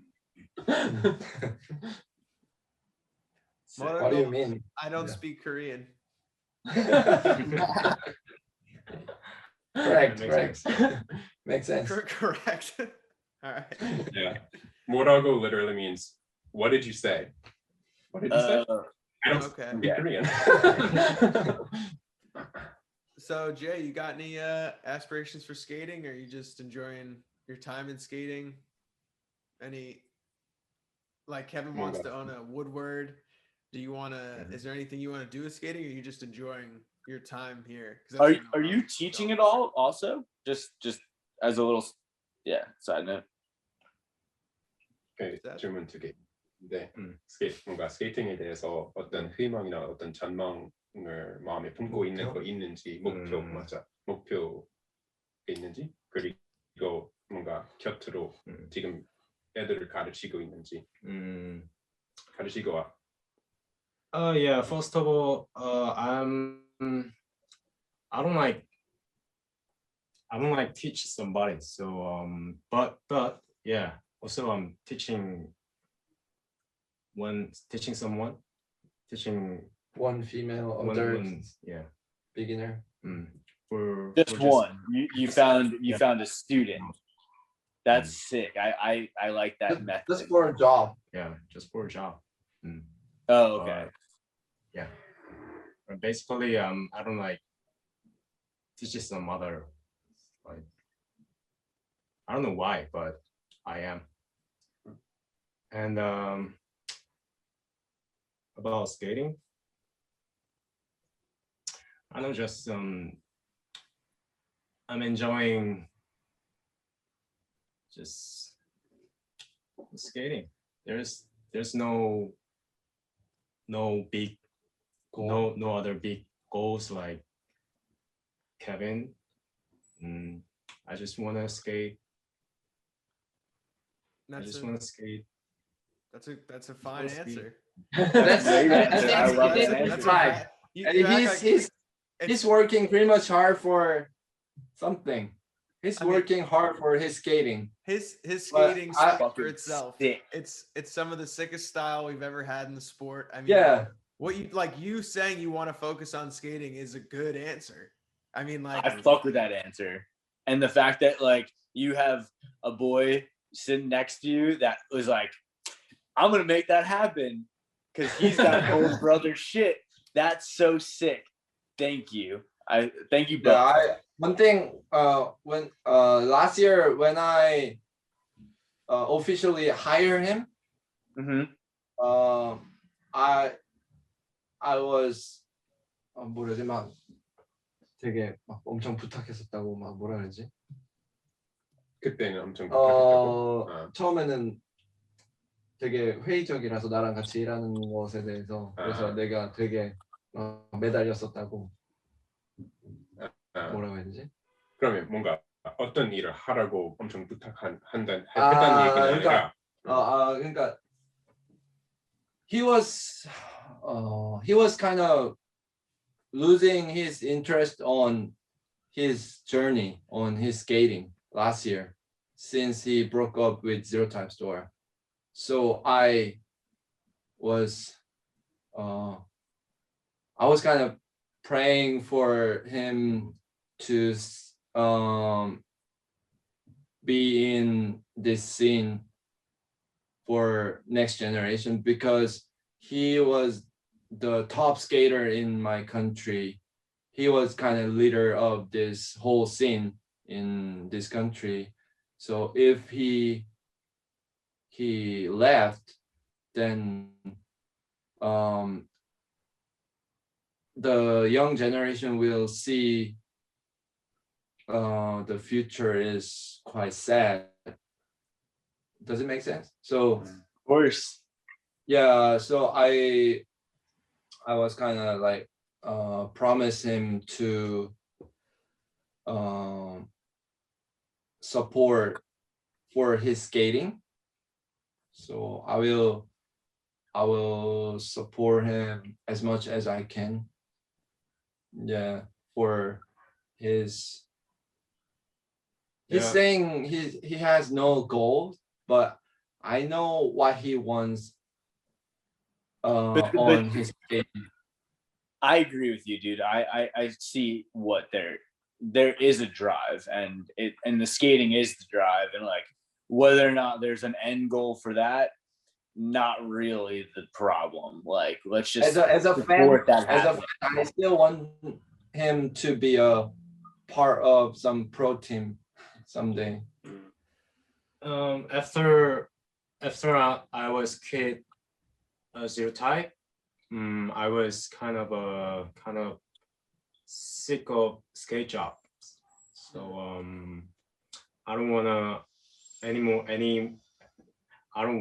What do you mean? I don't speak Korean. Correct. Makes sense. Correct. All right. Yeah. 뭐라고 literally means, what did you say? What did you say? I don't speak Korean. So Jay, you got any aspirations for skating? Or are you just enjoying your time in skating? Any, like Kevin wants to own a Woodward. Do you want to? Is there anything you want to do with skating? Or are you just enjoying your time here? Are you teaching it all also? Just as a little yeah, side note. 질문 2개. 네, 뭔가 스케이팅에 대해서 어떤 희망이나 어떤 전망을 마음에 품고 있는 거 있는지, 목표 맞아, 목표 있는지, 그리고 뭔가 곁으로 지금 애들을 가르치고 있는지, 가르치고 와. Yeah, first of all, I don't like teach somebody. So but yeah, also I'm teaching someone, teaching One female one, adult yeah, beginner. for Just one. You found a student. That's sick. I like that method. Just for a job. Yeah, just for a job. Oh, okay. Yeah. But basically, I don't like teaching some other, like, I don't know why, but I am. And about skating, I know, just I'm enjoying just skating. There's no big Goal. no other big goals like Kevin. I just want to skate. That's a fine answer. That's Great I answer. think I love he's that answer. right. He's working pretty much hard for something. He's working hard for his skating. His skating speaks for fucking itself. sick. It's some of the sickest style we've ever had in the sport. I mean, Yeah. what you saying you want to focus on skating is a good answer. I mean, like, I fuck with that answer. And the fact that like you have a boy sitting next to you that was like, I'm gonna make that happen because he's got old brother shit. That's so sick. Thank you. Thank you both. Yeah, one thing, when last year when I officially hired him, I was 뭐라 해야지, 막 되게 막 엄청 부탁했었다고, 막 뭐라 그러지? 그때는 엄청 부탁했다고. 처음에는 되게 회의적이라서 나랑 같이 일하는 것에 대해서, 그래서 내가 되게 매달렸었다고. 뭐라고 해야 되지? 그러면 뭔가 어떤 일을 하라고 엄청 했다는 얘기는 아니라. 그러니까 he was kind of losing his interest on his journey on his skating last year since he broke up with Zero Time Store. So I was kind of praying for him to be in this scene for next generation, because he was the top skater in my country. He was kind of leader of this whole scene in this country. So if he left, then the young generation will see the future is quite sad. Does it make sense? So Of course. yeah, so I was kind of like promise him to support for his skating. So I will support him as much as I can. Yeah, for his. He's saying he has no goal, but I know what he wants on his skating. I agree with you, dude. I see what there is a drive, and the skating is the drive, and like whether or not there's an end goal for that, not really the problem. Like, let's just as a fan, I still want him to be a part of some pro team someday. After I was kid Zero Type, I was kind of sick of skate jobs. So I don't wanna I don't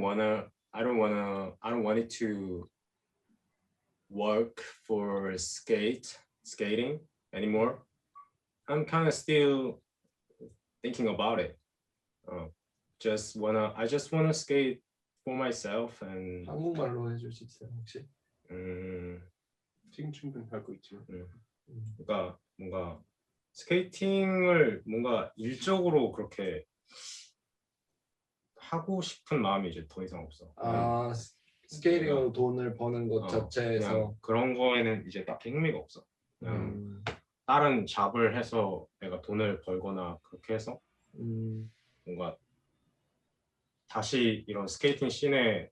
want it to work for skating anymore. I'm kind of still thinking about it. I just wanna skate for myself and 한국말로 해줄 수 있어요 혹시? 지금 충분히 하고 있지만. 그러니까 뭔가 스케이팅을 뭔가 일적으로 그렇게 하고 싶은 마음이 이제 더 이상 없어. 아 스케이팅으로 돈을 버는 것 자체에서 그런 거에는 이제 딱히 흥미가 없어. 그냥 다른 잡을 해서 내가 돈을 벌거나 그렇게 해서 뭔가 다시 이런 스케이팅 씬에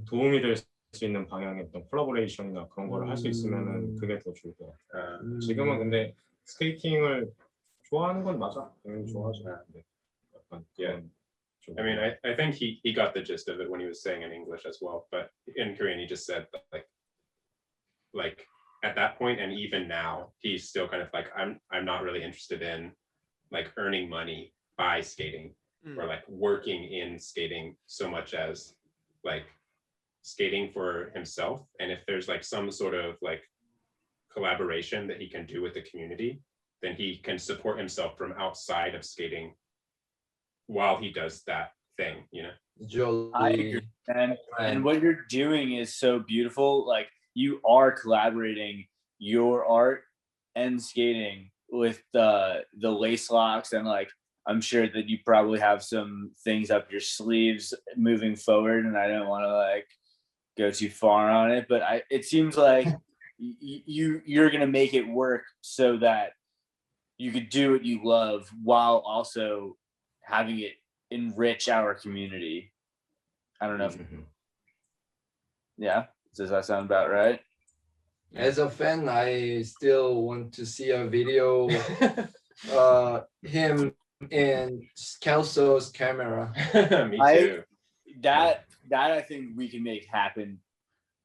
도움이 될 수 있는 방향의 어떤 콜라보레이션이나 그런 거를 할 수 있으면은 그게 더 좋을 것 같아. 지금은 근데 스케이팅을 좋아하는 건 맞아. 당연히 좋아하죠. 근데 약간 I mean, I think he got the gist of it when he was saying in English as well, but in Korean he just said that, like at that point and even now he's still kind of like I'm not really interested in like earning money by skating or like working in skating so much as like skating for himself, and if there's like some sort of like collaboration that he can do with the community, then he can support himself from outside of skating while he does that thing, you know. I agree, and what you're doing is so beautiful. Like you are collaborating your art and skating with the lace locks, and like I'm sure that you probably have some things up your sleeves moving forward, and I don't want to like go too far on it, but it seems like you're gonna make it work so that you could do what you love while also having it enrich our community. I don't know if, yeah, does that sound about right? As a fan, I still want to see a video him in Kelso's camera. Me too. That I think we can make happen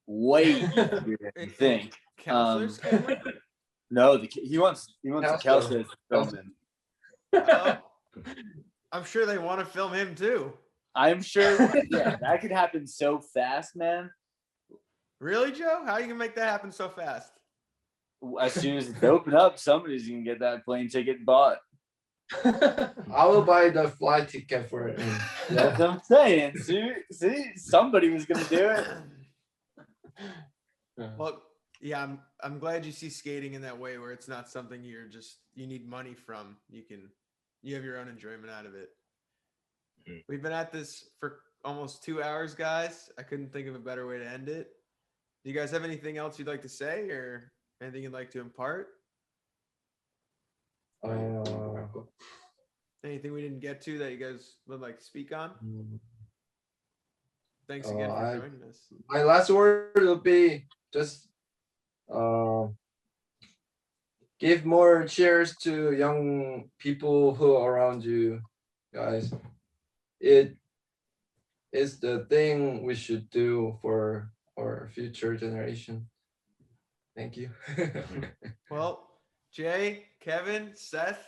way easier than you think. Counselor's camera? No, he wants Kelso to film him. I'm sure they want to film him too. I'm sure, yeah, that could happen so fast, man. Really, Joe? How are you gonna make that happen so fast? As soon as it's open up, somebody's gonna get that plane ticket bought. I will buy the flight ticket for it. That's what I'm saying. See, somebody was gonna do it. Well, yeah, I'm glad you see skating in that way where it's not something you need money from. You have your own enjoyment out of it. We've been at this for almost 2 hours, guys. I couldn't think of a better way to end it. Do you guys have anything else you'd like to say or anything you'd like to impart? Anything we didn't get to that you guys would like to speak on? Thanks again for joining us. My last word would be just give more cheers to young people who are around you, guys. It is the thing we should do for our future generation. Thank you. Well, Jay, Kevin, Seth,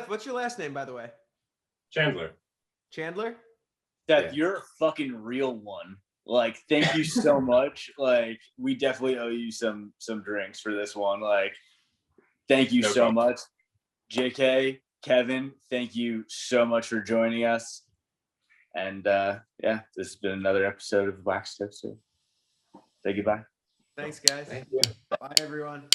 what's your last name, by the way? Chandler. Chandler? Seth, you're a fucking real one. Like, thank you so much. Like, we definitely owe you some drinks for this one. Like, thank you so much. JK, Kevin, thank you so much for joining us. And yeah, this has been another episode of Wax Toaster. Say goodbye. Thanks, guys. Thank you. Bye, everyone.